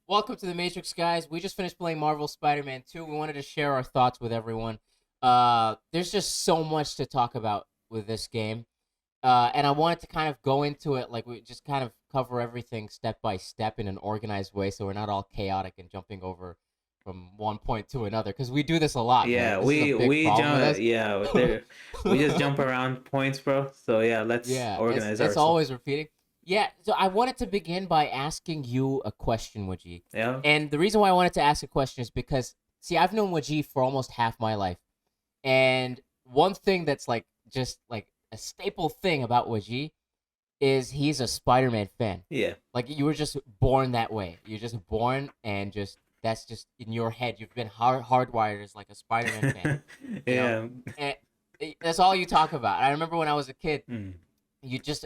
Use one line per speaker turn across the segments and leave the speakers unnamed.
Welcome to the Matrix, guys. We just finished playing Marvel Spider-Man 2. We wanted to share our thoughts with everyone. There's just so much to talk about with this game. And I wanted to kind of go into it like we just kind of cover everything step by step in an organized way so we're not all chaotic and jumping over from one point to another because we do this a lot, man.
Yeah,
This is a
we
big
we
problem with
jump
us.
yeah, there we just jump around points, bro. So yeah, let's
Yeah, it's
organize
it's
ourselves.
always repeating. Yeah, so I wanted to begin by asking you a question, Waji.
Yeah.
And the reason why I wanted to ask a question is because see, I've known Waji for almost half my life. And one thing that's like just like a staple thing about Waji is he's a Spider-Man fan.
Yeah.
Like you were just born that way. You're just born and just that's just in your head. You've been hardwired as like a Spider-Man fan, you know?
Yeah.
And that's all you talk about. I remember when I was a kid,
Mm.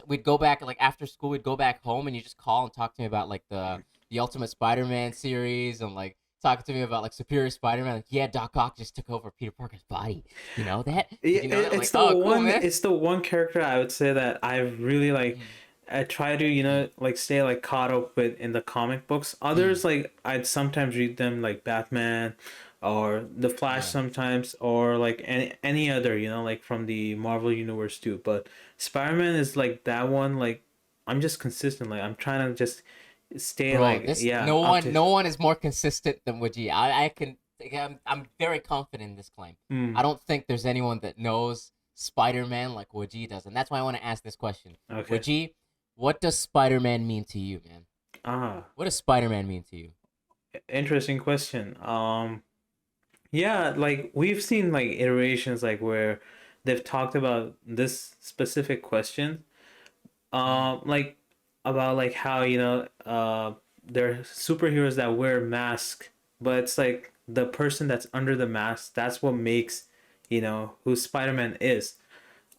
we'd go back like after school we'd go back home and you just call and talk to me about like the Ultimate Spider-Man series and like talking to me about like Superior Spider-Man. Like, yeah, Doc Ock just took over Peter Parker's body. You know that?
Yeah,
Did you know that? I'm
it's
like,
the
oh, cool,
one
man.
it's the one character I would say that I've really like
Mm,
I try to,
mm,
like stay like caught up with in the comic books.
mm.
Others like I'd sometimes read them like Batman or The Flash
Yeah.
sometimes or like any other, like from the Marvel universe too. But Spider-Man is like that one like I'm just consistent. Like I'm trying to just stay
Bro,
like
this
yeah,
no
up
one
to
no one is more consistent than Woogie. I can I'm very confident in this claim. I
mm,
don't think there's anyone that knows Spider-Man like Woogie does, and that's why I want to ask this question.
okay.
Woogie, what does Spider-Man mean to you, man?
Ah,
What does Spider-Man mean to you?
interesting question. Yeah, like we've seen like iterations like where they've talked about this specific question.
Mm.
Like about like how, there are superheroes that wear masks, but it's like the person that's under the mask, that's what makes, who Spider-Man is.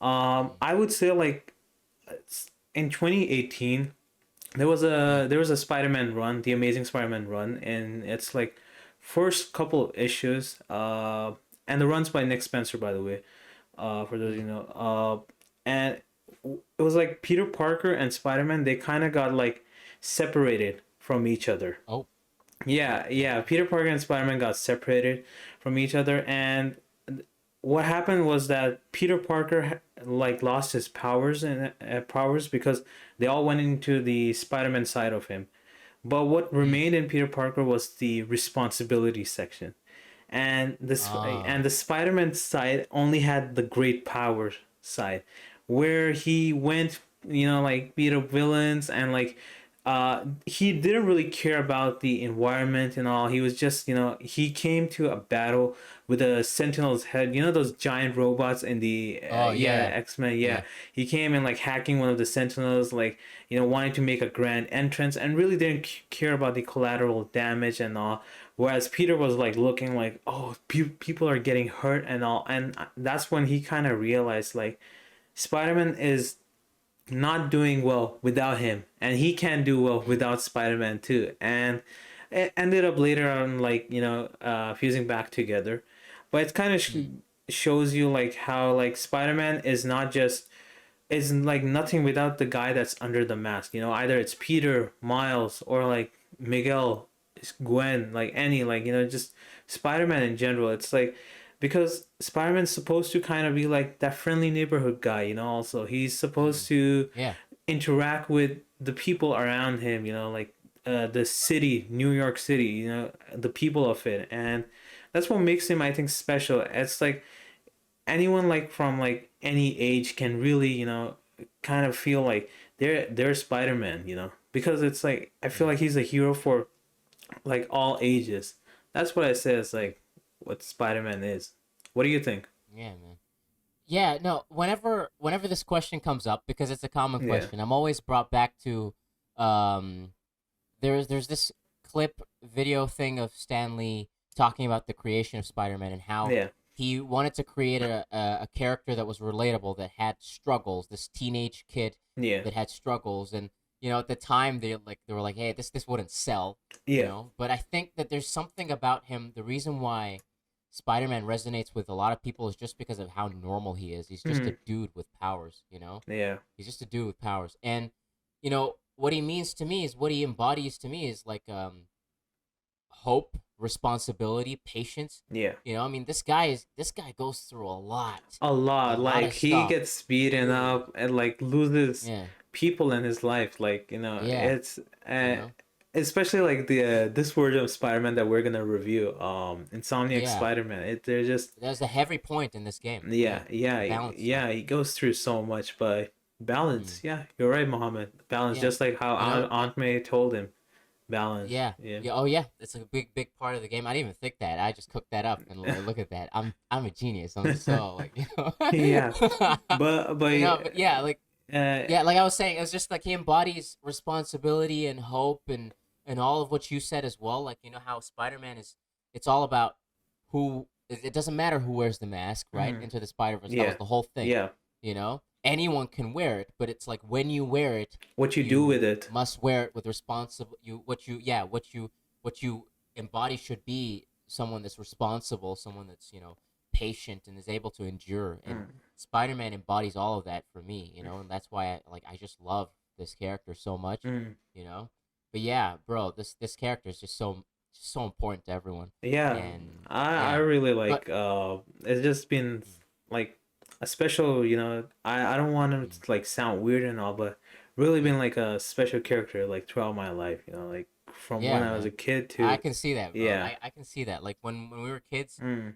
Mm.
I would say like in 2018
Mm.
there was a Spider-Man run, the Amazing Spider-Man run, and it's like first couple of issues. And the run's by Nick Spencer, by the way. For those you
Mm.
know. And it was like Peter Parker and Spider-Man. They kind of got like separated from each other.
Oh.
Yeah, yeah. Peter Parker and Spider-Man got separated from each other, and what happened was that Peter Parker like lost his powers and powers because they all went into the Spider-Man side of him. But what
Mm.
remained in Peter Parker was the responsibility section, and
Ah.
the Spider-Man side only had the great power side, where he went, like beat up villains and like he didn't really care about the environment and all. He was just, he came to a battle with a Sentinel's head. You know those giant robots in the
Oh
yeah,
yeah.
X-Men. Yeah,
Yeah.
he came and like hacking one of the Sentinels, like wanting to make a grand entrance and really didn't care about the collateral damage and all. Whereas Peter was like looking like, oh, people are getting hurt and all, and that's when he kind of realized like Spider-Man is not doing well without him, and he can't do well
Mm.
without Spider-Man too. And it ended up later on like fusing back together, but it kind of
Mm.
shows you like how like Spider-Man is not just is like nothing without the guy that's under the mask. Either it's Peter, Miles, or like Miguel, Gwen, like any like just Spider-Man in general. It's like because Spider-Man's supposed to kind of be like that friendly neighborhood guy. Also he's supposed
Mm.
to
Yeah.
interact with the people around him. Like the city, New York City. The people of it, and that's what makes him, I think, special. It's like anyone like from like any age can really kind of feel like they're Spider-Man, because it's like I feel
Mm.
like he's a hero for like all ages. That's what I say is like what Spider-Man is. What do you think?
Yeah, man. Yeah, no, whenever this question comes up because it's a common
Yeah.
question, I'm always brought back to um there's this clip video thing of Stanley talking about the creation of Spider-Man and how
Yeah.
he wanted to create a character that was relatable that had struggles, this teenage kid
Yeah.
that had struggles and at the time they were like, "Hey, this wouldn't sell,"
Yeah.
but I think that there's something about him, the reason why Spider-Man resonates with a lot of people is just because of how normal he is. He's just
Hmm.
a dude with powers.
Yeah.
He's just a dude with powers. And what he means to me is what he embodies to me is like hope, responsibility, patience.
Yeah.
You know, I mean, this guy goes through
A
a
lot.
lot
Like
of
he
stuff.
gets beaten
Dude.
up and like loses
Yeah,
people in his life. Like
yeah.
it's
You know,
especially like the this version of Spider-Man that we're gonna review, Insomniac
yeah.
Spider-Man. They're just
There's a heavy point in this game. Yeah, balance stuff.
yeah. He goes through so much, but balance.
Mm.
Yeah, you're right, Mohammed. Balance,
Yeah,
just like how
you know,
Aunt May told him. Balance.
yeah,
Yeah.
yeah. Oh, yeah. It's a big part of the game. I didn't even think that. I just cooked that up, and look at that. I'm a genius. I'm so like
Yeah, but
but yeah, like
uh,
yeah, like I was saying, it's just like he embodies responsibility and hope and all of what you said as well. Like how Spider-Man is. It's all about who. It doesn't matter who wears the mask, right?
mhm.
Into the Spider-Verse. That was
Yeah,
the whole thing.
yeah.
Anyone can wear it, but it's like when you wear it,
What you do with
you
it?
must wear it with responsible. What you embody should be someone that's responsible, someone that's patient and is able to endure. And
Mm,
Spider-Man embodies all of that for me, and that's why I just love this character so much,
mm.
you know. But yeah, bro, this character is just so important to everyone,
Yeah,
and
I
yeah,
really
but
like it's just been like a special, I don't want
mm,
to like sound weird and all, but really
mm,
been like a special character like throughout my life, like from when
yeah,
I was a
man.
kid
I
to
can see that, bro.
yeah.
I can see that. Like when we were kids,
Mm,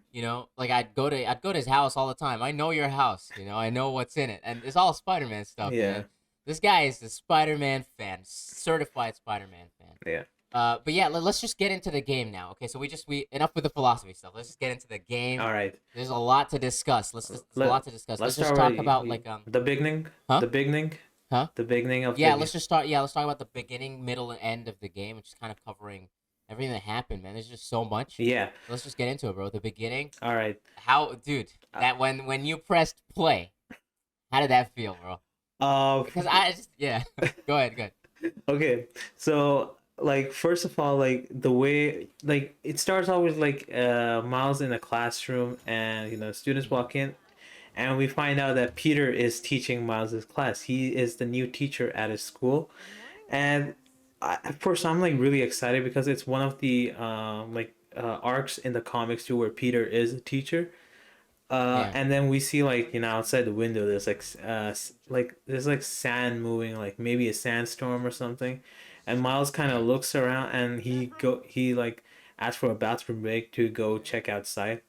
like I'd go to his house all the time. I know your house, I know what's in it, and it's all Spider-Man stuff,
yeah.
man. This guy is a Spider-Man fan, certified Spider-Man fan.
Yeah.
But yeah, let's just get into the game now. Okay, so we enough with the philosophy stuff. Let's just get into the game.
All right.
There's a lot to discuss. There's a
Let
lot to discuss.
let's
Let's just
start
talk
with
about like
the beginning,
huh
the beginning,
huh
the beginning of the
yeah.
game.
Let's just start. Yeah, let's talk about the beginning, middle, and end of the game, which is kind of covering everything that happened. Man, there's just so much.
Yeah.
Let's just get into it, bro. The beginning.
All right.
How, dude?
Uh,
That when you pressed play, how did that feel, bro?
uh
Because I just yeah. Go ahead, go ahead.
okay. So like first of all, like the way like it starts off with like Miles in a classroom, and students
Mhm.
walk in, and we find out that Peter is teaching Miles's class. He is the new teacher at his school, and at first I'm like really excited because it's one of the arcs in the comics too where Peter is a teacher.
Yeah,
And then we see like outside the window there's like there's like sand moving, like maybe a sandstorm or something, and Miles kind
yeah.
of looks around and he like asks for a bathroom break to go check outside.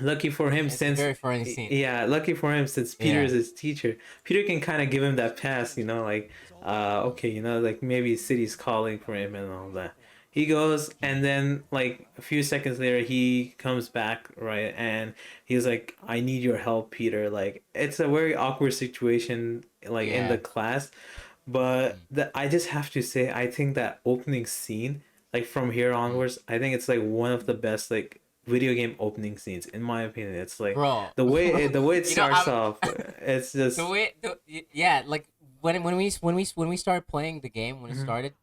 Lucky for him,
It's a
since
very funny scene.
yeah, lucky for him, since Peter
Yeah,
is his teacher, Peter can kind of give him that pass, like okay, like maybe city's calling for him and all that. He goes,
mm,
and then like a few seconds later he comes back, right, and he's like, I need your help, Peter. Like it's a very awkward situation like in the
yeah,
class, but
mm,
I just have to say, I think that opening scene, like from here
mm.
onwards, I think it's like one of the best like video game opening scenes in my opinion. It's like
Bro.
the way it starts
I'm
off, it's
the
just
way yeah, like when we started playing the game when it
mhm.
started,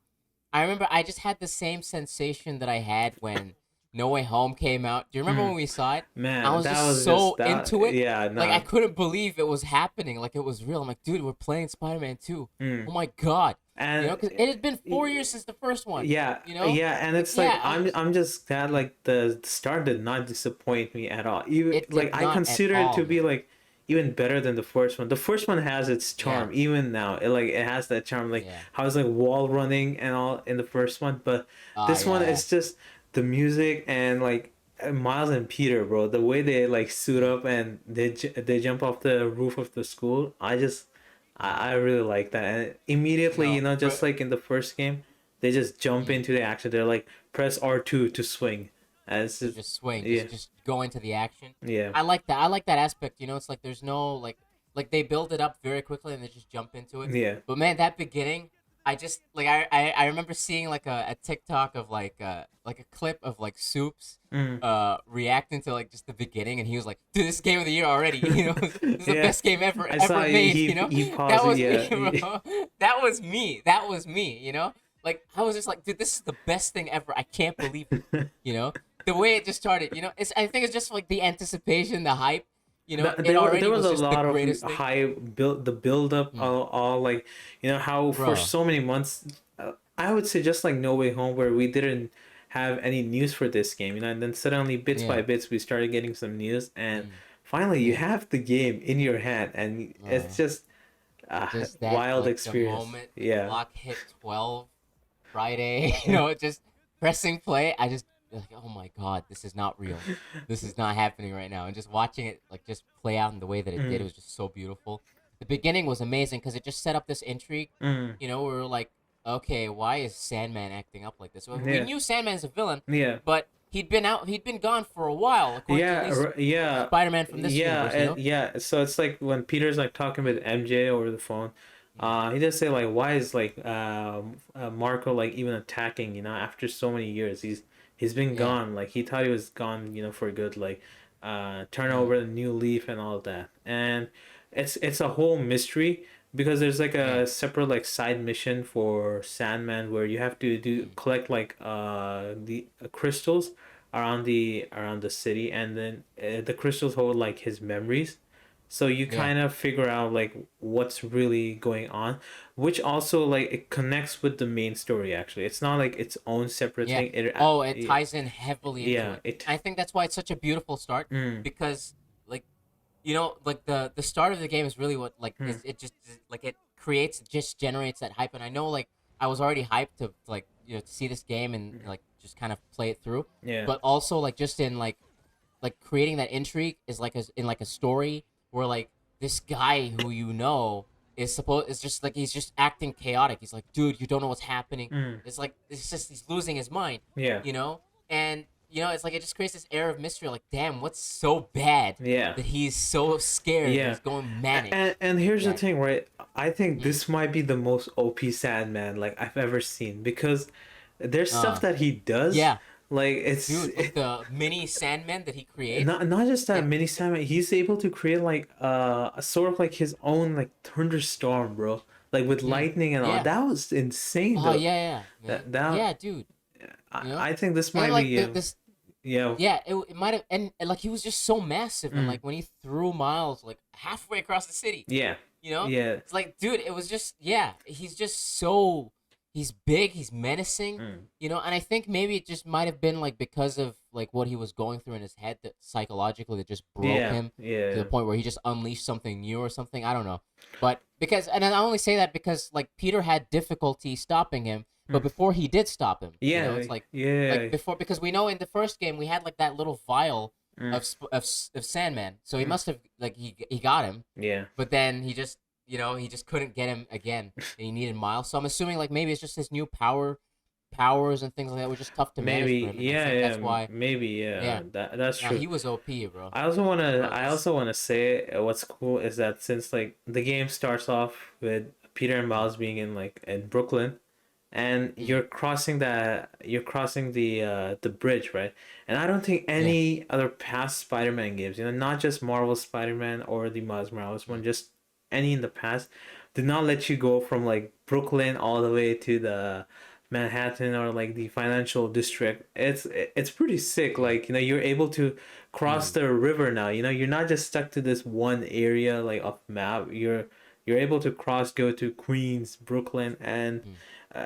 I remember I just had the same sensation that I had when No Way Home came out. Do you remember when
Mhm.
we saw it? I
Man,
was
that
just
was just
so
that.
into it.
Yeah,
Like I
no.
couldn't believe it was happening. Like it was real. I'm like, dude, we're playing Spider-Man 2.
Mm.
Oh my god.
And
Because it had been 4 years since the first one.
yeah,
You know?
yeah, and
Like
it's like
yeah, I
I'm
was
I'm just glad like the start did not disappoint me at all. Even
it
like
did
I
not at
consider it
all,
to be
man.
like even better than the first one. The first one has its
Yeah.
charm even now. It has that charm, like
Yeah.
how it's like wall running and all in the first one, but this one
Yeah, yeah.
is just the music and like Miles and Peter, bro. The way they like suit
Mm,
up and they jump off the roof of the school.
mm.
I really like that. And immediately,
No,
just like in the first game, they just jump
mm.
into the action. They're like press R2 to swing. And it's
To
just
just swing,
yeah,
just go into the action.
yeah,
I like that. I like that aspect. It's like there's no like they build it up very quickly and they just jump into it.
yeah.
But man, that beginning, I just like I remember seeing like a TikTok of like a clip of like Soups
Mm.
reacting to like just the beginning, and he was like, dude, this is game of the year already. This is the
Yeah.
best game ever
I saw
ever made.
he
That
paused it,
was me,
yeah.
bro. That was me. That was me. Like I was just like, dude, this is the best thing ever. I can't believe it. You know, the way it just started. I think it's just like the anticipation, the hype. It
There
already
was
was
a
just the
lot of
greatest thing.
high build, the build up,
Mm,
all like how for
bro.
so many months, I would say just like No Way Home, where we didn't have any news for this game, and then suddenly bits by
Yeah.
bits we started getting some news, and
Mm.
finally you
Yeah.
have the game in your hand, and it's
Uh,
just
just that,
wild
like the
experience.
moment the
Yeah.
clock hit 12 Friday, just pressing play. I just like, oh my god, this is not real. This is not happening right now. And just watching it like just play out in the way that it did, it
Mm,
was just so beautiful. The beginning was amazing because it just set up this intrigue.
mm,
We were like, okay, why is Sandman acting up like this? Well, we
yeah.
knew Sandman's a villain,
Yeah.
but he'd been gone for a while, according to at least
Yeah,
Spider-Man from this
yeah,
universe.
yeah. So it's like when Peter's like talking with MJ over the phone,
Mm.
he just say like, why is like Marco like even attacking? After so many years, he's been
Yeah.
gone. Like he thought he was gone, for good. Like, turn
Mm.
over the new leaf and all that. And it's a whole mystery because there's like
Yeah.
a separate like side mission for Sandman where you have to do
Mm.
collect like the crystals around the city, and then the crystals hold like his memories, so you
Yeah.
kind of figure out like what's really going on, which also like it connects with the main story. Actually, it's not like its own separate
Yeah.
thing. It
Oh, it ties in heavily into
yeah
it.
it
I think that's why it's such a beautiful start
mm,
because like like the start of the game is really what like
mm,
is it just like it creates just generates that hype and I know like I was already hyped to like to see this game and like just kind of play it through,
yeah
but also like just in like creating that intrigue is like in like a story where like this guy who is just like he's just acting chaotic. He's like, dude, you don't know what's happening.
mm,
It's like it's just he's losing his mind,
yeah
you know, and it's like it just creates this air of mystery. Like, damn, what's so bad
yeah
that he's so scared and
yeah
he's going manic?
and here's the
That
thing, right? I think
mm,
this might be the most OP Sandman like I've ever seen, because there's stuff
uh
that he does,
yeah,
like it's
dude, like the mini Sandman that he creates,
not just that
and
mini Sandman. He's able to create like a sort of like his own like thunderstorm, bro. Like with lightning and all.
yeah,
That was insane,
oh
though.
yeah, man,
That
yeah, dude,
I think this
and
might
like
be
this
yeah
yeah, it might have, and like he was just so massive, and
mm,
like when he threw Miles like halfway across the city,
yeah yeah
it's like, dude, it was just yeah, he's just so he's big, he's menacing,
mm,
and I think maybe it just might have been like because of like what he was going through in his head that psychologically that just broke
yeah
him to the
yeah
point where he just unleashed something new or something. I don't know, but because and I only say that because like Peter had difficulty stopping him, but
mm,
before he did stop him,
yeah
it's like
yeah
before because we know in the first game we had like that little vial
mm,
of Sandman, so he
mm,
must have like he got him,
yeah
but then he just he just couldn't get him again, and he needed Miles. So I'm assuming like maybe it's just his new powers and things like that were just tough to manage for
maybe
him, and I
yeah
think
yeah
that's why.
maybe yeah
Yeah,
that's
no,
true.
he was OP, bro. Bro,
I
this.
also wanna say what's cool is that since like the game starts off with Peter and
Mm,
Miles being in Brooklyn, and
mm,
you're crossing the bridge, right? And I don't think
yeah,
any other past Spider-Man games, not just Marvel Spider-Man or the Miles Morales one,
mm,
just any in the past, did not let you go from like Brooklyn all the way to the Manhattan or like the financial district. It's pretty sick.
yeah,
Like, you're able to cross
dude.
the river now. You're not just stuck to this one area like of map. You're able to cross, go to Queens, Brooklyn, and
Mm.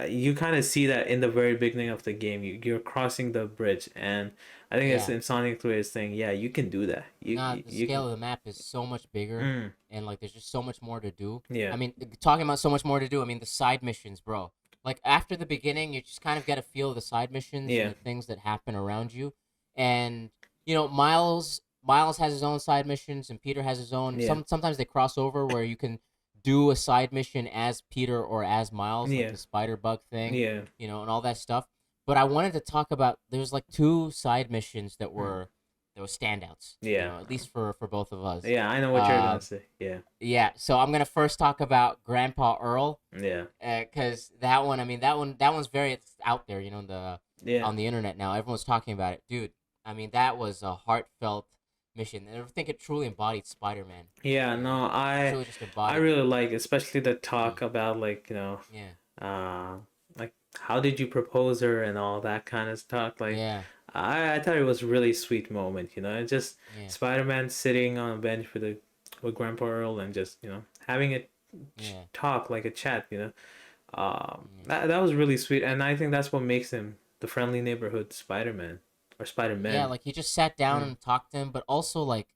you kind of see that in the very beginning of the game. You're crossing the bridge, and I think it's
Yeah,
in Sonic 3 is saying, yeah, you can do that.
nah,
You,
the
you
scale
can.
of the map is so much bigger,
Mm,
and like there's just so much more to do.
yeah,
I mean, talking about so much more to do. I mean, the side missions, bro. Like after the beginning, you just kind of get a feel of the side missions and
yeah,
the things that happen around you, and Miles has his own side missions, and Peter has his own.
yeah,
Sometimes they cross over where you can do a side mission as Peter or as Miles, like
yeah,
the spider bug thing,
yeah.
and all that stuff. But I wanted to talk about there's like two side missions
Mm,
that were standouts,
yeah,
at least for both of us.
yeah. I know what you're gonna
Uh,
say. Yeah,
yeah, so I'm gonna first talk about Grandpa Earl,
yeah,
because that one, I mean, that one's very it's out there,
yeah.
on the internet now. Everyone's talking about it, dude. I mean, that was a heartfelt mission, and I think it truly embodied Spider-Man.
Yeah, no,
Truly just
I
embodied.
really like, especially the
Mm,
talk about like,
yeah,
uh like how did you propose her and all that kind of stuff. Like
yeah,
I thought it was a really sweet moment, It's just
yeah,
Spider-Man sitting on a bench with Grandpa Earl and just, having a
yeah,
talk like a chat,
yeah,
that was really sweet, and I think that's what makes him the friendly neighborhood Spider-Man or
Yeah,
Spider-Man.
like he just sat down
Mm.
and talked to him, but also like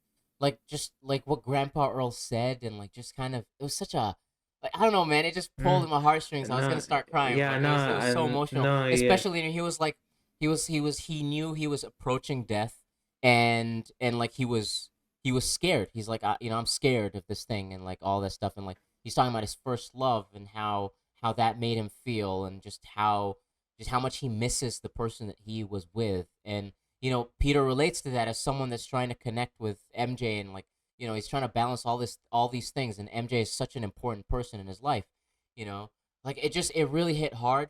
just like what Grandpa Earl said, and like just kind of it was such a like I don't know, man. It just pulled
Mm.
at my heartstrings. I was gonna
No,
start crying,
yeah,
but
no,
it was so
I,
emotional,
no, yeah,
especially when he was like he knew he was approaching death, and like he was scared. He's like you know I'm scared of this thing and like all this stuff, and like he's talking about his first love and how that made him feel, and just how much he misses the person that he was with. And you know, Peter relates to that as someone that's trying to connect with MJ, and like you know he's trying to balance all these things, and MJ is such an important person in his life. You know, like it really hit hard,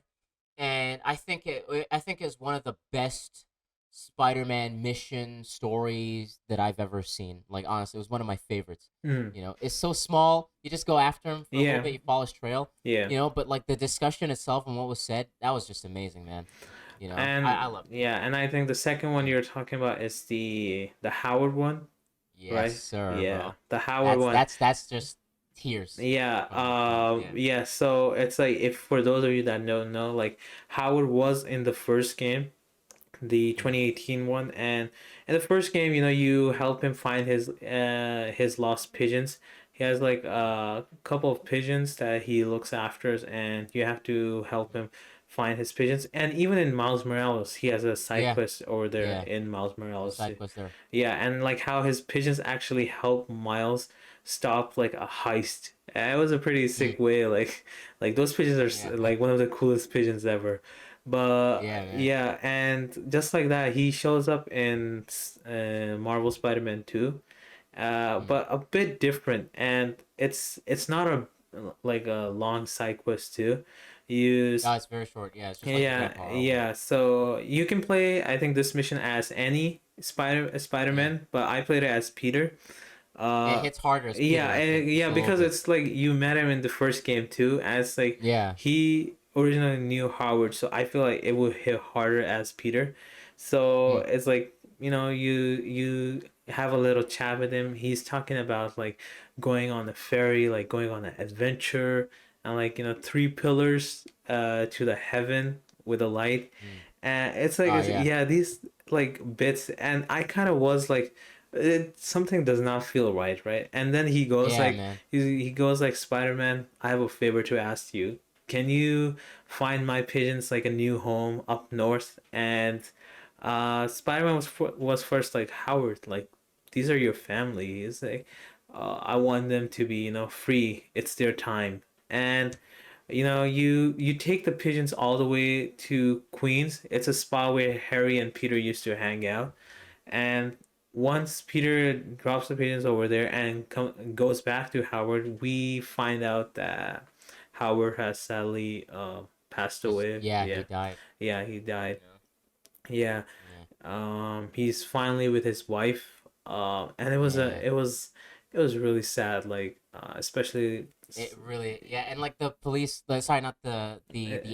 and I think it's one of the best Spider-Man mission stories that I've ever seen. Like honestly, it was one of my favorites.
mm,
You know, it's so small. You just go after him for a little
yeah,
bit, you follow his trail.
yeah.
You know, but like the discussion itself and what was said, that was just amazing, man. You know, I
And
loved it.
yeah, and I think the second one
Mm.
you're talking about is the Howard one,
Yes,
right?
sir,
Yeah,
bro.
the Howard one.
That's just tears.
Yeah,
Tears. Yeah.
yeah, so it's like if for those of you that don't know, like Howard was in the first game, the
Mm.
2018 one, and in the first game, you know, you help him find his lost pigeons. He has like a couple of pigeons that he looks after, and you have to help him find his pigeons. And even in Miles Morales, he has a side
Yeah.
quest over there
Yeah.
in Miles
The
Morales.
side quest there.
Yeah, and like how his pigeons actually help Miles stop like a heist. It was a pretty
Mm.
sick way. Like those pigeons are
Yeah.
like one of the coolest pigeons ever. But
Yeah, man.
yeah, and just like that, he shows up in Marvel Spider-Man 2,
Mm.
but a bit different, and it's not a like a long side quest too. You
No, it's very short. Yeah, it's just like the
yeah,
Grandpa Earl one.
yeah. So you can play, I think, this mission as any
Yeah.
Spider-Man, but I played it as Peter.
It
Uh,
hits harder as Peter,
yeah,
I think,
yeah,
just a little
because
bit.
it's like you met him in the first game too, as like
Yeah.
he originally knew Howard, so I feel like it would hit harder as Peter. So
Mm.
it's like, you know, you have a little chat with him. He's talking about like going on a ferry, like going on an adventure, and like, you know, three pillars to the heaven with a light.
Mm.
And it's like
Oh yeah.
yeah, these like bits, and I kind of was like something does not feel right, and then he goes
Yeah,
like
man.
he goes like, Spider-Man, I have a favor to ask you. Can you find my pigeons like a new home up north? And Spider-Man was first like, Howard, like these are your family. He's like, I want them to be, you know, free. It's their time. And you know, you take the pigeons all the way to Queens. It's a spot where Harry and Peter used to hang out. And once Peter drops the pigeons over there and goes back to Howard, we find out that Howard has sadly passed
Just
away.
yeah,
Yeah,
he died.
yeah, he died.
You know.
Yeah,
Yeah.
he's finally with his wife. And
Yeah.
it was really sad. Like especially
It really yeah, and like the police, sorry, not the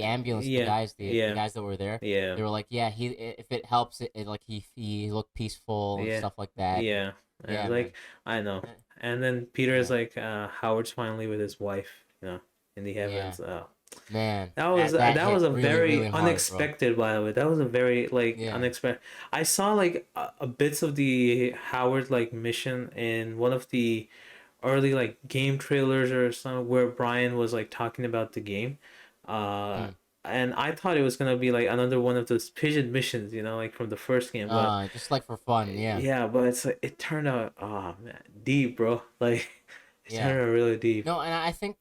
ambulance,
yeah,
the
yeah,
guys that were there,
yeah.
they were like, yeah, if it helps, it like he looked peaceful and
Yeah,
stuff like that, and
yeah, and
yeah, man.
like I know,
Eh,
and then Peter is
Yeah,
like, Howard's finally with his wife, you know, in the
yeah,
heavens.
man, that
That
hit
was a
really
very
really hard, bro.
unexpected, by the way. That was a very like
Yeah.
unexpected. I saw like a bits of the Howard like mission in one of the early like game trailers or something where Brian was like talking about the game. Uh
Mm.
and I thought it was gonna be like another one of those pigeon missions, you know, like from the first game, but
Just like for fun, yeah,
yeah, but it's like it turned out, oh man, deep, bro. Like it
yeah.
turned out really deep.
No, and I think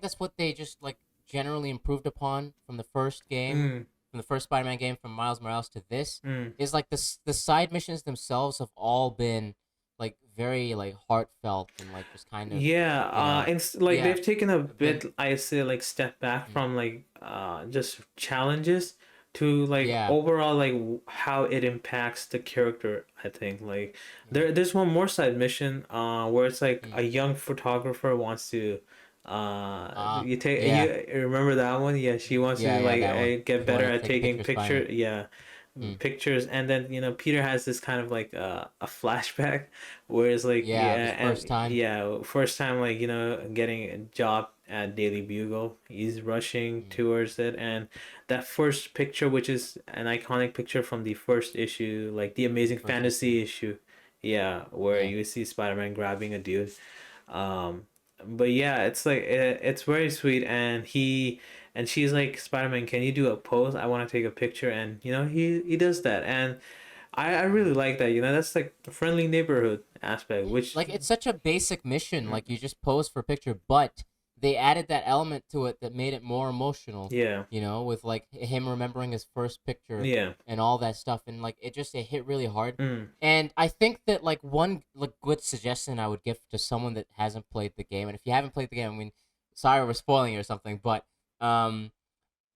that's what they just like generally improved upon from the first game,
Mm,
from the first Spider-Man game, from Miles Morales to this,
mm.
is like the side missions themselves have all been like very like heartfelt and like just kind of,
Yeah,
you know,
and like
yeah,
they've taken a
been
bit, I say, like step back
mm,
from like just challenges to like
yeah,
overall like how it impacts the character. I think like
mm,
there's one more side mission where it's like
mm.
a young photographer wants to you take
Yeah,
you remember that one? Yeah, she wants
yeah,
to
yeah,
like
that one.
get
They
better
want to
at
take
taking
pictures by him.
picture. Yeah,
Mm.
pictures, and then Peter has this kind of like a flashback where it's like,
Yeah, of his
yeah,
first
and
time.
yeah, first time, like getting a job at Daily Bugle, he's rushing
Mm.
towards it, and that first picture, which is an iconic picture from the first issue, like the
From the
Amazing
first issue.
Fantasy issue, yeah, where
Yeah.
you see Spider-Man grabbing a dude. um but yeah, it's like it's very sweet, and she's like, Spider-Man, can you do a pose? I want to take a picture, and he does that, and I really
Mm.
like that. That's like the friendly neighborhood aspect, which
Like it's such a basic mission. Like you just pose for a picture, but they added that element to it that made it more emotional.
yeah,
With like him remembering his first picture
yeah,
and all that stuff, and like it hit really hard.
mm,
And I think that like one like good suggestion I would give to someone that hasn't played the game, and if you haven't played the game, I mean, sorry we're spoiling it or something, but um,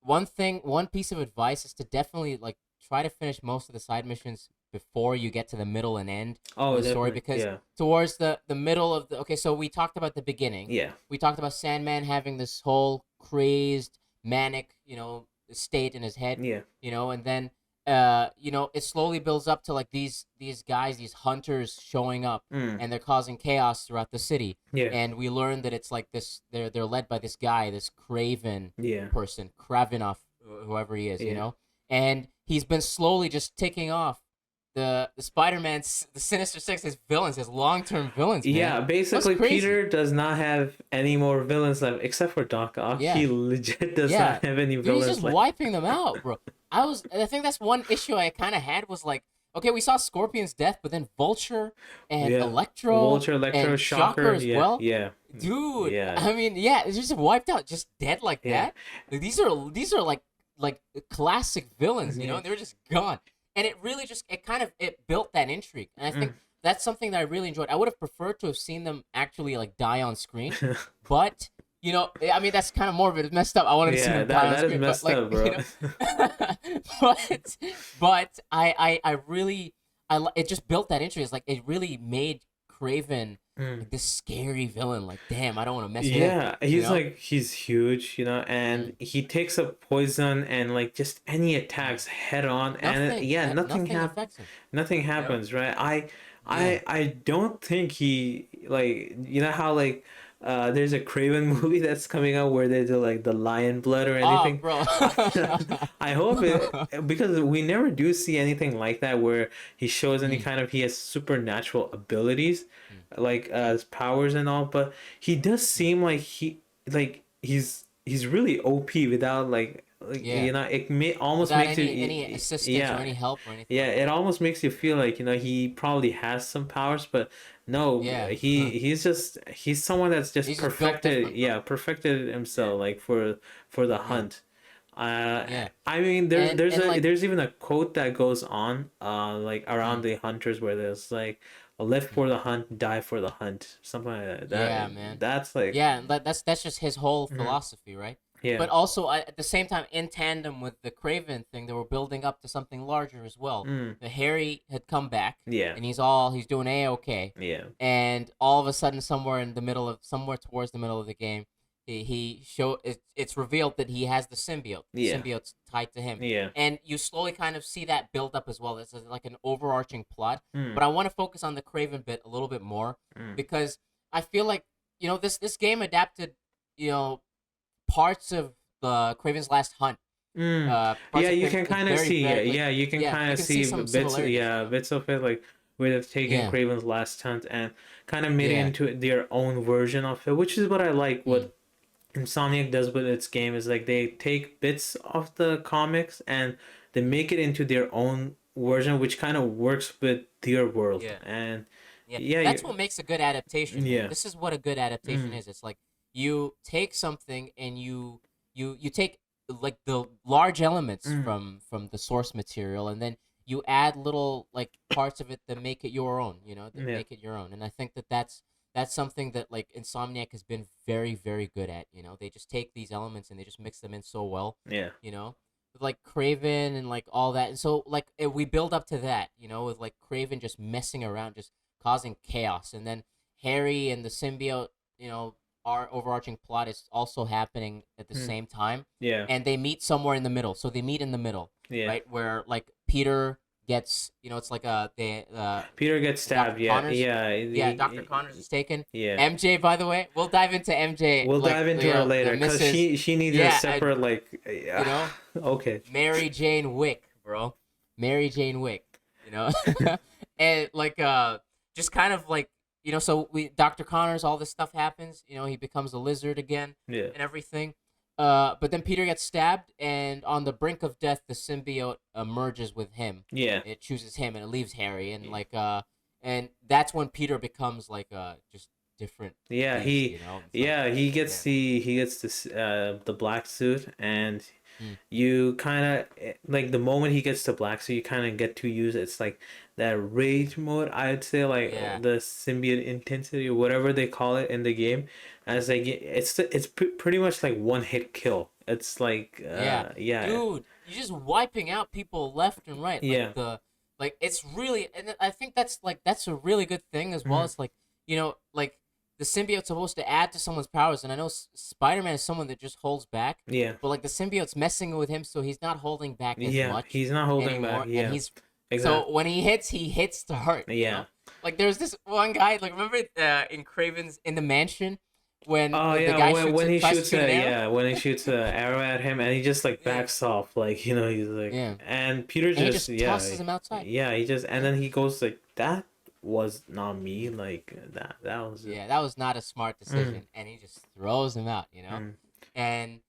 one piece of advice is to definitely like try to finish most of the side missions before you get to the middle and end of
oh,
the story,
definitely,
because
yeah,
towards the middle of the okay, so we talked about the beginning.
yeah,
We talked about Sandman having this whole crazed manic state in his head,
yeah,
and then it slowly builds up to like these guys, these hunters showing up,
mm,
and they're causing chaos throughout the city.
yeah,
And we learn that it's like this, they're led by this guy, this Craven
yeah,
person, Kravinoff, whoever he is,
yeah.
and he's been slowly just ticking off the Spider-Man's, the Sinister Six, his villains, his long-term villains, man.
Yeah,
That's
basically,
crazy.
Peter does not have any more villains left except for Doc Ock.
Yeah,
He legit does
yeah,
not have any
dude, he's
villains
just
left.
wiping them out, bro. I think that's one issue I kind of had was like, okay, we saw Scorpion's death, but then Vulture and
Yeah,
Electro
Vulture, Electro,
and Shocker
Shocker.
as
Yeah,
well.
yeah,
Dude,
yeah,
I mean, yeah, it's just wiped out, just dead like
yeah,
that. Like, these are like classic villains,
yeah.
and they were just gone. And it really just it built that intrigue. And I think
Mm.
that's something that I really enjoyed. I would have preferred to have seen them actually like die on screen, but I mean that's kind of morbid, messed up. I wanted to see
Yeah,
them die on
that is
screen, but
messed
like
up, bro.
but I really it just built that interest. Like it really made Craven
Mm.
like this scary villain. Like damn, I don't want to mess with him.
Yeah,
You
he's
know?
like, he's huge, and
Mm,
he takes up poison and like just any
mm.
attacks head on, and
Nothing,
yeah,
nothing affects him.
nothing
You know?
happens, right? I
Yeah.
I I don't think he, like, how like there's a Craven movie that's coming out where they do like the lion blood or
Oh,
anything.
bro.
I hope it, because we never do see anything like that where he shows any
Mm,
kind of, he has supernatural abilities,
mm,
like powers and all, but he does
mm.
seem like he's really OP without like
Yeah.
it may almost
Without
makes
any
you,
assistance or
yeah,
any help or anything
yeah,
like
it
that.
almost makes you feel like he probably has some powers, but no,
Yeah.
he's someone that's just
He's just built
perfected,
different, bro.
yeah, perfected
Yeah.
himself, like for the
Yeah.
hunt.
Yeah.
I mean,
And like
there's even a quote that goes on, like around
mm,
the hunters, where there's like, live
mm.
for the hunt, die for the hunt," something like that.
Yeah, man.
That's like,
Yeah, that's just his whole
mhm,
philosophy, right?
yeah,
But also at the same time, in tandem with the Craven thing, they were building up to something larger as well.
mm,
The Harry had come back,
yeah,
and he's doing a okay,
yeah,
and all of a sudden, somewhere towards the middle of the game, it's revealed that he has the symbiote. The
yeah,
symbiote's tied to him,
yeah,
and you slowly kind of see that build up as well. It's like an overarching plot.
mm,
But I want to focus on the Craven bit a little bit more
mm,
because I feel like this game adapted parts of the Craven's Last Hunt.
mm.
Parts
Yeah,
of
you
Craven
can
like
kind of
very
see,
very like
yeah, you can
yeah,
kind
you
of
can see
see
some
bits,
similarities.
yeah, bits of it, like where they've taken
Yeah,
Craven's Last Hunt and kind of made it
yeah,
into their own version of it, which is what I like.
mm,
What Insomniac does with its game is like they take bits of the comics and they make it into their own version, which kind of works with their world.
yeah,
And
yeah.
yeah,
That's what makes a good adaptation, man.
yeah,
This is what a good adaptation
mm,
is. It's like you take something and you take like the large elements
mm,
from the source material, and then you add little like parts of it that make it your own, that
yeah,
make it your own. And I think that that's something that like Insomniac has been very very good at. They just take these elements and they just mix them in so well.
yeah,
You know, with like Craven and like all that, and so like we build up to that. With like Craven just messing around, just causing chaos, and then Harry and the symbiote. Our overarching plot is also happening at the
mm,
same time,
yeah,
and they meet somewhere in the middle. So they meet in the middle,
yeah,
right, where like Peter gets, it's like
Peter gets
Dr.
stabbed. Yeah,
Connors.
yeah,
Yeah, Dr. Connors is taken.
yeah.
MJ, by the way, we'll dive into MJ,
We'll
like,
dive into her
the
later because
Mrs.
she needs a
Yeah,
separate like.
you know,
Okay.
Mary Jane Wick, bro. Mary Jane Wick, you know? And like just kind of like, so we Dr. Connors, all this stuff happens, he becomes a lizard again
Yeah.
and everything. But then Peter gets stabbed, and on the brink of death, the symbiote merges with him.
Yeah.
It chooses him, and it leaves Harry, and like and that's when Peter becomes like just different
Yeah,
beast, It's like,
he gets
yeah.
the black suit, and
Mm.
you kind of like the moment he gets the black suit, you kind of get to use it's like that rage mode. I'd say like
Yeah.
the symbiote intensity or whatever they call it in the game, as like pretty much like one hit kill. It's like
Yeah,
yeah,
dude, you're just wiping out people left and right.
yeah.
Like it's really, and I think that's a really good thing as well.
Mhm.
It's like, like the symbiote's supposed to add to someone's powers, and I know Spider-Man is someone that just holds back,
Yeah.
but like the symbiote's messing with him, so he's not holding back as
Yeah,
much
he's not holding back.
anymore, and
Yeah,
so
exactly.
when he hits to hurt.
Yeah.
Like there's this one guy, like remember in Craven's in the mansion when
Oh
the
yeah,
guy
when he
tries to
shoots
shoot an arrow.
when he shoots a arrow at him and he just like
Yeah,
backs off like he's like
yeah,
and Peter
and he
just
just tosses him outside.
he just and
Yeah.
then he goes like that was not me like that was
Yeah, that was not a smart
mm,
decision, and he just throws him out.
mm,
And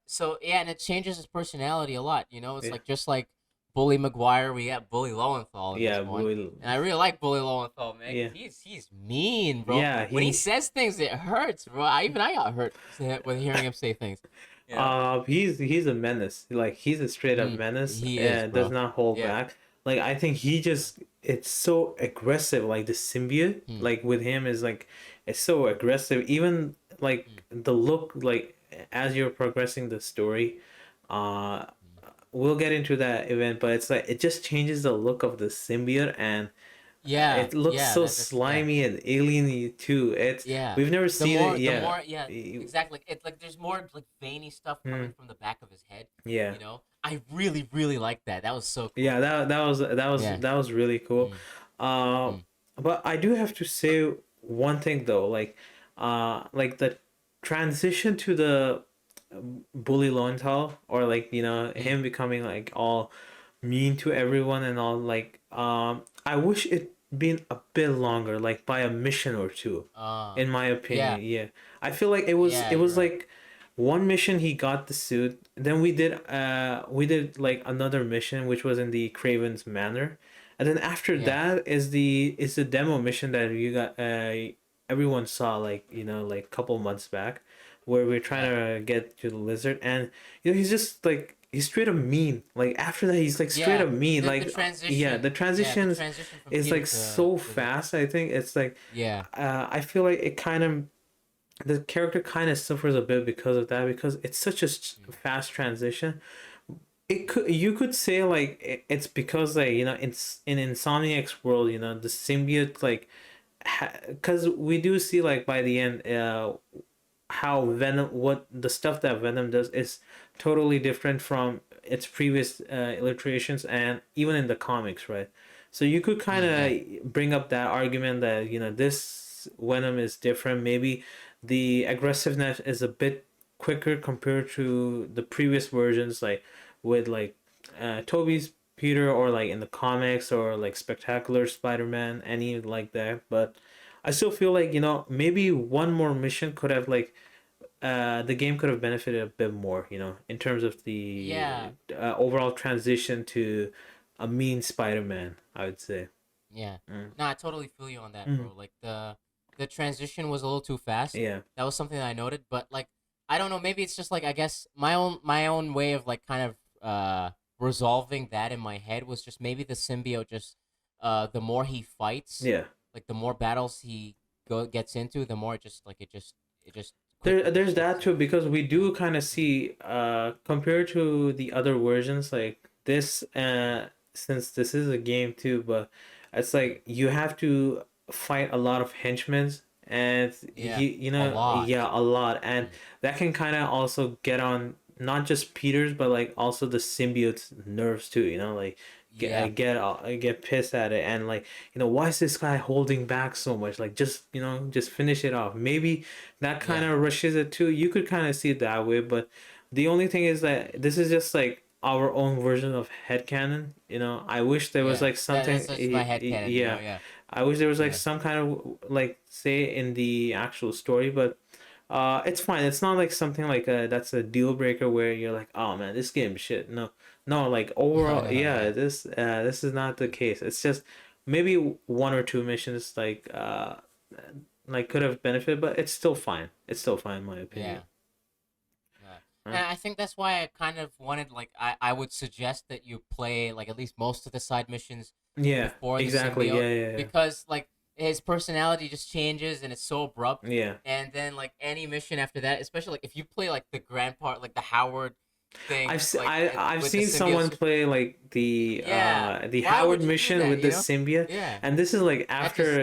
so yeah, and it changes his personality a lot. It's
yeah
like just like Bully McGuire, we got Bully Lowenthal in this
yeah
one,
boy,
and I really like Bully Lowenthal, man,
yeah
because he's mean, bro.
yeah
When he
he
says things, it hurts, bro. I got hurt with hearing him say things. You know?
he's a menace like he's a straight up menace
He is,
and does
bro.
not hold
Yeah.
back like I think he just it's so aggressive like the symbiote
Mm,
like with him is like it's so aggressive even like
mm,
the look like as you're progressing the story uh
mm.
we'll get into that event but it's like it just changes the look of the symbiote and
Yeah,
it looks
yeah,
so
that's yeah.
slimy and alieny too it's
Yeah.
we've never seen it
The
yeah
more, yeah, exactly. It's like there's more like veiny stuff coming
mm,
from the back of his head.
yeah
I really, really like that. That was so
yeah
cool. Yeah.
that was really cool
Mm,
uh
mm,
but I do have to say one thing though like the transition to the bully Lowenthal or like
mm.
him becoming like all mean to everyone and all like I wish it been a bit longer like by a mission or two
Uh,
in my
yeah,
opinion yeah I feel like
yeah,
it
you're
was
right.
like one mission he got the suit then we did like another mission which was in the Craven's Manor and then after
Yeah,
that is the demo mission that you got everyone saw like like a couple months back where we're trying
yeah,
to get to the lizard and he's just like he's straight up mean like after that he's like straight
yeah.
up mean
The
like yeah
transition,
the
the
transitions
transition from
is
Peter
like so
to the
fast I think it's like
yeah,
I feel like it kind of the character kind of suffers a bit because of that because it's such a
mm,
fast transition it could you could say like it's because like it's in Insomniac's world the symbiote like because we do see like by the end how Venom what the stuff that Venom does is totally different from its previous illustrations and even in the comics right so you could kind
yeah,
of bring up that argument that this Venom is different maybe the aggressiveness is a bit quicker compared to the previous versions like with like Toby's Peter or like in the comics or like Spectacular Spider-Man any like that but I still feel like maybe one more mission could have like the game could have benefited a bit more in terms of the
yeah,
overall transition to a mean Spider-Man I would say
yeah.
mm.
No, I totally feel you on that,
Mm.
bro. Like the transition was a little too fast.
Yeah
That was something that I noted, but like I don't know, maybe it's just like I guess my own way of like kind of resolving that in my head was just maybe the symbiote just the more he fights,
yeah
like the more battles he gets into, the more it just quickly
there's
just
that
shifts
too
him.
because we
You know?
do kind of see compared to the other versions like this since this is a game too but it's
Mm.
like you have to fight a lot of henchmen and
Yeah, a lot.
yeah a lot and
Mm.
that can kind of also get on not just Peter's, but like also the symbiote's nerves too. You know, like
Yeah,
I get pissed at it, and like, why is this guy holding back so much? Like, just, just finish it off. Maybe that kind
yeah,
of rushes it too. You could kind of see it that way, but the only thing is that this is just like our own version of headcanon. I wish there was
yeah.
like something.
That's just my headcanon,
Yeah,
Yeah,
I wish there was like
yeah,
some kind of like say in the actual story, but it's fine. It's not like something like that's a deal breaker where you're like, oh man, this game is shit. No, no, like
no,
overall,
no,
yeah,
yeah,
this is not the case. It's just maybe one or two missions like could have benefited, but it's still fine. It's still fine in my opinion.
yeah. Yeah.
Huh?
And I think that's why I kind of wanted, like, I would suggest that you play, like, at least most of the side missions
Yeah,
before the
exactly.
symbiote,
Yeah, yeah,
because, like, his personality just changes and it's so abrupt.
yeah.
And then, like, any mission after that, especially, like, if you play, like, the grand part, like, the Howard thing, like,
I've
with the
seen someone
symbiote.
play like
Yeah.
the
Why
Howard
would you do
mission
that,
with the
you know?
symbiote,
Yeah.
and this is like
That just,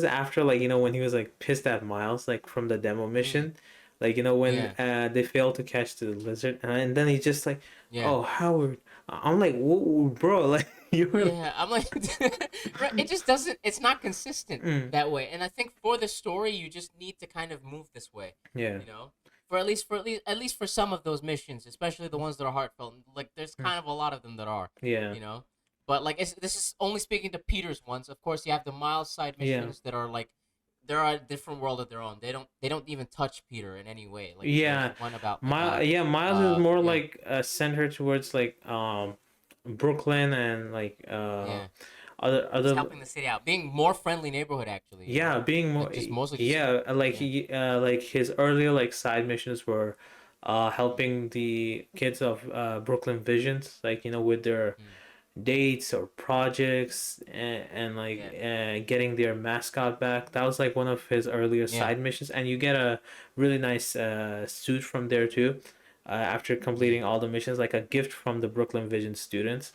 after like when he was like pissed at Miles like from the demo
mm,
mission, like when
yeah.
they failed to catch the lizard, and then he just like,
Yeah.
oh Howard, I'm like, whoa, bro, like you were
Yeah, I'm like, right, it just doesn't. It's not consistent
mm,
that way, and I think for the story, you just need to kind of move this way,
yeah,
you know, at least for some of those missions, especially the ones that are heartfelt. Like, there's
mm,
kind of a lot of them that are,
yeah,
you know, but like this is only speaking to Peter's ones. Of course, you have the Miles side
yeah.
missions that are like they're a different world of their own. They don't even touch Peter in any way. Like, there's
Yeah,
one about like
Miles is more
yeah,
like centered towards like Brooklyn and like
yeah. Just
other
helping the city out, being more friendly neighborhood actually, you know,
yeah, being more
like just mostly just
yeah, like
yeah,
like his earlier like side missions were helping the kids of Brooklyn Visions, like with their
mm,
dates or projects, and like
yeah,
getting their mascot back. That was like one of his earlier
yeah,
side missions, and you get a really nice suit from there too. After
yeah,
completing all the missions, like a gift from the Brooklyn Vision students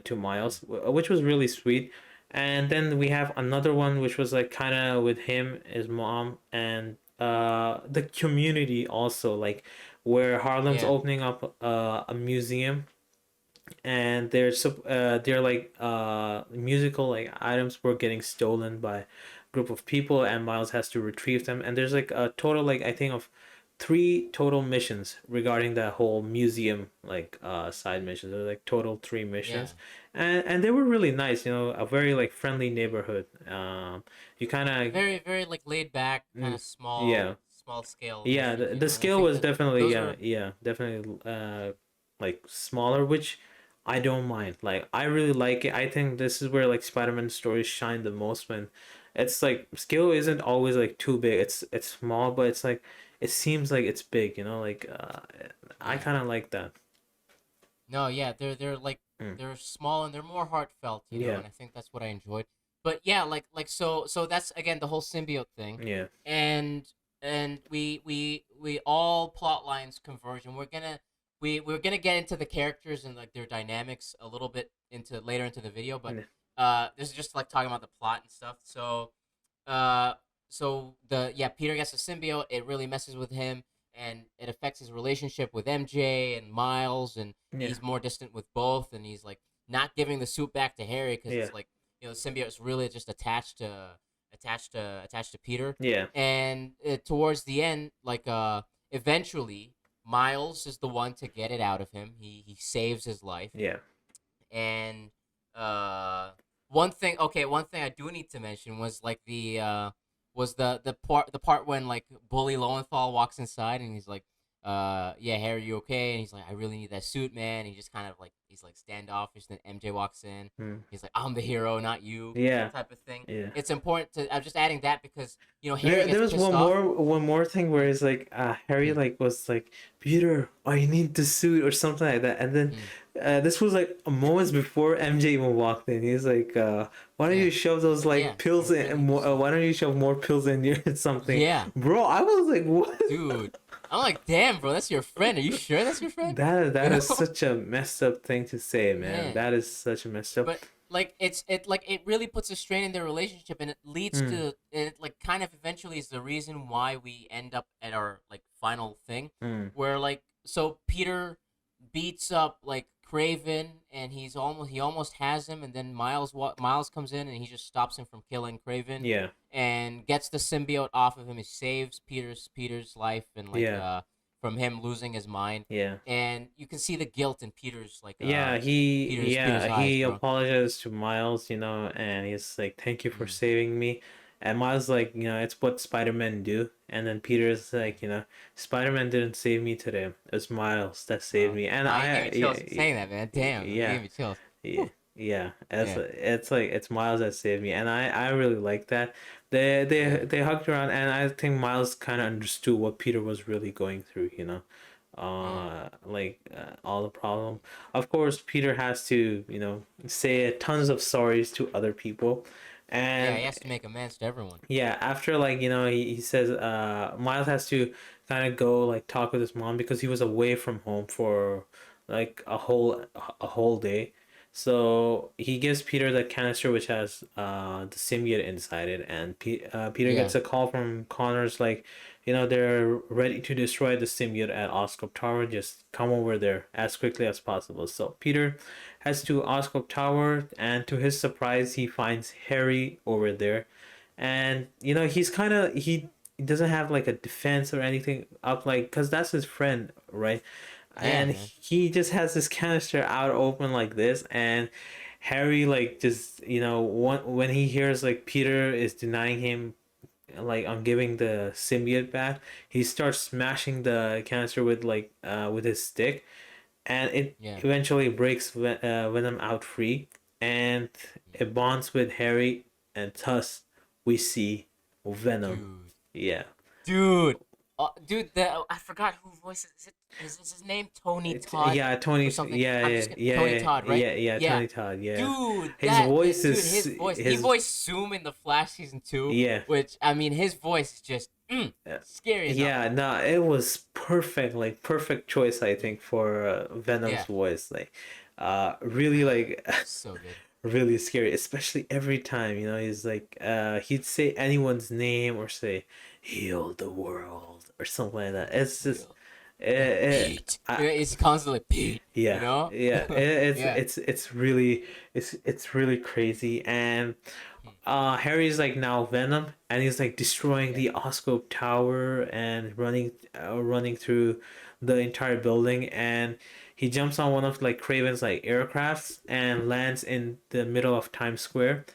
to Miles, which was really sweet. And then we have another one which was like kind of with him, his mom, and the community also, like where Harlem's
yeah,
opening up a museum, and they're like musical like items were getting stolen by a group of people, and Miles has to retrieve them, and there's like a total like I think of three total missions regarding that whole museum like side missions. There were like total three
yeah.
missions, and they were really nice, a very like friendly neighborhood. You kind of
Very, very like laid back, kind of
yeah,
small scale
yeah,
missions,
the,
you
the
know, and I
scale
think
was
that
definitely
those
yeah,
are
yeah, definitely like smaller, which I don't mind. Like I really like it. I think this is where like Spider-Man stories shine the most, when it's like scale isn't always like too big. It's small, but it's like it seems like it's big, like I
yeah.
kind of like that.
No, yeah, they're like
Mm.
they're small and they're more heartfelt, you know,
Yeah.
and I think that's what I enjoyed. But yeah, so that's again the whole symbiote thing,
Yeah.
and we all plot lines converge, and we're gonna get into the characters and like their dynamics a little bit into later into the video, but
Yeah.
this is just like talking about the plot and stuff. Uh, so the yeah, Peter gets a symbiote. It really messes with him, and it affects his relationship with MJ and Miles, and
Yeah.
he's more distant with both, and he's like not giving the suit back to Harry because
Yeah.
it's like, you know, the symbiote is really just attached to Peter,
Yeah.
and towards the end, like eventually Miles is the one to get it out of him. He saves his life,
Yeah.
and uh one thing I do need to mention was like the part when like Bully Lowenthal walks inside and he's like, yeah, Harry, you okay? And he's like, I really need that suit, man. And he just kind of like, he's like standoffish. Then MJ walks in.
Mm.
He's like, I'm the hero, not you,
Yeah.
type of thing.
Yeah.
It's important to, I'm just adding that because, you know, Harry
There
gets
was
pissed off.
one more thing where it's like Harry
Mm,
like was like, Peter, I need the suit or something like that, and then
mm,
this was like a moments before MJ even walked in. He's like, why don't
yeah,
you shove those
yeah,
like
I
pills in
really
and
need the
more,
suit.
why don't you shove more pills in your something,
Yeah,
bro? I was like, what?
dude. I'm like, damn, bro, that's your friend. Are you sure that's your friend? You
That is
know?
such a messed up thing to say, man.
Man.
That is such a messed up.
But like it really puts a strain in their relationship, and it leads
Mm,
to it, like kind of eventually is the reason why we end up at our like final thing,
mm,
where like so Peter beats up like Kraven, and he almost has him, and then Miles comes in and he just stops him from killing Kraven,
Yeah.
and gets the symbiote off of him. He saves Peter's life, and like
Yeah.
from him losing his mind,
Yeah.
and you can see the guilt in
Yeah,
Peter's eyes,
he
bro.
apologized to Miles, and he's like, "Thank you for
Mm,
saving me." And Miles like, it's what Spider-Man do. And then Peter's
mm.
like, Spider-Man didn't save me today. It's Miles that saved
Wow.
me. And
You gave me chills saying that, man. Damn, you
yeah,
gave me chills.
yeah,
Whew.
yeah.
Yeah,
It's like it's Miles that saved me, and I really like that. They
yeah,
they hugged around, and I think Miles kind of understood what Peter was really going through.
mm.
All the problem. Of course, Peter has to say tons of sorries to other people,
Yeah.
and
He has to make amends to everyone.
yeah, after like he says Miles has to kind of go like talk with his mom because he was away from home for like a whole day. So he gives Peter the canister which has the symbiote inside it, and Peter
Yeah,
gets a call from Connors like, they're ready to destroy the symbiote at Oscorp Tower. Just come over there as quickly as possible. So Peter heads to Oscorp Tower, and to his surprise, he finds Harry over there, and he's kind of he doesn't have like a defense or anything up, like, because that's his friend, right?
yeah,
And
man.
he just has this canister out open like this, and Harry like just when he hears like Peter is denying him like on giving the symbiote back, he starts smashing the canister with with his stick, and it
Yeah,
eventually breaks Venom out free, and it bonds with Harry, and thus we see Venom.
dude.
Yeah,
Dude, dude, I forgot who voices. Is his name Tony Todd
yeah,
or
Tony.
something?
Yeah,
I'm
yeah,
just gonna Tony
yeah,
Todd, right?
yeah, yeah.
Yeah,
Tony Todd. Yeah,
dude,
his voice is
his voice. He
his.
voiced Zoom in the Flash season 2,
Yeah,
which I mean, his voice is just
uh,
scary as hell.
yeah. No, it was perfect. Like perfect choice, I
Mm,
think, for Venom's
yeah,
voice. Like, really like
so good.
really scary, especially every time, he's like he'd say anyone's name or say heal the world or something like that. It's just
Heal. Yeah,
it,
Pete. It's constantly Pete. You
yeah,
know?
yeah,
Yeah.
it's really it's really crazy. And
Mm,
Harry's like now Venom, and he's like destroying
yeah.
the Oscorp Tower and running through the entire building, and he jumps on one of like Craven's like aircrafts and lands in the middle of Times Square,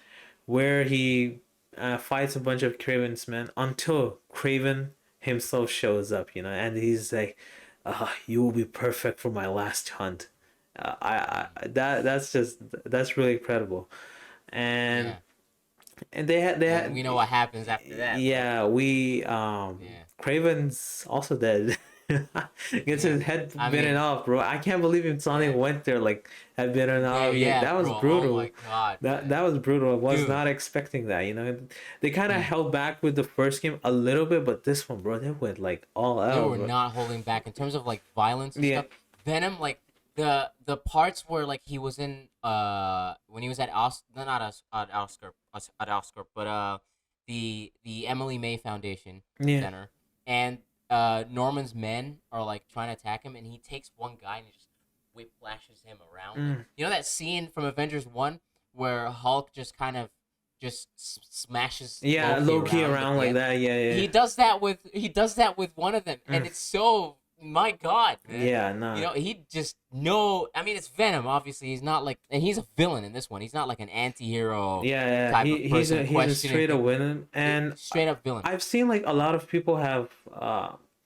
where he fights a bunch of Craven's men until Craven himself shows up, and he's like, "You will be perfect for my last hunt."
Mm,
That's really incredible, and
yeah.
they
And
had
we know what happens after that, bro.
yeah, we
Yeah.
Craven's also dead. Gets
Yeah.
his head
I
bitten
mean,
off, bro. I can't believe if Sonic
yeah.
went there like had bitten
Yeah,
off. Yeah,
yeah,
that was
bro. Oh
brutal.
my god,
That
man.
was brutal. I was
Dude.
not expecting that. They kind of
Mm.
held back with the first game a little bit, but this one, bro, they went like all
They
out,
were
bro.
not holding back in terms of like violence and
Yeah,
stuff. Venom, like the parts where like he was in when he was at Oscar, but the Emily May Foundation
yeah.
Center, and Norman's men are like trying to attack him, and he takes one guy and he just whiplashes him around. Like,
Mm.
you know that scene from Avengers 1 where Hulk just kind of just smashes
Yeah,
Loki
low key
around at
around
the
like
end.
that. Yeah, yeah.
He does that with one of them, and
Mm.
it's so, my God, man.
Yeah,
You
nah.
know, he just no. I mean, it's Venom. Obviously, he's not like, and he's a villain in this one. He's not like an anti-hero
Yeah, yeah.
type of person
He's a
questioning
straight up
things.
winner, and
Straight up villain.
I've seen like a lot of people have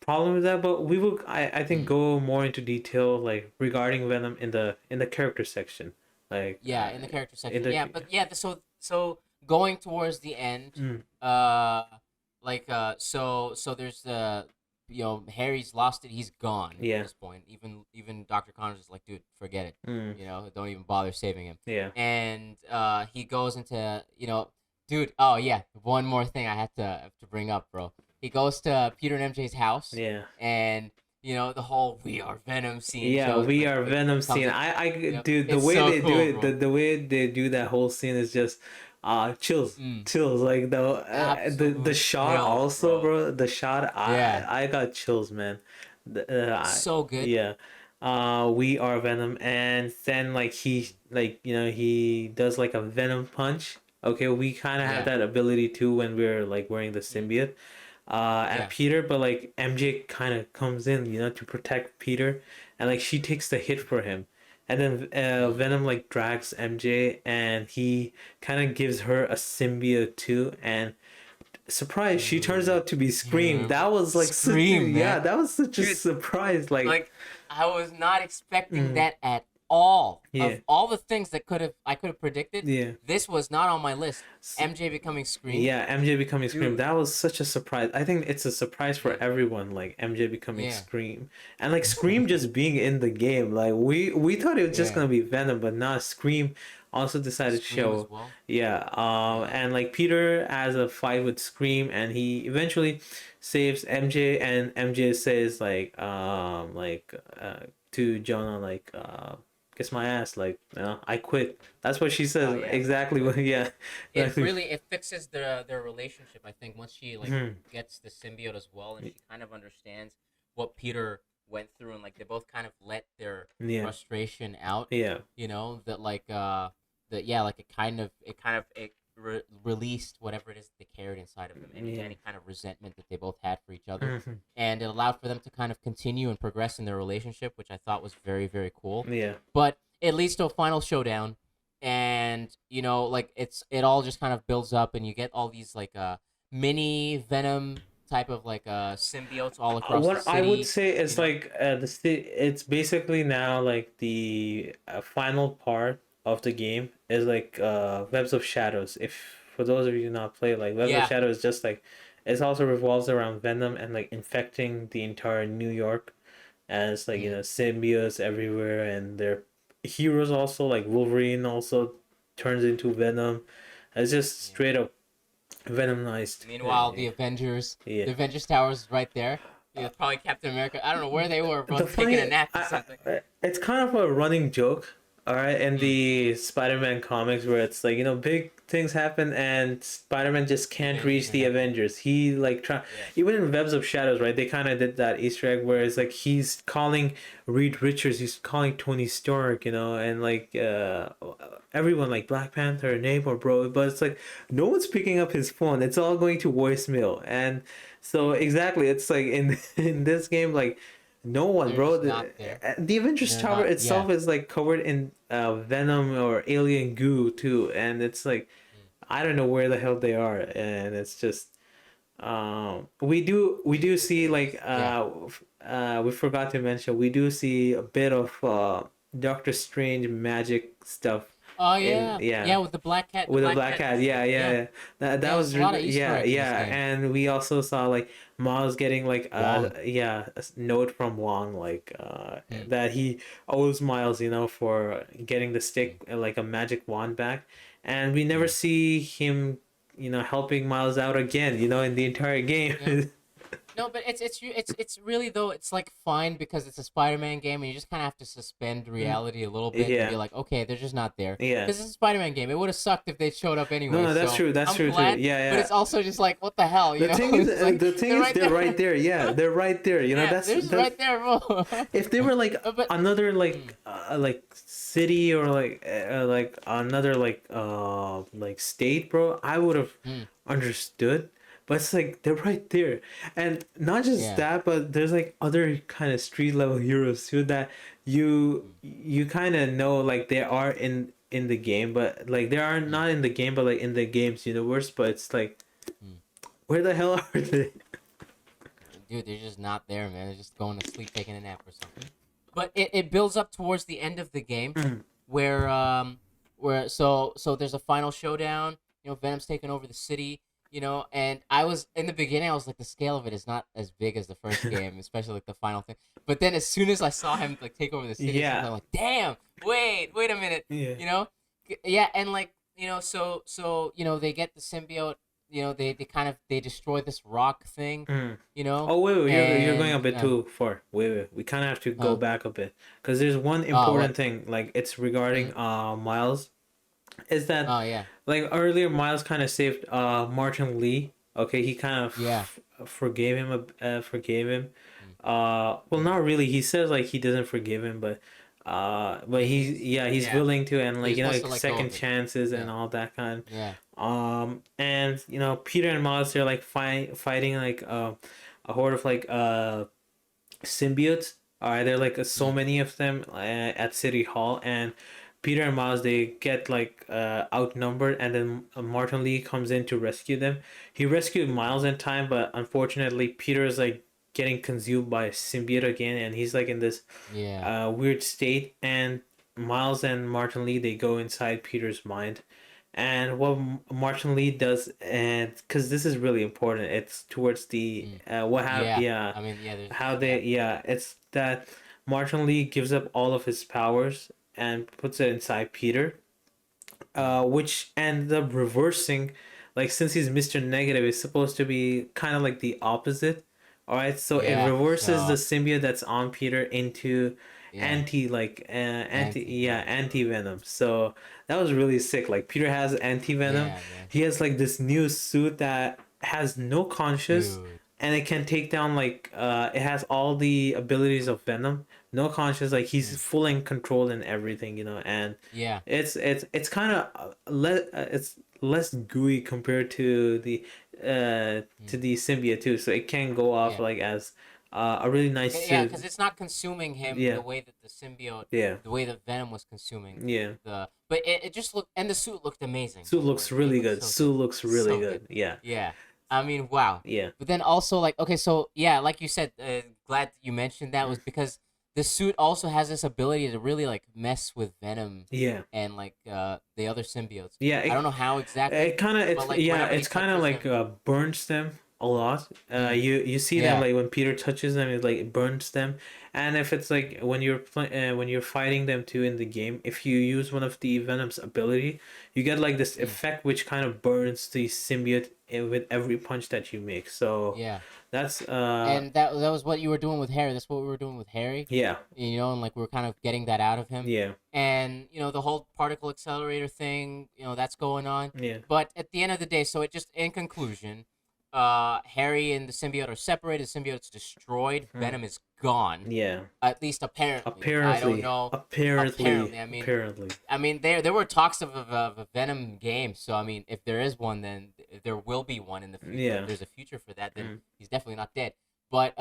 problem with that, but we will I think
Mm.
go more into detail like regarding Venom in the character section, like
Yeah, in the character
in
section.
the
Yeah, but yeah, so going towards the end,
mm,
uh, so there's Harry's lost it. He's gone at
yeah,
this point. Even Dr. Connors is like, dude, forget it.
mm,
Don't even bother saving him.
yeah,
And he goes into, dude. Oh yeah, one more thing I have to bring up, bro. He goes to Peter and MJ's house,
yeah.
and the whole "We Are Venom" scene
Yeah,
shows
we
like
are
like
Venom
comes
scene.
in.
Dude, the
It's
way
so
they do
cool,
it,
bro.
the way they do that whole scene is just, chills,
Mm,
chills. Like the
absolute
shot
chills,
also,
bro.
bro. The shot,
Yeah.
I got chills, man.
So good.
Yeah. We are Venom, and then like he does like a Venom punch. Okay, we kind of have
Yeah.
that ability too when we're like wearing the
Mm,
symbiote. At
yeah.
Peter, but like MJ kind of comes in, to protect Peter, and like she takes the hit for him, and then
Mm,
Venom like drags MJ, and he kind of gives her a symbiote too, and surprise, she turns
dude.
out to be
You
Scream.
remember
That was like such a,
Scream,
yeah,
man?
that was such a
Dude,
surprise. Like,
like I was not expecting
mm,
that at all.
yeah,
Of all the things that I could have predicted,
yeah.
this was not on my list.
S-
MJ becoming Scream,
Yeah, MJ becoming Scream.
dude.
That was such a surprise. I think it's a surprise for
Yeah,
everyone, like MJ becoming
yeah,
Scream. And like Scream just being in the game. Like we thought it was just
yeah.
gonna be Venom, but not Scream also decided to
Scream as
show.
well.
Yeah.
Yeah,
And like Peter has a fight with Scream, and he eventually saves MJ, and MJ says to Jonah kiss my ass, I quit. That's what she
oh
says,
yeah, I
exactly what,
quit.
yeah.
It
Exactly.
really it fixes their relationship. I think once she like
Mhm.
gets the symbiote as well, and she kind of understands what Peter went through, and like they both kind of let their
Yeah.
frustration out.
Yeah.
You know that that yeah, like it released whatever it is that they carried inside of them,
Yeah.
any kind of resentment that they both had for each other,
Mhm.
and it allowed for them to kind of continue and progress in their relationship, which I thought was very very cool.
Yeah.
But it leads to a final showdown, and like it all just kind of builds up, and you get all these like mini Venom type of like symbiotes all across the
What I would
city.
say
You
is
know,
it's basically now like the final part of the game is like Webs of Shadows. If for those of you not play, like Webs of
yeah,
Shadows, just like it also revolves around Venom and like infecting the entire New York, and it's like
mm,
symbiotes everywhere, and their heroes also like Wolverine also turns into Venom. It's just
yeah.
straight up venomized.
Meanwhile,
Yeah.
the Avengers Towers is right there. Probably Captain America. I don't know where they were,
The
both taking a
funny,
nap or something.
it's kind of a running joke, all right, in
Mm,
the Spider-Man comics where it's like big things happen and Spider-Man just can't
Avengers
reach
are
the
helping him.
Avengers. He like try
Yeah.
even in Webs of Shadows, right? They kind of did that Easter egg where it's like he's calling Reed Richards, he's calling Tony Stark, and like everyone like Black Panther, Namor, bro, but it's like no one's picking up his phone. It's all going to voicemail, and so
Mm.
exactly, it's like in in this game, like no one,
They're
bro.
just not there.
The Avengers
They're
Tower
not. Yeah.
itself is like covered in venom or alien goo too, and it's like
Mm,
I don't know where the hell they are, and it's just we do see like
yeah.
we forgot to mention we do see a bit of Doctor Strange magic stuff
Oh
in
yeah.
yeah
Yeah, with the black cat. The
with a
black
black
cat
cat,
thing.
yeah, yeah,
Yeah.
yeah. That
Yeah. There's
was
a lot of Easter
yeah,
eggs in this
yeah,
game.
and we also saw like Miles getting like
Wong.
a note from Wong like
Mm,
that he owes Miles for getting the
mm,
stick like a magic wand back, and we never
mm.
see him helping Miles out again in the entire
Yeah.
game.
No, but it's really though it's like fine because it's a Spider-Man game and you just kind of have to suspend reality a little bit and be
Yeah,
like, okay, they're just not there
yeah.
because it's a Spider-Man game. It would have sucked if they showed up
No,
anyway.
no, that's
So
true. That's
I'm
true too.
glad,
Yeah,
but
yeah.
it's also just like, what the hell,
The thing is,
It's like
the thing
they're
is,
right
they're right
there.
there. Yeah, they're right there.
Yeah,
That's
they're just
that's
right there, bro.
if they were like
But
another
mm,
like city or like another like state, bro, I would have
mm,
understood. But it's like they're right there, and not just
yeah,
that, but there's like other kind of street level heroes too that
mm,
you kind of know like they are in the game, but like they are
mm,
not in the game, but like in the game's universe. But it's like
mm.
where the hell are they?
Dude, they're just not there, man. They're just going to sleep, taking a nap or something. But it builds up towards the end of the game, where so there's a final showdown. Venom's taking over the city. And I was in the beginning, I was like, the scale of it is not as big as the first game, especially like the final thing. But then as soon as I saw him like take over the city, or something,
Yeah,
I'm like, damn, wait a minute,
yeah.
you know, yeah, and like they get the symbiote. They kind of they destroy this rock thing,
Mm.
you know,
Oh wait, you're going a
and
bit too far. Wait. We kind of have to go
uh,
back a bit because there's one
oh
important
what?
thing. Like it's regarding
Mm,
Miles. Is that
oh yeah,
like earlier Miles kind of saved Martin Lee. Okay, he kind of
yeah,
forgave him. Forgave him.
mm,
well, not really. He says like he doesn't forgive him, but he's yeah, he's
Yeah,
willing to, and
he
like,
wants to
like
let go
second
of it.
chances and
Yeah,
all that kind.
yeah,
And Peter and Miles, they're like fighting like a horde of like symbiotes. There like so
mm,
many of them at City Hall, and Peter and Miles, they get like outnumbered, and then Martin Lee comes in to rescue them. He rescued Miles in time, but unfortunately Peter is like getting consumed by a symbiote again, and he's like in this
yeah,
weird state. And Miles and Martin Lee, they go inside Peter's mind, and what Martin Lee does, and because this is really important, it's towards the
mm,
what have
yeah.
yeah
I mean, yeah, there's
how
yeah,
they yeah it's that Martin Lee gives up all of his powers and puts it inside Peter,
mm,
which ends up reversing, like since he's Mr. Negative, it's supposed to be kind of like the opposite. All right, so it
yeah.
reverses the
So
symbiote that's on Peter into
yeah, anti venom.
anti venom. So that was really sick. Like Peter has anti venom.
Yeah, man,
He has like this new suit that has no conscious,
dude.
and it can take down like it has all the abilities of Venom. No conscious, like he's
Mm,
full in control and everything, and
yeah,
it's kind of it's less gooey compared to
mm,
the symbiote too, so it can go off
yeah.
like as a really nice
Yeah,
suit.
because it's not consuming him
Yeah,
the way that the symbiote,
yeah,
the way that Venom was consuming
yeah.
but it just looked, and the suit looked amazing, by
Suit
the way.
looks
It
really
looks
good.
so good,
Suit looks really
so good.
good. Yeah,
Yeah, I mean, wow.
yeah,
But then also like, okay, so yeah, like you said, glad you mentioned that was because the suit also has this ability to really like mess with Venom
yeah,
and like the other symbiotes.
yeah.
I don't know how exactly,
It kind of
but
it's
like
yeah,
whenever he
it's kind of
touches
like
him,
burns them a lot.
mm,
You see them
yeah,
like when Peter touches them, it like burns them. And if it's like when you're fighting them too in the game, if you use one of the Venom's ability, you get like this
mm,
effect which kind of burns the symbiote with every punch that you make. So
yeah.
that's
And that was what you were doing with Harry. That's what we were doing with Harry,
yeah,
and like we were kind of getting that out of him.
yeah,
And the whole particle accelerator thing, that's going on.
yeah,
But at the end of the day, so it just in conclusion, Harry and the symbiote are separated. The symbiote's destroyed.
mm,
Venom is gone.
yeah.
At least apparently. I don't
Apparently,
know.
apparently,
Apparently, I mean,
apparently.
there were talks of a Venom game. So I mean, if there is one, then there will be one in the future. If
Yeah.
there's a future for that, then
Mm.
he's definitely not dead. But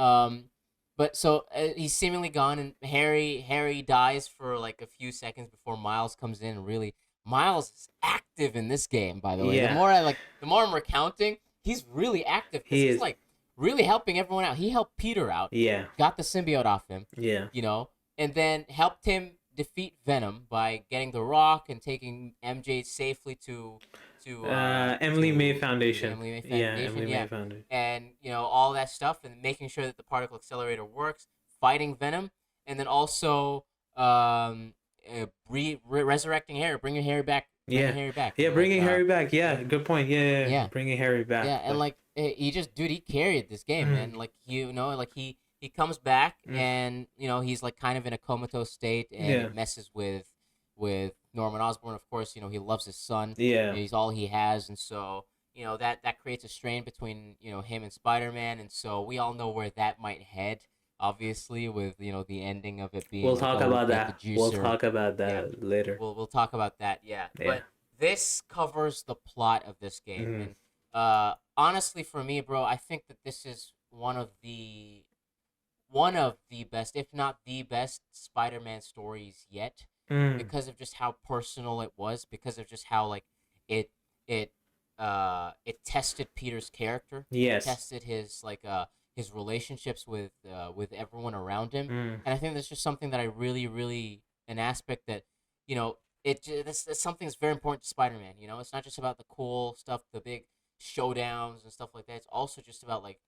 so he's seemingly gone, and Harry dies for like a few seconds before Miles comes in. And really, Miles is active in this game. By the way,
Yeah.
the more I'm recounting, he's really active because
He
he's
is.
like really helping everyone out. He helped Peter out,
Yeah.
got the symbiote off him,
Yeah.
and then helped him defeat Venom by getting the Rock and taking MJ safely
Emily May
to the
Foundation.
Emily May
Yeah,
Foundation,
Emily
yeah,
May Foundation.
and all that stuff, and making sure that the particle accelerator works, fighting Venom, and then also resurrecting Harry, bringing
Yeah.
Harry back,
Yeah,
and like
bringing Harry back. Yeah,
yeah,
good point. Yeah, yeah, yeah.
yeah,
Bringing Harry back.
yeah, and like he just, dude, he carried this game,
Mm,
man. Like like he comes back,
mm,
and he's like kind of in a comatose state, and
yeah.
it messes with Norman Osborn. Of course, he loves his son.
Yeah.
He's all he has, and so that creates a strain between him and Spider-Man, and so we all know where that might head. Obviously, with the ending of it being
We'll
like,
talk
oh,
about
get the
that. We'll
juicer.
talk about
Yeah,
that later.
we'll talk about that. Yeah,
Yeah.
but this covers the plot of this game,
Mm,
and honestly, for me, bro, I think that this is one of the best, if not the best, Spider-Man stories yet,
mm.
because of just how personal it was, because of just how like it it it tested Peter's character, it
Yes.
tested his relationships with everyone around him,
Mm.
and I think that's just something that I really, really, an aspect that you know that's something that's very important to Spider-Man. It's not just about the cool stuff, the big showdowns and stuff like that. It's also just about like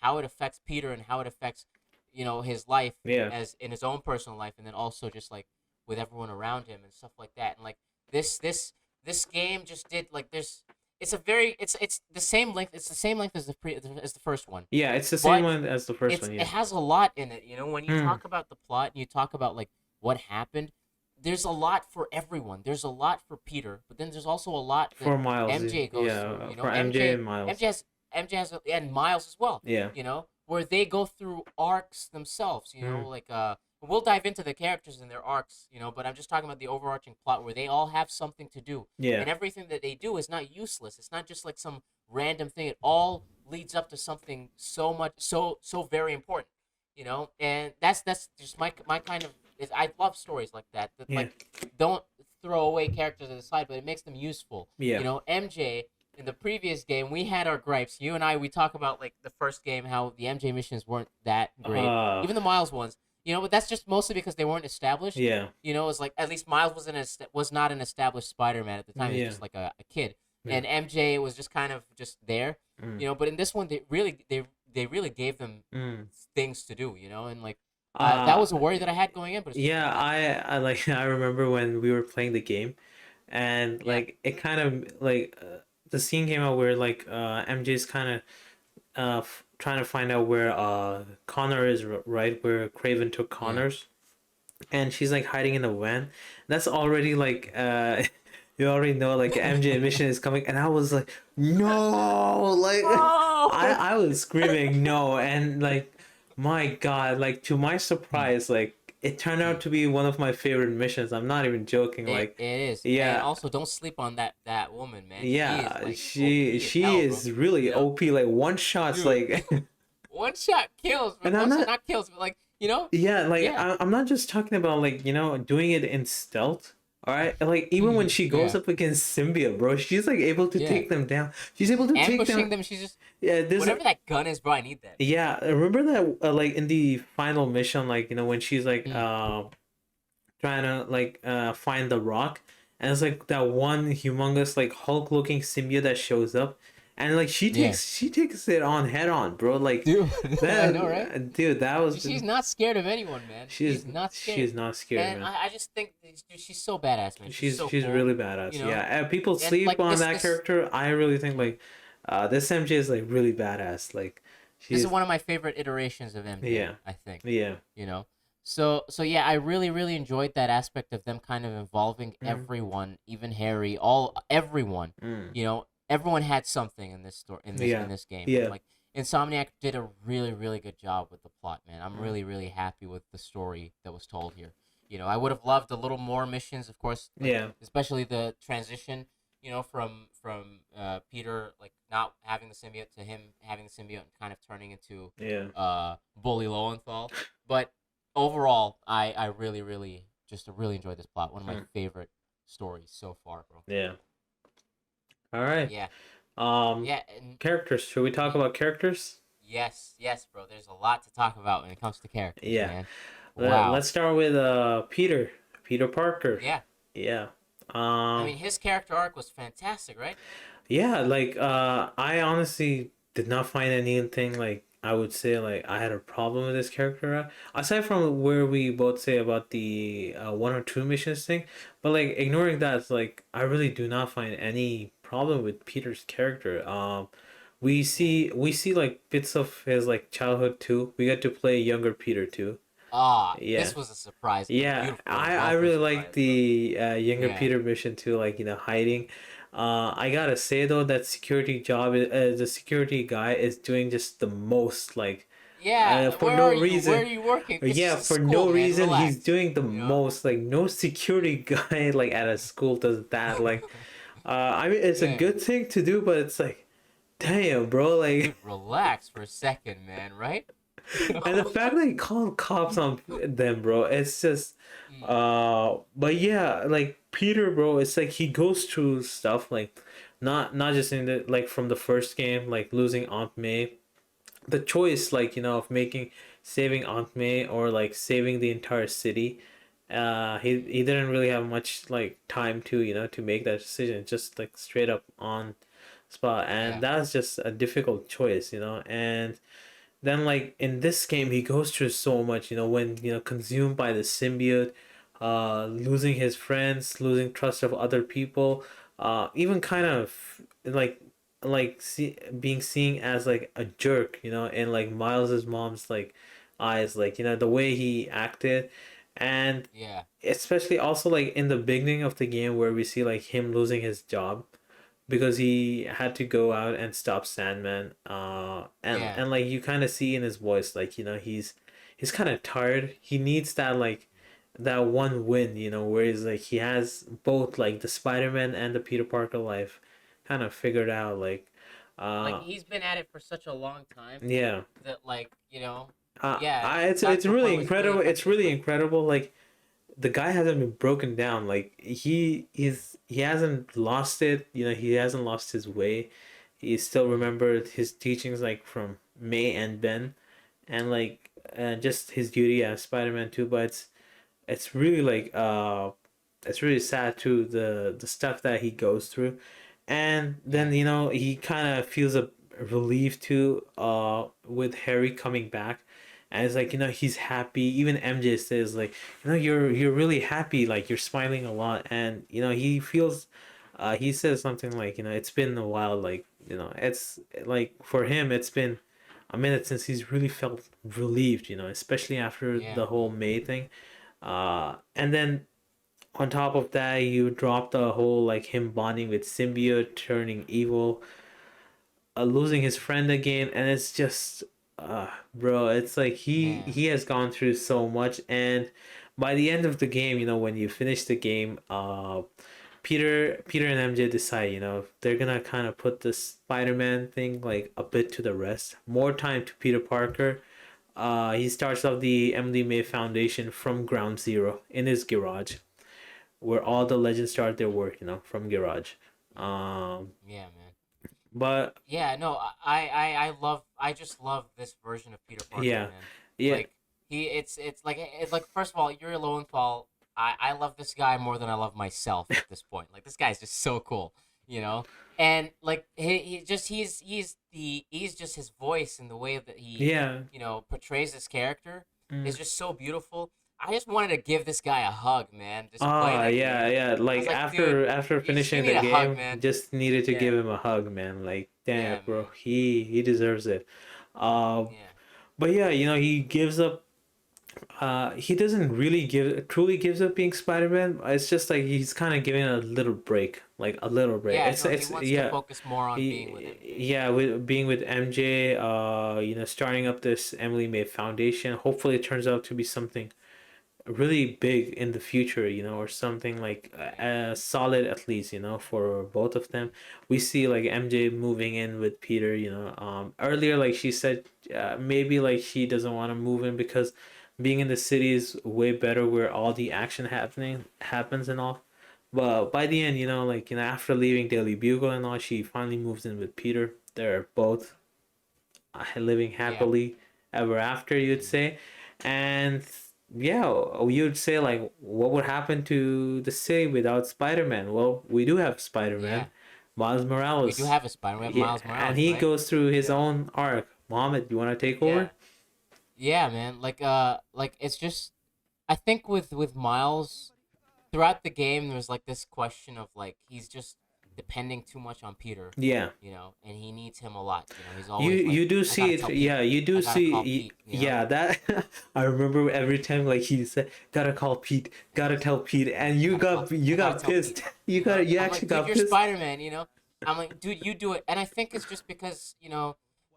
how it affects Peter and how it affects his life
Yeah.
as in his own personal life, and then also just like with everyone around him and stuff like that. And like this game just did like it's the same length. It's the same length as the first one,
Yeah, it's the same
but
one as the first one.
it
Yeah.
has a lot in it. When you
Mm.
talk about the plot and you talk about like what happened, there's a lot for everyone. There's a lot for Peter, but then there's also a lot that
For Miles.
MJ goes through.
Yeah. For MJ and Miles.
MJ has and Miles as well.
Yeah.
where they go through arcs themselves.
Mm.
Like we'll dive into the characters and their arcs. But I'm just talking about the overarching plot where they all have something to do,
Yeah.
and everything that they do is not useless. It's not just like some random thing. It all leads up to something so very important. And that's just my kind of. I love stories like that. That
Yeah.
like don't throw away characters at the side, but it makes them useful.
Yeah.
MJ in the previous game, we had our gripes. You and I, we talk about like the first game, how the MJ missions weren't that great,
Uh
even the Miles ones. But that's just mostly because they weren't established.
yeah.
It's like at least Miles was not an established Spider-Man at the time. He was
Yeah.
just like a kid,
Yeah.
and MJ was just kind of just there.
Mm.
But in this one, they really gave them
Mm.
things to do. And like that
Uh
was a worry that I had going in, but it's just
yeah,
too bad.
I like I remember when we were playing the game, and
Yeah,
like it kind of like the scene came out where like MJ's kind of trying to find out where Connor is, right, where Craven took
yeah.
Connor's, and she's like hiding in the van. That's already like you already know like MJ mission is coming, and I was like, no, like I
Oh.
I was screaming no, and like my God, like to my surprise, like it turned out to be one of my favorite missions. I'm not even joking.
It
Like,
is, and
yeah,
also don't sleep on that woman, man. She is
yeah,
like
she
OP as
she
hell, bro.
is really OP. Like one shots,
Dude,
like,
one shot kills, but
and I'm
one shot
not.
not kills, but like
Yeah, like
yeah,
I'm not just talking about like doing it in stealth. All right, like even when she goes
yeah,
up against symbiote, bro, she's like able to
yeah.
take them down. She's able to take
Ambushing
them.
them, she's just
Yeah, there's
whatever that gun is, bro. I need that.
yeah. Remember that like in the final mission, like when she's like
Mm,
trying to like find the rock, and it's like that one humongous like Hulk looking symbiote that shows up, and like she
yeah,
takes she takes it on head on, bro. Like
dude, I know, right?
that dude, that was
She's not scared of anyone, man.
she's
She's not scared,
she's not scared,
and
man.
I just think dude, she's so badass, man. She's so
She's
cool,
really badass.
you
Yeah,
know.
and people
And
sleep
like
on
this,
that
this,
character. I really think
mm,
like this MJ is like really badass. Like
this is
she's
one of my favorite iterations of MJ.
yeah
I think.
yeah.
you know so yeah, I really enjoyed that aspect of them kind of involving
Mm,
everyone, even Harry, all everyone.
mm,
Everyone had something in this story, in this
yeah
in this game, and
yeah.
like Insomniac did a really good job with the plot, man. I'm
Mm,
really happy with the story that was told here. I would have loved a little more missions, of course, like
yeah
especially the transition, from Peter like not having the symbiote to him having the symbiote and kind of turning into
yeah
Bully Lowenthal. But overall, I really just really enjoyed this plot. One of my
mm,
favorite stories so far, bro.
yeah. All right.
Yeah,
Um,
yeah, and
characters. Should we talk
mm,
about characters?
yes, bro. There's a lot to talk about when it comes to characters,
Yeah.
man. Wow.
Let's start with Peter Parker.
Yeah.
Yeah.
I mean, his character arc was fantastic, right?
Yeah, like I honestly did not find anything like I would say like I had a problem with this character aside from where we both say about the one or two missions thing, but like ignoring that, it's like I really do not find any problem with Peter's character.
Yeah.
We see like bits of his like childhood too. We get to play younger Peter too.
Ah,
Yeah.
this was a surprise, a
Yeah,
beautiful and
I
welcome
really like
surprise, bro.
the younger
Yeah.
Peter mission too, like hiding. I gotta say though that the security guy is doing just the most, like,
Yeah.
for
Where
no
are you? Where are
reason.
you working? It's
Yeah,
just a
for
school,
no
man.
reason he's
Relax.
doing the
You know.
most. Like no security guy like at a school does that. Like, I mean it's a
Yeah.
good thing to do, but it's like, damn, bro, like.
Dude, relax for a second, man. Right? You
And the
know.
fact that he called cops on them, bro, it's just
Mm,
but yeah, like Peter, bro, it's like he goes through stuff like not just in the like from the first game, like losing Aunt May. The choice like, of making saving Aunt May or like saving the entire city. He didn't really have much like time to, to make that decision, just like straight up on spot. And
yeah.
that's just a difficult choice, and then like in this game he goes through so much, when consumed by the symbiote, losing his friends, losing trust of other people, even kind of being seen as like a jerk, in like Miles's mom's like eyes, like the way he acted. And
Yeah.
especially also like in the beginning of the game where we see like him losing his job, because he had to go out and stop Sandman.
Yeah.
And like you kind of see in his voice, like he's kind of tired. He needs that like that one win, where he's like he has both like the Spider-Man and the Peter Parker life kind of figured out. Like,
Like
uh,
he's been at it for such a long time
yeah.
that like, yeah,
It's
got to a
really
point where it's really
incredible. It's
affected his
really
life.
incredible. Like the guy hasn't been broken down. Like he hasn't lost it. He hasn't lost his way. He still
Mm.
remembered his teachings like from May and Ben, and like just his duty as Spider-Man too. But it's really like it's really sad too, the stuff that he goes through, and then
Yeah.
he kind of feels a relief too with Harry coming back, and it's like he's happy. Even MJ says like you're really happy, like you're smiling a lot, and he feels he says something like it's been a while, like it's like for him it's been a minute since he's really felt relieved, especially after
Yeah,
the whole
man.
May thing. And then on top of that, you drop the whole like him bonding with symbiote, turning evil, losing his friend again, and it's just, bro, it's like
Man.
he has gone through so much, and by the end of the game, when you finish the game, Peter and MJ decide, they're gonna kind of put the Spider-Man thing like a bit to the rest, more time to Peter Parker. He starts off the Emily May Foundation from ground zero in his garage, where all the legends start their work, from garage. Um,
Yeah, man.
but
Yeah, no, I just love this version of Peter Parker,
yeah,
man.
yeah,
Like it's like first of all, Yuri Lowenthal, I love this guy more than I love myself at this point. Like this guy's just so cool, you know? And like he just he's just his voice and the way that he,
yeah.
portrays this character
Mm.
is just so beautiful. I just wanted to give this guy a hug, man. Just playing that
Yeah,
game.
yeah.
I
Like
was like, dude,
after
you
finishing the
need a hug,
game,
man.
just needed to
Yeah.
give him a hug, man. Like, damn,
Yeah,
bro,
man.
he deserves it. Uh,
Yeah.
but yeah, he gives up. He doesn't really truly gives up being Spider-Man. It's just like he's kind of giving a little break, like a little break.
Yeah, no, he
It's
wants to
yeah,
focus more on being with MJ.
yeah, with being with MJ. Starting up this Emily May Foundation. Hopefully, it turns out to be something really big in the future, or something like
Yeah.
solid at least, for both of them. We see like MJ moving in with Peter, earlier like she said maybe like she doesn't want to move in because being in the city is way better where all the action happening happens and all. But by the end, like after leaving Daily Bugle and all, she finally moves in with Peter. They're both living
Yeah.
happily ever after, you'd
Mm.
say. And yeah, you'd say like what would happen to the city without Spider-Man? Well, we do have Spider-Man,
Yeah.
Miles
We do
Morales.
have a Spider. We have
Yeah,
Miles
and
Morales,
he
right?
goes through his
Yeah.
own arc. Mohammed, you want to take over?
Yeah. Yeah, man. Like it's just I think with Miles throughout the game there's like this question of like he's just depending too much on Peter,
Yeah.
and he needs him a lot. He's
You
always like,
you do
I
see
gotta
it,
tell Pete.
yeah. You do
I gotta call
see,
Pete,
yeah. That I remember every time like he said, "Gotta call Pete, gotta tell Pete," and you
I gotta
got
tell Pete.
pissed. You
I'm
actually
like, dude,
got
you're
pissed.
Spider Man. I'm like, dude, you do it. And I think it's just because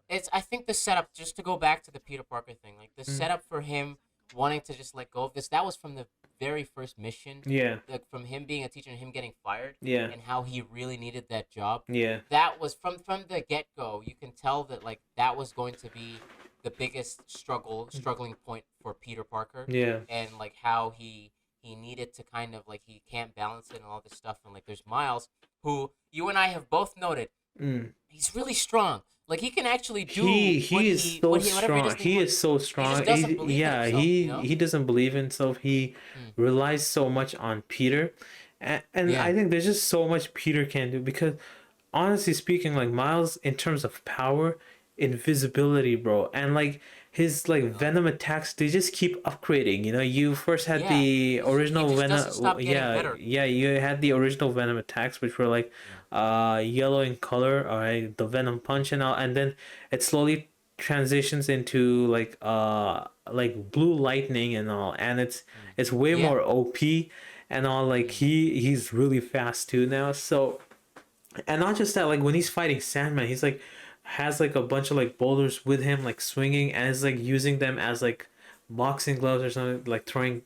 it's. I think the setup, just to go back to the Peter Parker thing, like the
Mm.
setup for him wanting to just let go of this, that was from the very first mission,
Yeah,
like from him being a teacher and him getting fired,
yeah,
and how he really needed that job.
yeah,
That was from the get go. You can tell that like that was going to be the biggest struggling point for Peter Parker,
yeah.
and like how he needed to kind of like he can't balance it and all this stuff, and like there's Miles, who you and I have both noted
Mm.
he's really strong. Like he can actually do
He is so
whatever he
strong.
does that he
He
wants.
is so
He just
strong.
doesn't believe in
Yeah,
himself,
he doesn't believe in himself. He
Mm.
relies so much on Peter, and
Yeah.
I think there's just so much Peter can do because honestly speaking, like Miles in terms of power, invisibility, bro, and like his like
Oh.
Venom attacks, they just keep upgrading. You first had
Yeah.
the
He
original
just doesn't
Venom,
stop getting
yeah,
better.
yeah. You had the original Venom attacks, which were like,
Yeah.
yellow in color, all right, the Venom punch and all, and then it slowly transitions into like blue lightning and all, and
Mm.
it's way
Yeah.
more OP and all. Like
Mm.
he's really fast too now, so And not just that, like when he's fighting Sandman, he's like has like a bunch of like boulders with him, like swinging, and is like using them as like boxing gloves or something, like throwing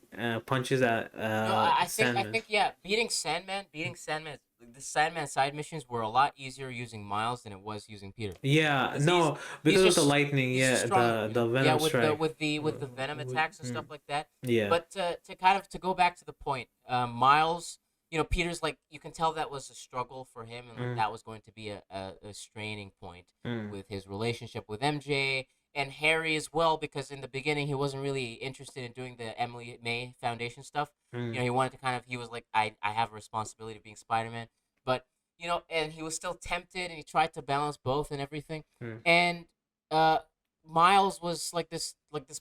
punches at
No, I
Sandman.
think yeah, beating Sandman, the Sandman side missions were a lot easier using Miles than it was using Peter,
Yeah,
because
no,
he's
because of the
just
lightning,
he's just
yeah,
stronger, you
the
know. Yeah,
Venom strike.
with the Venom attacks and stuff like that.
Yeah.
But to kind of to go back to the point, Miles, you know, Peter's like you can tell that was a struggle for him, and like
Mm,
that was going to be a straining point
mm,
with his relationship with MJ and Harry as well, because in the beginning he wasn't really interested in doing the Emily May Foundation stuff. You
mm,
know, he wanted to kind of he was like, I have a responsibility of being Spider-Man, but you know, and he was still tempted, and he tried to balance both and everything.
mm.
And uh, Miles was like this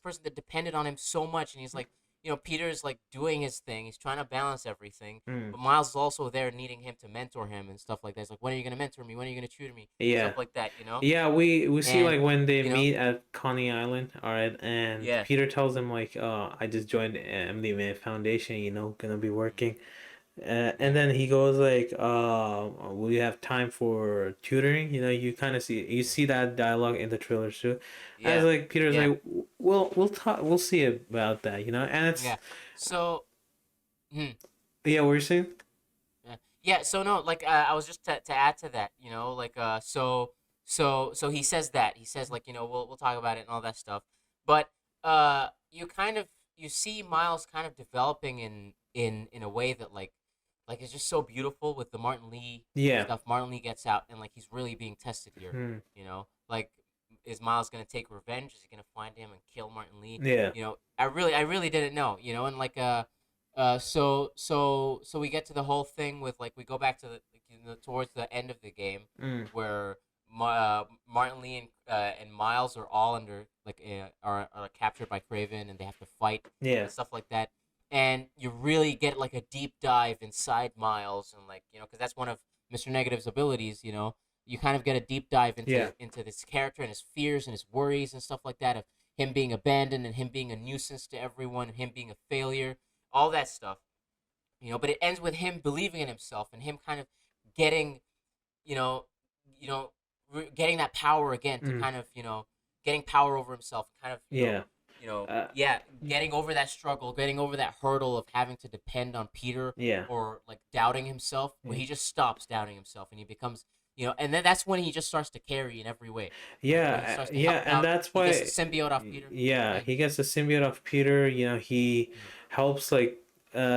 person that depended on him so much, and he's like, you know, Peter's like doing his thing, he's trying to balance everything,
Mm.
but Miles is also there needing him to mentor him and stuff like that. It's like, when are you gonna mentor me? When are you gonna tutor me? Stuff
Yeah.
like that, you know.
Yeah, we see
And
like when they
you know,
meet at Coney Island, all right, and
yeah,
Peter tells him like, I just joined MD Man Foundation, gonna be working. And
yeah,
then he goes like, will you have time for tutoring? You kind of
yeah,
see that dialogue in the trailer too. As
yeah,
like Peter's
yeah,
like, we'll talk, we'll see about that. And it's
yeah. So. hmm,
yeah, what you're saying?
Yeah. Yeah, so no, like I was just to add to that, you know, like so he says that. He says like, you know, we'll talk about it and all that stuff. But you kind of you see Miles kind of developing in a way that like it's just so beautiful with the Martin Lee
Yeah.
stuff. Martin Lee gets out and like he's really being tested here,
Hmm.
you know? Like is Miles going to take revenge? Is he going to find him and kill Martin Lee?
Yeah.
You know, I really didn't know, you know, and like so we get to the whole thing with like we go back to the you know, towards the end of the game
Mm.
where Martin Lee and Miles are all under like are captured by Kraven and they have to fight
Yeah.
and stuff like that. And you really get like a deep dive inside Miles and like you know because that's one of Mr. Negative's abilities. You know, you kind of get a deep dive
Yeah.
into this character and his fears and his worries and stuff like that of him being abandoned and him being a nuisance to everyone and him being a failure, all that stuff, you know. But it ends with him believing in himself and him kind of getting, you know, you know, getting that power again to
Mm.
kind of, you know, getting power over himself, kind of,
Yeah. Uh.
yeah, getting over that struggle, getting over that hurdle of having to depend on Peter
Yeah.
or like doubting himself, where
Yeah.
he just stops doubting himself and he becomes, you know, and then that's when he just starts to carry in every way. Like when he
Yeah.
starts to help
Yeah. And
out,
that's
he gets the
why.
symbiote off Peter.
Yeah,
Yeah.
he gets the symbiote of Peter. He
Mm.
helps like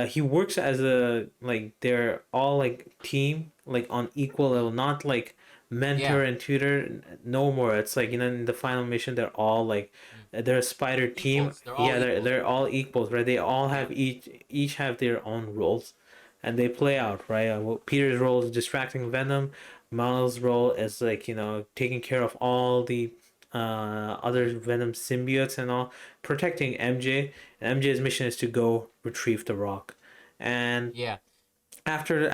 he works as a like they're all like team like on equal
Mm.
level, not like
Yeah.
mentor and tutor. No more. It's like in the final mission they're all like
Mm.
they're a spider team.
Equals. They're all
Yeah,
equals.
they're all equals, right? They all
Yeah.
have each have their own roles, and they play
Mm.
out, right? Well, Peter's role is distracting Venom. Miles' role is like taking care of all the other Venom symbiotes and all, protecting MJ. And MJ's mission is to go retrieve the rock. And
Yeah.
after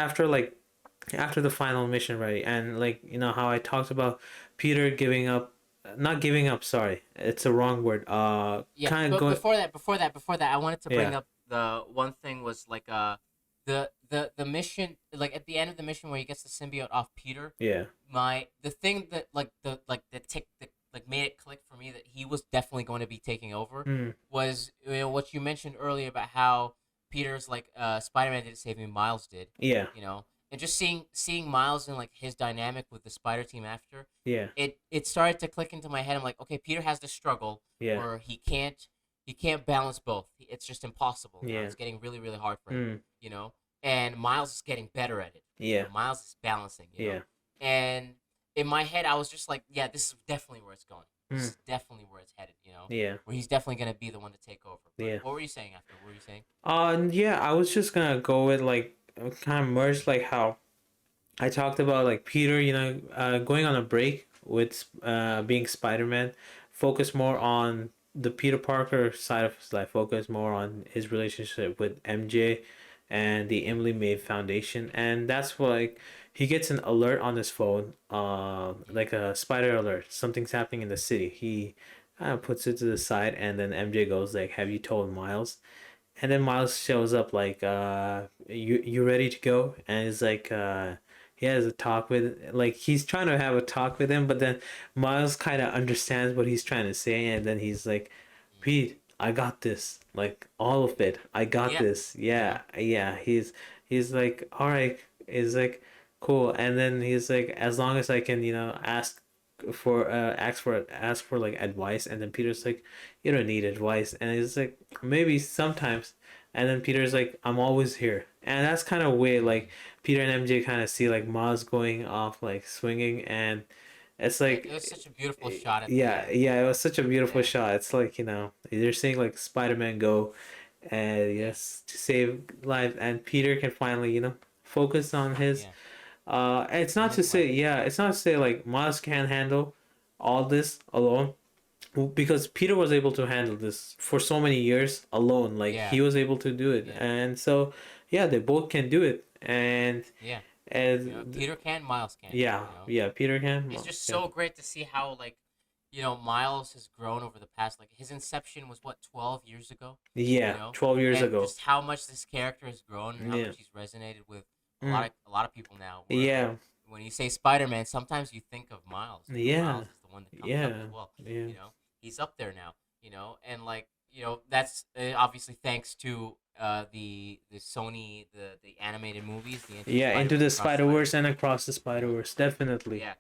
the final mission, right? And like how I talked about Peter giving up, not giving up. Sorry, it's a wrong word.
Yeah,
Kind of
but
going.
before that, I wanted to bring
Yeah,
up the one thing was like the mission like at the end of the mission where he gets the symbiote off Peter.
yeah.
The thing that the tick that like made it click for me that he was definitely going to be taking over
Mm,
was you know what you mentioned earlier about how Peter's like Spider-Man didn't save me, Miles did,
yeah,
you know, and just seeing Miles and like his dynamic with the Spider Team after
yeah,
it started to click into my head. I'm like, okay, Peter has this struggle
yeah,
where he can't balance both. It's just impossible now.
yeah.
It's getting really really hard for him,
Mm,
you know. And Miles is getting better at it. You
yeah,
know, Miles is balancing, you know.
yeah,
And in my head, I was just like, yeah, this is definitely where it's going. This
mm,
is definitely where it's headed, you know.
yeah,
Where he's definitely gonna be the one to take over. But
yeah.
what were you saying after? What were you saying?
Yeah, I was just gonna go with like kind of merge like how I talked about like Peter, going on a break with being Spider-Man, focus more on the Peter Parker side of his life, focus more on his relationship with MJ and the Emily May Foundation, and that's what like he gets an alert on his phone, like a spider alert, something's happening in the city. He kind of puts it to the side, and then MJ goes like, "Have you told Miles?" And then Miles shows up like, you ready to go?" And he's like, he has a talk with, like, he's trying to have a talk with him, but then Miles kind of understands what he's trying to say, and then he's like,
Mm.
Pete, I got this, like all of it, I got
Yeah,
this.
you
Yeah,
know.
yeah. He's like, all right, is like cool, and then he's like, as long as I can, ask for like advice, and then Peter's like, you don't need advice, and he's like, maybe sometimes, and then Peter's like, I'm always here, and that's kind of way like
Mm.
Peter and MJ kind of see like Maz going off like swinging, and it's
It was
like,
such a beautiful shot at the
yeah,
end.
yeah, it was such a beautiful
Yeah,
shot. It's like, they're seeing like Spider-Man go, and
yeah,
yes, to save lives, and Peter can finally, focus on his.
yeah.
It's
On
not to
his
say,
life.
yeah, it's not to say like Miles can't handle all this alone, because Peter was able to handle this for so many years alone. Like
Yeah,
he was able to do it,
yeah,
and so yeah, they both can do it, and
yeah.
and
Peter can, Miles can.
yeah, yeah, Peter can,
It's just
yeah,
so great to see how Miles has grown over the past, like, his inception was what, 12 years ago,
yeah, 12 years
and
ago,
just how much this character has grown and how
yeah,
much he's resonated with
mm,
a lot of people now. Where, like,
yeah,
when you say Spider-Man, sometimes you think of Miles.
yeah,
Miles is the one that comes up
yeah,
as well.
yeah,
He's up there now. And, like, that's obviously thanks to the Sony, the animated movies, the Into the
yeah.
Spider
Into
Verse,
the
Across the
Spider
Spider
Verse
Verse.
and Across the Spider
Yeah,
Verse, definitely,
yeah.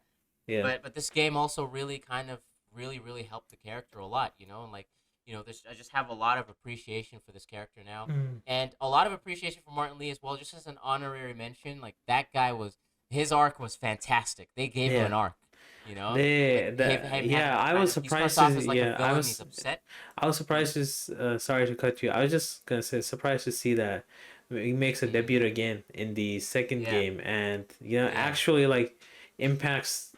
yeah.
But this game also really kind of really helped the character a lot, and, like, this I just have a lot of appreciation for this character now,
Mm.
and a lot of appreciation for Martin Lee as well. Just as an honorary mention, like, that guy was his arc was fantastic. They gave him
Yeah.
an arc, like, gave him having
Yeah,
to
I
kind
was
of he
surprised
starts
to,
off as like a
yeah,
villain. He's upset.
I was
Hmm.
surprised to, sorry to cut you. I was just gonna say surprised to see that he makes a
Hmm.
debut again in the second
Yeah,
game, and
yeah.
actually like impacts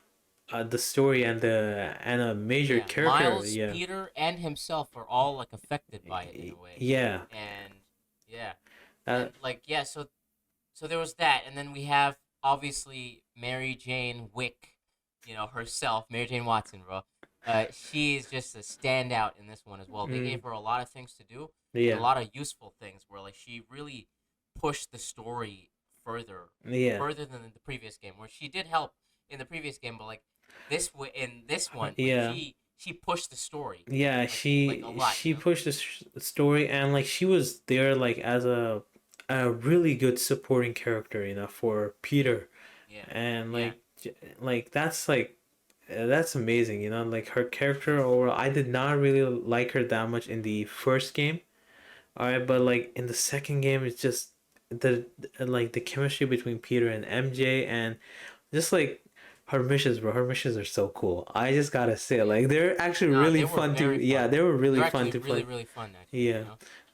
the story and a major
Yeah,
character.
Miles,
Yeah,
Peter, and himself are all, like, affected by it in a way,
yeah,
and yeah,
uh,
and, like, yeah. So there was that, and then we have obviously Mary Jane Wick, herself, Mary Jane Watson, bro. She is just a standout in this one as well. They
mm,
gave her a lot of things to do and a
yeah,
lot of useful things where, like, she really pushed the story further,
yeah,
further than the previous game, where she did help in the previous game, but, like, in this one, like,
yeah.
she pushed the story,
Yeah,
like a lot,
she pushed the story, and like she was there like as a really good supporting character, for
Yeah,
Peter,
yeah,
and
yeah,
like that's amazing, like her character overall. I did not really like her that much in the first game, all right, but like in the second game, it's just the like the chemistry between Peter and MJ, and just like her missions, bro. Her missions are so cool. I just gotta say,
yeah.
like they're actually
No,
really
they were
fun to.
very
Yeah,
fun.
they were
They're
really fun
actually
to
really,
play.
really fun, actually.
Yeah,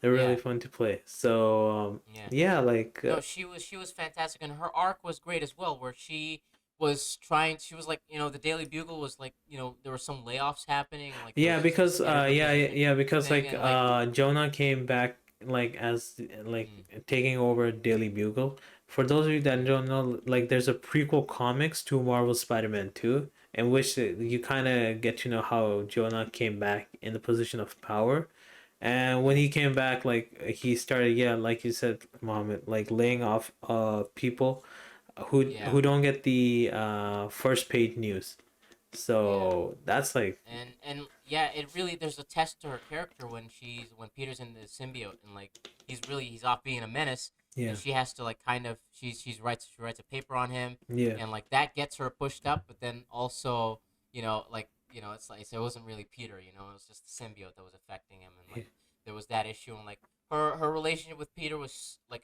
they're really
Yeah,
fun to play. So
yeah.
yeah, like
No, she was fantastic, and her arc was great as well. Where she was trying, she was like, the Daily Bugle was like, there were some layoffs happening, and, like, there was
yeah,
this
because
gentrification
because
thing,
like
and, like,
Jonah came back like as like
mm,
taking over Daily Bugle. For those of you that
mm,
don't know, like there's a prequel comics to Marvel Spider-Man 2, in which you kind of get to know how Jonah came back in the position of power. And when
mm,
he came back, like he started, yeah, like you said, Mohammed, like laying off people
yeah,
who don't get the first page news.
yeah.
So that's like,
And yeah, it really, there's a test to her character when Peter's in the symbiote, and, like, he's off being a menace,
yeah,
and she has to, like, kind of, she writes a paper on him,
yeah,
and, like, that gets her pushed up, but then also, like, it's like, so it wasn't really Peter, it was just the symbiote that was affecting him, and,
yeah,
like, there was that issue, and, like, her relationship with Peter was, like,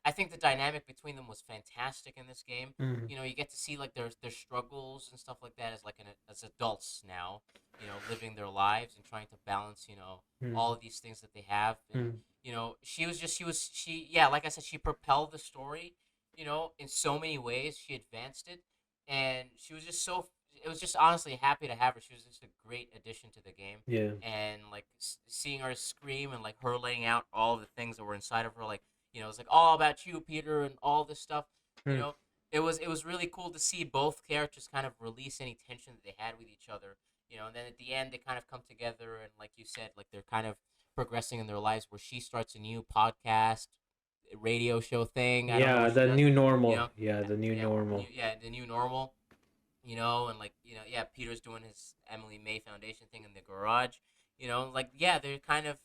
I think the dynamic between them was fantastic in this game.
mm,
You get to see, like, their struggles and stuff like that as, like, as adults now, living their lives and trying to balance,
mm,
all of these things that they have. And,
mm,
yeah, like I said, she propelled the story, in so many ways. She advanced it, and she was just so, it was just honestly happy to have her. She was just a great addition to the game.
yeah,
And, like, seeing her scream, and, like, her laying out all of the things that were inside of her, like, it's like all about you, Peter, and all this stuff. You
mm,
know, it was really cool to see both characters kind of release any tension that they had with each other. And then at the end they kind of come together, and, like you said, like, they're kind of progressing in their lives, where she starts a new podcast, radio show thing. I don't know
Yeah,
what she
the
does.
new
You
normal.
know,
Yeah, the new
yeah,
normal.
yeah, the new normal. And like yeah, Peter's doing his Emily May Foundation thing in the garage. Like yeah, they're kind of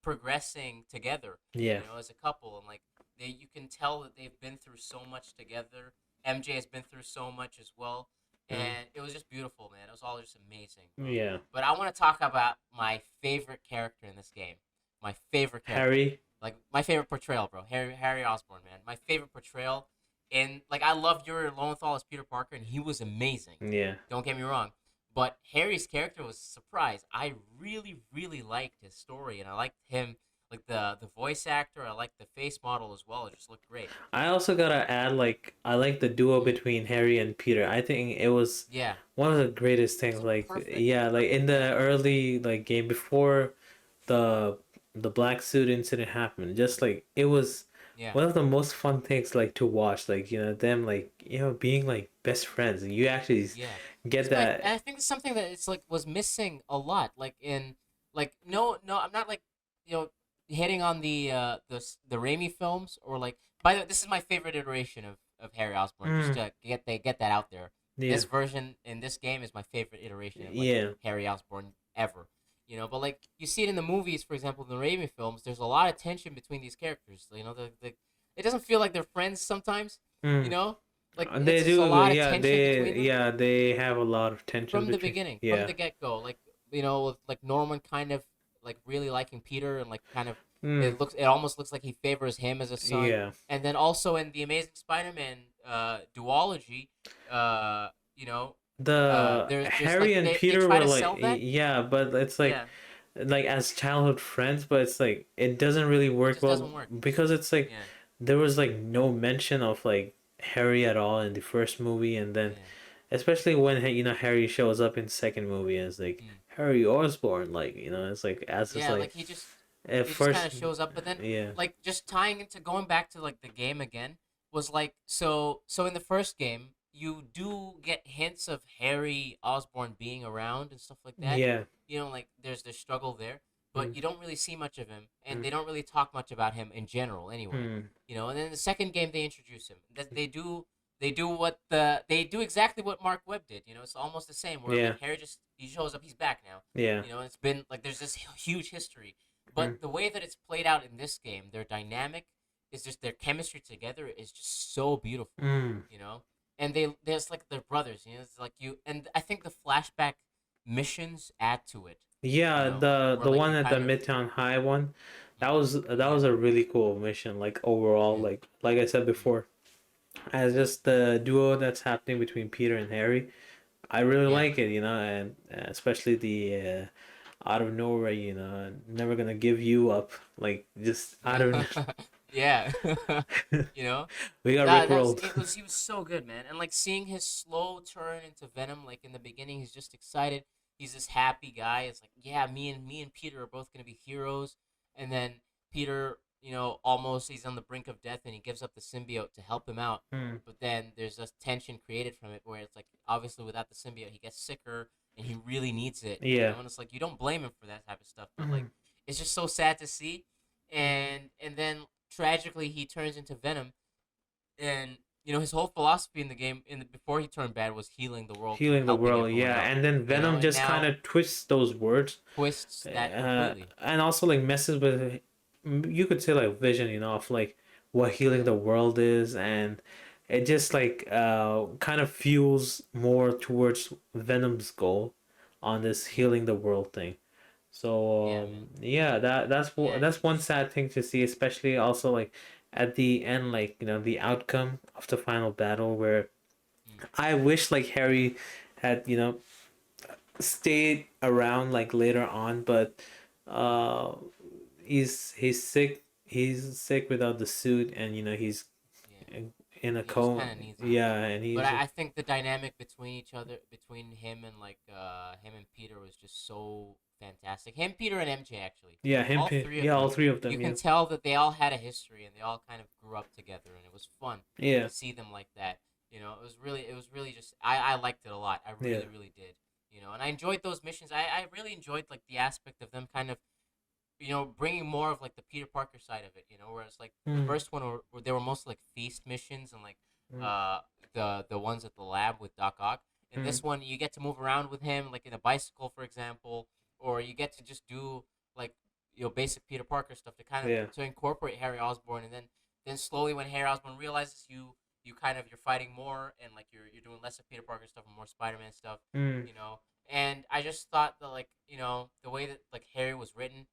progressing together.
Yeah.
As a couple, and like you can tell that they've been through so much together. MJ has been through so much as well,
Mm.
and it was just beautiful, man. It was all just amazing, bro.
Yeah.
But I want to talk about my favorite character in this game. My favorite character,
Harry.
like my favorite portrayal, bro. Harry Osborn, man. My favorite portrayal. And like I love Yuri Lowenthal as Peter Parker, and he was amazing.
Yeah.
Don't get me wrong, but Harry's character was a surprise. I really, really liked his story, and I liked him, like the voice actor. I liked the face model as well. It just looked great.
I also gotta add, like, I like the duo between Harry and Peter. I think it was
Yeah,
one of the greatest things.
it's
Like,
perfect.
yeah, like in the early like game before the the black suit incident happened, just like it was
Yeah,
one of the most fun things like to watch. Like, them like being like best friends, and you actually
yeah.
get
And
that.
I think it's something that it's like was missing a lot. Like in like no, I'm not like you know hitting on the Raimi films or like. By the way, this is my favorite iteration of Harry Osborn. Just
Mm,
to get that out there.
yeah,
This version in this game is my favorite iteration of like
yeah,
Harry Osborn ever. But like you see it in the movies, for example, in the Raimi films, there's a lot of tension between these characters. It doesn't feel like they're friends sometimes. You
mm.
know, like it's
They
just a
do.
lot of
Yeah,
tension between them
they have a lot of tension
from the
between.
beginning, from
Yeah.
the get go. Like with like Norman kind of like really liking Peter and like kind of
Mm,
it almost looks like he favors him as a son.
yeah.
And then also in the Amazing Spider-Man duology, uh, you know, there's
Harry
like
and
they
Peter
try
were
to
like,
sell that.
yeah, but it's
Yeah,
like as childhood friends, but it's like it doesn't really
it
work
just
well
doesn't work.
because it's like
Yeah,
there was like no mention of like Harry at all in the first movie, and then
yeah,
especially when Harry shows up in second movie as like
mm.
Harry Osborn, like it's like as it's
Yeah.
like
Like
at
he just kind
first,
of shows up, but then
yeah,
like just tying into going back to like the game again was like so in the first game you do get hints of Harry Osborn being around and stuff like that.
yeah,
Like there's the struggle there, but
mm,
you don't really see much of him, and
mm,
they don't really talk much about him in general anyway.
mm,
And then the second game they introduce him. That they do exactly what Mark Webb did. It's almost the same where
yeah,
like Harry just he shows up, he's back now.
yeah,
And it's been like there's this huge history,
mm,
but the way that it's played out in this game, their dynamic is just their chemistry together is just so beautiful,
mm.
you know. And there's like they're brothers, it's like and I think the flashback missions add to it,
Yeah,
where
the
like
one
you
at the
kind of
Midtown High one, that
yeah
was a really cool mission. Like overall,
yeah
like I said
mm,
before, as just the duo that's happening between Peter and Harry, I really
yeah
like it. And especially the out of nowhere, never gonna give you up. Like just out of
yeah you know
we got
that that was
rickrolled.
it was he was so good, man. And like seeing his slow turn into Venom, like in the beginning he's just excited, he's this happy guy. It's like, yeah, me and Peter are both gonna be heroes. And then Peter, almost he's on the brink of death and he gives up the symbiote to help him out.
Mm,
But then there's this tension created from it where it's like obviously without the symbiote he gets sicker and he really needs it,
yeah.
and it's like you don't blame him for that type of stuff, but like
Mm,
it's just so sad to see. And then tragically he turns into Venom, and his whole philosophy in the game before he turned bad was healing the world through
healing the
helping
world,
everyone
yeah.
out.
And then Venom
And
just kind
now
of twists those words,
twists that completely.
and also like messes with, you could say, like vision, of like what healing
Yeah,
the world is, and it just like kind of fuels more towards Venom's goal on this healing the world thing.
yeah,
So
man.
yeah,
Yeah,
that's
he
one
just
sad thing to see, especially also like at the end, like the outcome of the final battle, where
mm,
I wish like Harry had stayed around like later on, but uh he's sick without the suit, and he's
yeah.
in a
He just
coma.
kind of needs it.
Yeah, and
But
he's
I think the dynamic between each other, between him and like him and Peter was just so fantastic. Him, Peter, and MJ actually,
yeah,
all three of
yeah, all
them.
three of
You
them,
can
yeah.
tell that they all had a history and they all kind of grew up together, and it was fun
Yeah,
to see them like that. It was really just I liked it a lot. I
yeah.
really really did. And I enjoyed those missions. I really enjoyed like the aspect of them kind of bringing more of like the Peter Parker side of it. Whereas like the
Mm,
first one were they were mostly like feast missions and like
mm,
uh the ones at the lab with Doc Ock. In
mm.
this one, you get to move around with him, like in a bicycle, for example, or you get to just do like basic Peter Parker stuff to kind of
Yeah.
to incorporate Harry Osborn, and then slowly when Harry Osborn realizes you're fighting more and like you're doing less of Peter Parker stuff and more Spider-Man stuff,
Mm,
you know. And I just thought that like the way that like Harry was written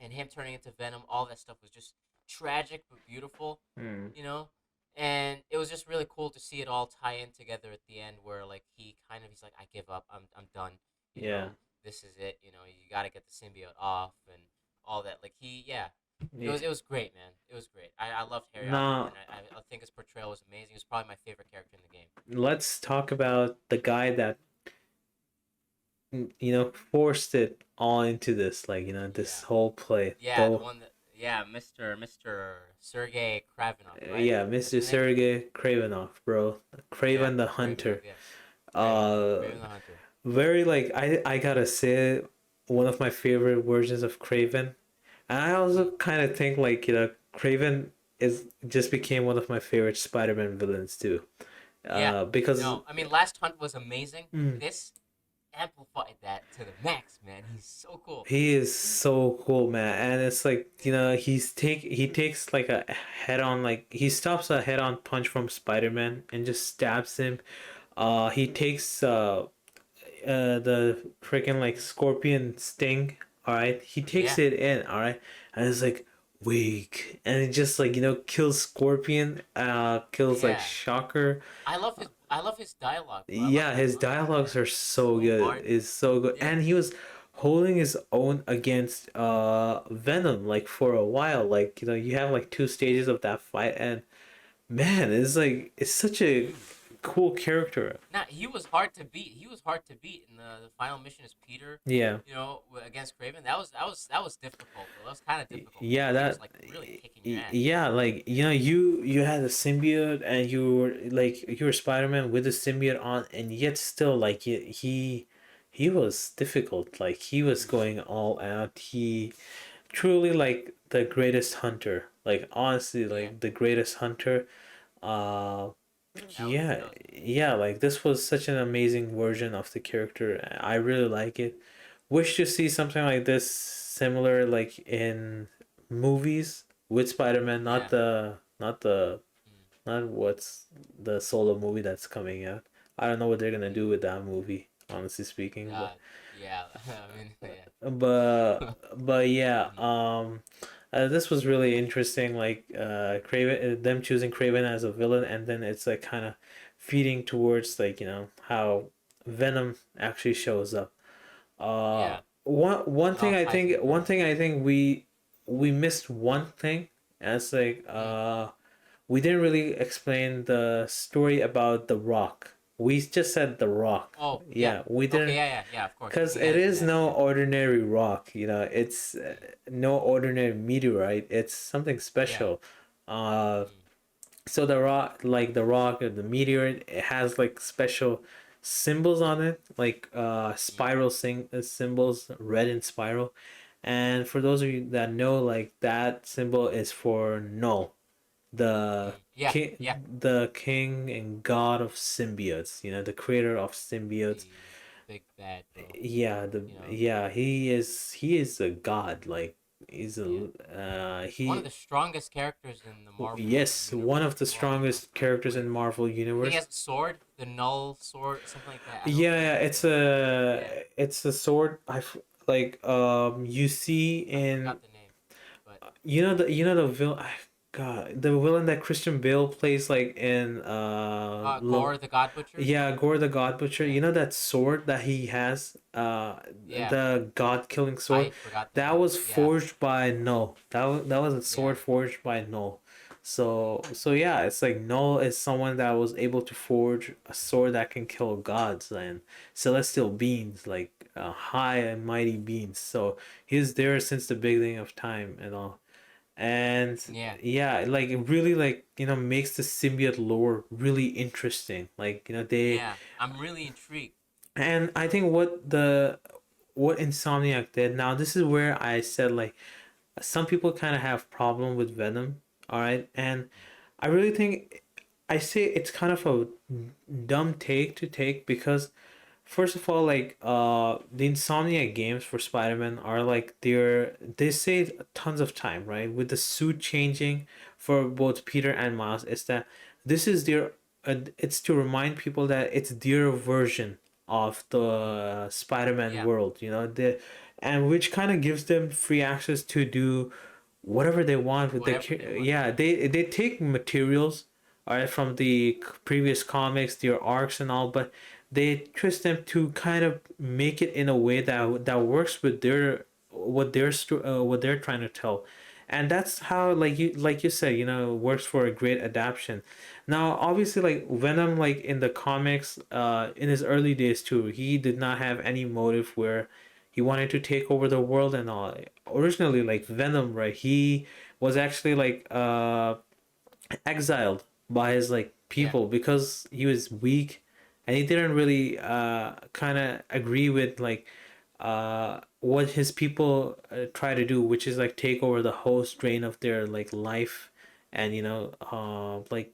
and him turning into Venom, all that stuff was just tragic but beautiful,
mm.
you know. And it was just really cool to see it all tie in together at the end, where like he's like, I give up, I'm done, you
Yeah.
know. This is it, you got to get the symbiote off and all that. Like it
Yeah.
was great, man. It was great. I loved Harry Osborn.
Now,
I think his portrayal was amazing. He was probably my favorite character in the game.
let's talk about the guy that forced it all into this, like, this
Yeah,
whole play.
yeah, the
Though,
one that yeah, Mr. Sergei Kravenov, right?
yeah,
That's
Mr.
his name.
Sergey Kravenov, bro.
Yeah,
Kraven the
Kravenov.
Hunter.
Yeah.
Uh,
Kraven the Hunter.
very like I gotta say, one of my favorite versions of Kraven, and I also
Mm.
kind of think like Kraven is just became one of my favorite Spider-Man villains too.
Yeah.
Because
No, I mean, Last Hunt was amazing.
mm,
This amplified that to the max, man. He's so cool.
he is so cool, man, and it's like he takes like a head on, like he stops a head on punch from Spider-Man and just stabs him. He takes the freaking like scorpion sting. All right, he takes
Yeah.
it in. All right, and it's like weak, and it just like kills Scorpion. Kills like
Yeah.
Shocker.
I love his dialogue, bro. I love
Yeah,
that
his
line, man.
dialogues are so
So
good.
hard.
Is so good,
Yeah.
and he was holding his own against Venom like for a while. Like you have like two stages of that fight, and man, it's such a cool character.
Now he was hard to beat. He was hard to beat in the final mission as Peter.
Yeah.
Against Craven. That was difficult, bro. That was kind of difficult
Yeah,
because he was
that
like really kicking your ass.
yeah, like you had a symbiote and you were Spider-Man with the symbiote on, and yet still like he was difficult. Like he was going all out. He truly like the greatest hunter. Like honestly,
Yeah.
like the greatest hunter. Uh yeah,
That was
yeah, like this was such an amazing version of the character. I really like it. Wish to see something like this similar like in movies with Spider-Man,
yeah. Mm.
not what's the solo movie that's coming out. I don't know what they're gonna
Mm.
do with that movie, honestly speaking,
Uh, yeah. I mean,
but
yeah.
but yeah,
Mm.
this was really interesting. Like Craven, them choosing Craven as a villain, and then it's like kind of feeding towards like how Venom actually shows up.
Yeah.
One
It all
thing I
ties
think
into
one
it.
thing I think we missed one thing, and it's like
Mm.
we didn't really explain the story about the Rock. We just said the Rock.
Oh, yeah.
Yeah, we
Okay,
didn't,
yeah, yeah, yeah, of course.
because
We
it
gotta do
is
that,
no
yeah.
ordinary rock. It's
Mm.
no ordinary meteorite. It's something
Yeah.
special. Uh,
Mm.
so the rock, like the rock or the meteorite, it has like special symbols on it, like
Mm.
spiral symbols, red and spiral. And for those of you that know, like that symbol is for Null, the
Mm. Yeah, yeah.
the king and god of symbiotes. The creator of symbiotes.
The big bad, bro.
Yeah, he is a god. Like he's
Yeah.
a
One of
he
the strongest characters in the Marvel
yes, one
universe
of the
as well, bro.
strongest characters
With
in Marvel
I think he
universe.
has a sword, the Null sword, something like that. I don't
Yeah, yeah,
remember
it's
the yeah.
a sword. Like you see
I
in
forgot the name, but
the villain. God, the villain that Christian Bale plays, like in
Gore the God Butcher.
yeah, Gore the God Butcher.
Yeah,
That sword that he has,
yeah.
the God killing sword,
I forgot the
that
name.
was
Yeah,
forged by Null. That was a
yeah.
sword forged by Null.
Mm.
So yeah, it's like Null is someone that was able to forge a sword that can kill gods and celestial beings, like high and mighty beings. So he's there since the beginning of time and all. And
Yeah.
yeah, like it really like makes the symbiote lore really interesting. Like they
Yeah. I'm really intrigued.
and I think what Insomniac did. Now this is where I said like some people kind of have problem with Venom, all right? And I really think I say it's kind of a dumb take to take because first of all, like the Insomnia games for Spider-Man are like they save tons of time, right? With the suit changing for both Peter and Miles, is that this is their it's to remind people that it's their version of
Mm.
the Spider-Man
Yeah.
world, you know, and which kind of gives them free access to do whatever they want with
Whatever they want.
yeah,
Yeah.
they take materials, all right, from the previous comics, their arcs and all, but they twist them to kind of make it in a way that works with their what they're trying to tell. And that's how, like you said, you know, works for a great adaptation. Now obviously, like Venom, like in the comics, in his early days too, he did not have any motive where he wanted to take over the world and all. Originally, like Venom, right, he was actually like exiled by his like
Yeah.
people because he was weak, and he didn't really kind of agree with like what his people try to do, which is like take over the whole strain of their like life, and like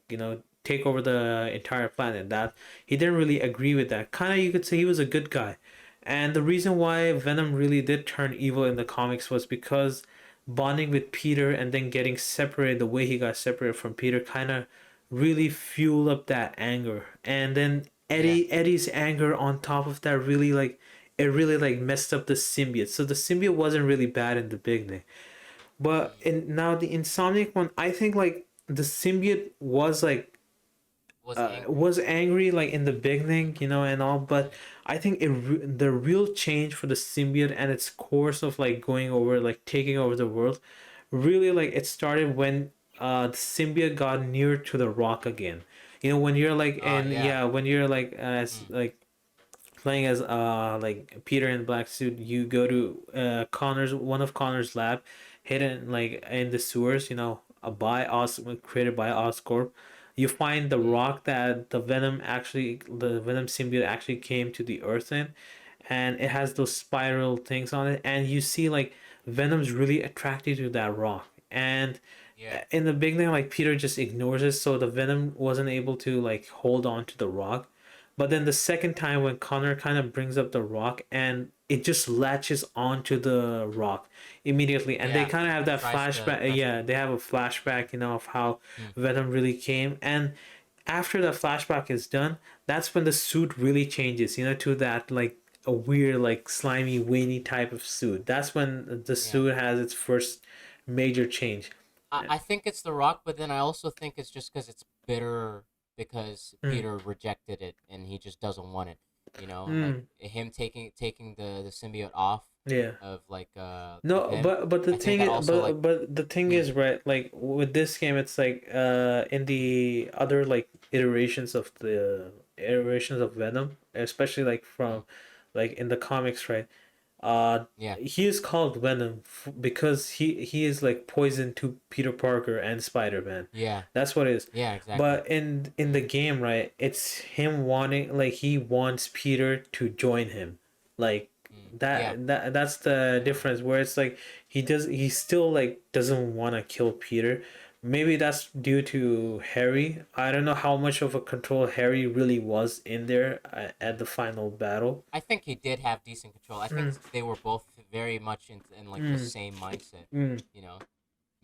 take over the entire planet. That he didn't really agree with that. Kind of, you could say he was a good guy. And the reason why Venom really did turn evil in the comics was because bonding with Peter and then getting separated, the way he got separated from Peter kind of really fueled up that anger. And then
Yeah.
Eddie's anger on top of that really like it really like messed up the symbiote. So the symbiote wasn't really bad in the beginning. But
Mm.
in now the Insomniac one, I think like the symbiote was like
Was angry.
was angry like in the beginning, you know, and all, but
Mm.
I think the real change for the symbiote and its course of like going over, like taking over the world, really like it started when the symbiote got near to the rock again. You know, when you're like
Oh yeah.
when you're like as
Mm.
like playing as like Peter in black suit, you go to Connor's one of Connor's lab, hidden like in the sewers. You know, by Os created by Oscorp. You find the
Mm.
rock that the Venom symbiote actually came to the Earth in, and it has those spiral things on it, and you see like Venom's really attracted to that rock. And
Yeah.
in the beginning, like Peter just ignores it, so the Venom wasn't able to like hold on to the rock. But then the second time when Connor kind of brings up the rock and it just latches onto the rock immediately, and they
Yeah.
kind of have
And
that
tries
flashback.
to.
Yeah, they have a flashback, you know, of how
Mm.
Venom really came. And after the flashback is done, that's when the suit really changes, you know, to that like a weird, like slimy, veiny type of suit. That's when the
Yeah.
suit has its first major change.
I think it's The Rock, but then I also think it's just because it's bitter because
Mm.
Peter rejected it and he just doesn't want it. You know, like
Mm.
him taking the symbiote off
Yeah.
of like of
No,
him.
but the
I think
thing
that
is,
also like
but the thing
mm,
is, right? Like with this game, it's like in the other like iterations of Venom, especially like
mm,
from like in the comics, right? Uh,
yeah,
he is called Venom because he is like poison to Peter Parker and Spider Man.
yeah,
That's what it is.
yeah, exactly.
But in the game, right? It's him wanting like he wants Peter to join him, like
Yeah,
that's the difference. Where it's like he still like doesn't want to kill Peter. Maybe that's due to Harry. I don't know how much of a control Harry really was in there at the final battle.
I think he did have decent control. I think
Mm,
they were both very much in like the
mm,
same mindset.
mm.
You know,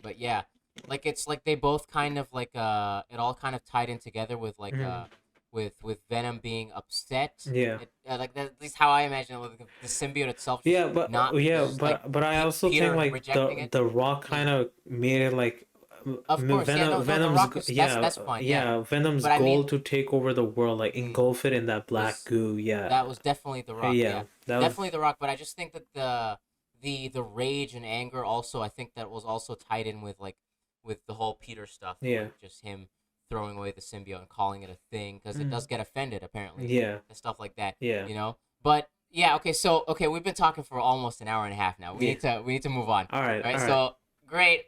but yeah, like it's like they both kind of like it all kind of tied in together with like
Mm,
with Venom being upset.
yeah,
Like that, at least how I imagine it, like the symbiote itself just not just like
but I also think
Peter
like
rejecting it.
the Rock
Mm.
kind of made it like
Of course, yeah, no, the Rock is that's fine, yeah.
Venom's
But I
goal
mean,
to take over the world, like
mm,
engulf it in that black
was
goo. Yeah,
that was definitely the Rock,
yeah,
yeah,
that was
definitely the Rock. But I just think that the rage and anger also, I think that was also tied in with the whole Peter stuff,
yeah,
like just him throwing away the symbiote and calling it a thing because it
mm,
does get offended apparently
yeah,
and stuff like that,
yeah,
you know. But yeah, okay, so okay, we've been talking for almost an hour and a half now.
yeah.
We need to move on. All right,
All right.
so great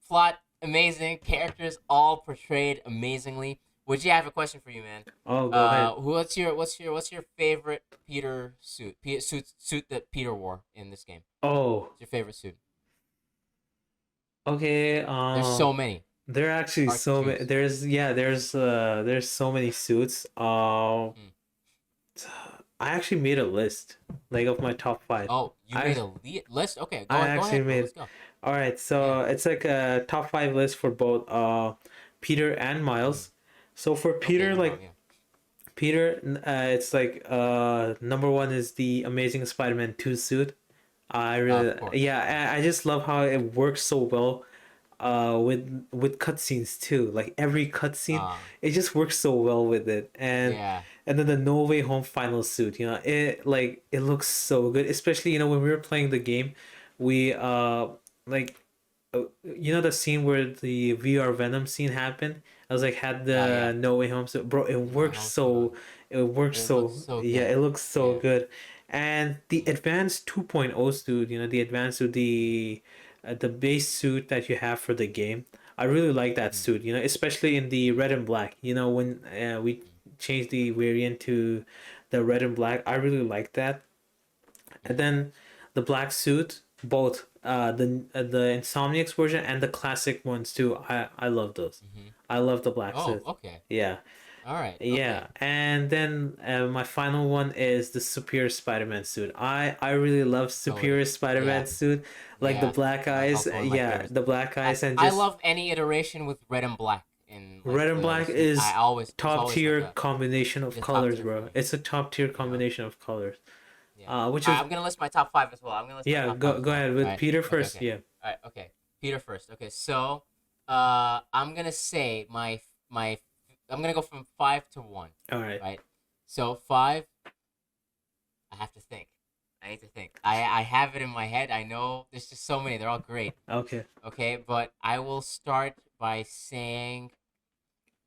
plot, amazing characters, all portrayed amazingly. Would you have a question for you, man?
Oh, go ahead.
What's your favorite Peter suit? Suit that Peter wore in this game.
Oh,
What's your favorite suit?
okay.
There's so many.
There are actually
Hard to
so many.
choose.
There's so many suits.
Mm.
I actually made a list like of my top five.
Oh, you
I
made a list? Okay,
I
go
actually
ahead, bro.
made.
Let's go.
All right,
Yeah.
so it's like a top five list for both Peter and
Mm.
Miles. So for
Okay,
Peter,
no problem.
like
Yeah.
Peter, it's like number one is the Amazing Spider-Man 2 suit. I
Of
really,
course. Yeah.
yeah, I just love how it works so well with cutscenes too. Like every cutscene,
Uh,
it just works so well with it.
yeah.
And then the No Way Home final suit, it looks so good, especially when we were playing the game, we like the scene where the VR Venom scene happened. I was like had
Yeah.
the No Way Home suit, bro.
The No Home suit on.
It works
It looks
so,
so
yeah,
good.
it looks so
Yeah.
good. And the
Mm.
advanced 2.0 suit, the advanced suit, the base suit that you have for the game. I really like that
Mm.
suit, especially in the red and black. When we
Mm.
changed the variant to the red and black, I really like that. And
Mm.
then the black suit, both the Insomniacs version and the classic ones too. I love those.
Mm-hmm.
I love the black
Oh,
suit.
okay.
Yeah,
All right.
yeah.
Okay.
And then my final one is the Superior Spider-Man suit. I really love Superior
Totally. Yeah.
Spider-Man suit, like the
Yeah.
black eyes.
Also one of my
Yeah,
favorites.
the black
I
eyes and
I
just
love any iteration with red and black in like
red and
the
black
suit. I
is
always it's
top
always like
tier
a
combination of
the top
colors,
tier for
bro.
me.
It's a top tier
You know.
combination of colors.
Yeah.
Which
All right,
is
I'm gonna list my top five as well. I'm gonna list my
Yeah.
top five
Go
as
go
well.
ahead
All
with
right.
Peter
Okay.
first.
Okay.
Yeah.
All right. Okay. Peter first. Okay. So, I'm gonna say my I'm gonna go from 5 to 1.
All right.
Right. So 5. I have to think. I need to think. I have it in my head. I know there's just so many. They're all great.
Okay.
Okay, but I will start by saying,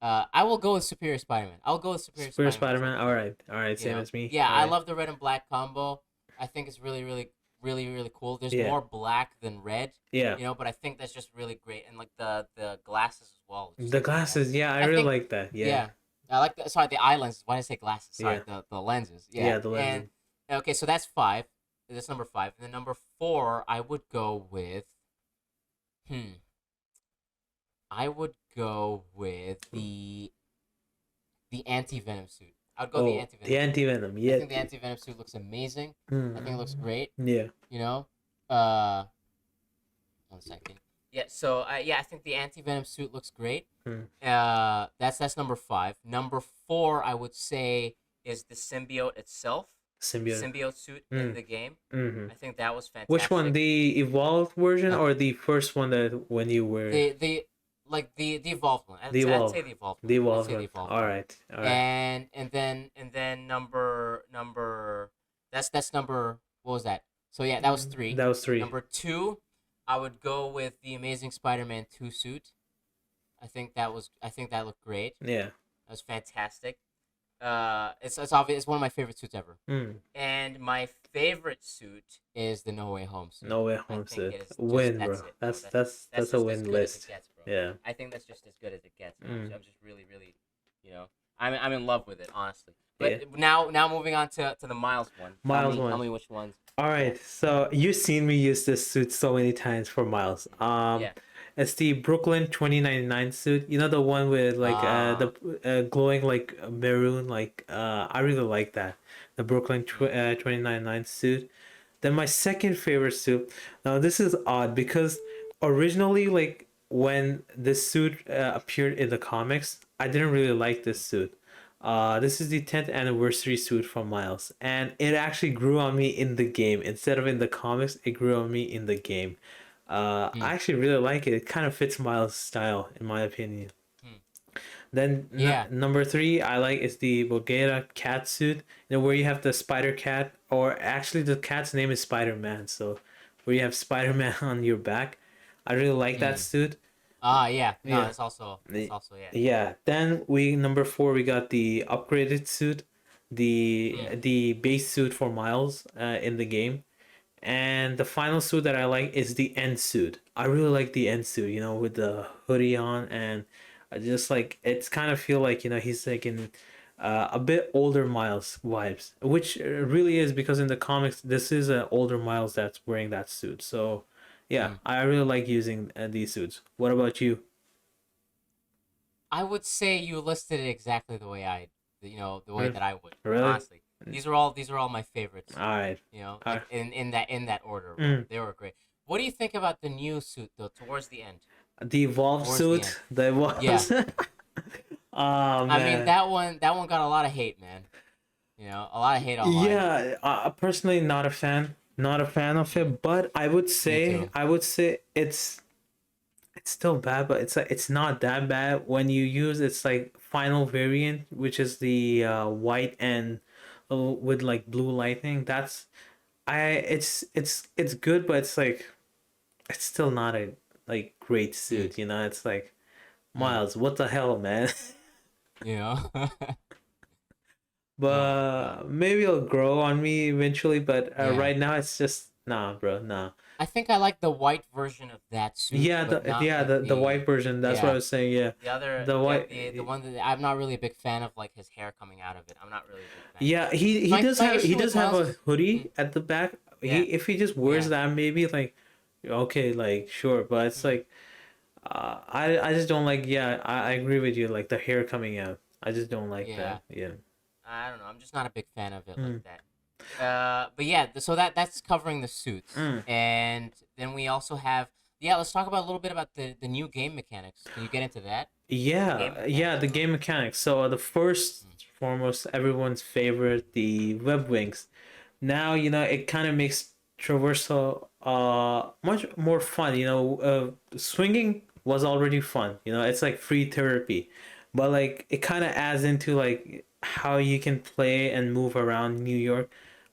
I will go with Superior Spider-Man. I'll go with Superior
Superior
Spider-Man
Spider-Man.
suit.
All right. All right.
You
Same
know,
as me.
yeah,
All
I
right.
love the red and black combo. I think it's really, really, really, really cool. There's
Yeah.
more black than red,
Yeah.
but I think that's just really great. And like the glasses as well, it just
The
looks
glasses.
fantastic.
Yeah, I
I
really
think,
like that. Yeah.
yeah, I like the sorry the eye lenses. Why did I say glasses? Sorry,
Yeah.
the lenses. Yeah,
Yeah. The
and
lenses.
okay, so that's 5. That's number 5. And then number 4, I would go with. Hmm. I would go with the anti venom suit. I'd go the
Oh,
anti venom
the
suit.
anti venom.
I
Yeah.
think the anti venom suit looks amazing. I think it looks
Mm.
great.
Yeah.
You know. Uh, 1 second. Yeah. So yeah, I think the anti venom suit looks great.
Mm.
That's number 5. Number 4, I would say, is the symbiote itself. The
Symbiote.
symbiote suit in
Mm.
the game.
Mm-hmm.
I think that was
Which one?
fantastic.
The evolved version
Uh,
or the first one that when you were
the like the evolved one.
the
I'd
evolved?
say the evolved one.
The
I'd
evolved
say the
one.
evolved
All
one.
right. All right.
And then number that's number what was that? So yeah, that was 3.
That was three.
Number 2, I would go with the Amazing Spider-Man 2 suit. I think that looked great.
Yeah.
That was fantastic. It's obvious. It's one of my favorite suits ever.
Mm.
And my favorite suit is the No Way Home suit.
No Way
I
Home
think
suit.
it is just
Win,
that's
bro.
it, bro.
That's a
just as
win
good as it
list.
gets, bro.
Yeah.
I think that's just as good as it gets.
Mm.
I'm just really, really, I'm in love with it, honestly.
Yeah.
But now moving on to the Miles one.
Miles
Tell
one.
me which ones.
All right. So you've seen me use this suit so many times for Miles.
Yeah.
It's the Brooklyn 2099 suit. You know the one with like
Ah.
the glowing like maroon like I really like that. The Brooklyn 2099 suit. Then my second favorite suit. Now this is odd because originally like when this suit appeared in the comics, I didn't really like this suit. This is the 10th anniversary suit from Miles, and it actually grew on me in the game. Instead of in the comics, it grew on me in the game.
Hmm.
I actually really like it. It kind of fits Miles' style, in my opinion.
Hmm.
Then
Yeah.
number three I like is the Bulgara cat suit. Where you have the Spider Cat, or actually the cat's name is Spider Man. So where you have Spider Man on your back. I really like that
Hmm.
suit.
Ah, yeah. No,
Yeah.
that's also yeah.
Yeah. Then we number four we got the upgraded suit,
Hmm.
the base suit for Miles in the game. And the final suit that I like is the end suit. I really like the end suit, with the hoodie on, and I just like it's kind of feel like he's like in a bit older Miles vibes, which really is because in the comics this is an older Miles that's wearing that suit. So yeah,
Mm.
I really like using these suits. What about you?
I would say you listed it exactly the way the way
Re-
that I would.
Really?
Honestly, these are all my favorites.
All right. All
Like
right.
in that order, bro.
Mm.
They were great. What do you think about the new suit though? Towards the end.
The evolved
Towards the end.
suit, the
Yeah.
was. Oh
I mean
man.
that one got a lot of hate, man. A lot of hate online.
Yeah, personally not a fan. Not a fan of
Mm,
it, but I would
me
say
too.
it's still bad, but it's not that bad when you use its like final variant, which is the white and with like blue lightning. That's I it's good, but it's like it's still not a like great
Mm,
suit, It's like
mm,
Miles, what the hell, man?
you know. No, no.
But maybe it'll grow on me eventually. But
Yeah.
right now, it's just nah, bro, nah.
I think I like the white version of that suit,
Yeah,
but
the
not
yeah
like
the
the
white version. That's what I
yeah.
was saying. Yeah,
The other,
the
yeah,
white.
the one that I'm not really a big fan of, like his hair coming out of it. I'm not really a big fan.
Yeah, he
My
does
my
have he
issue with
does have
Miles
a
is,
hoodie at the back. He
yeah,
if he just wears
yeah,
that, maybe like okay, like sure. But it's
mm,
like I just don't like. Yeah, I agree with you. Like the hair coming out. I just don't like
yeah.
that. Yeah.
I don't know. I'm just not a big fan of it like
Mm.
that. But yeah, so that's covering the suits,
Mm.
and then we also have, yeah. Let's talk about a little bit about the new game mechanics. Can you get into that? The game
Yeah,
mechanics,
the
bro.
game mechanics. So the first
Mm,
foremost, everyone's favorite, the web wings. Now it kind of makes traversal much more fun. Swinging was already fun. It's like free therapy, but like it kind of adds into like how you can play and move around New York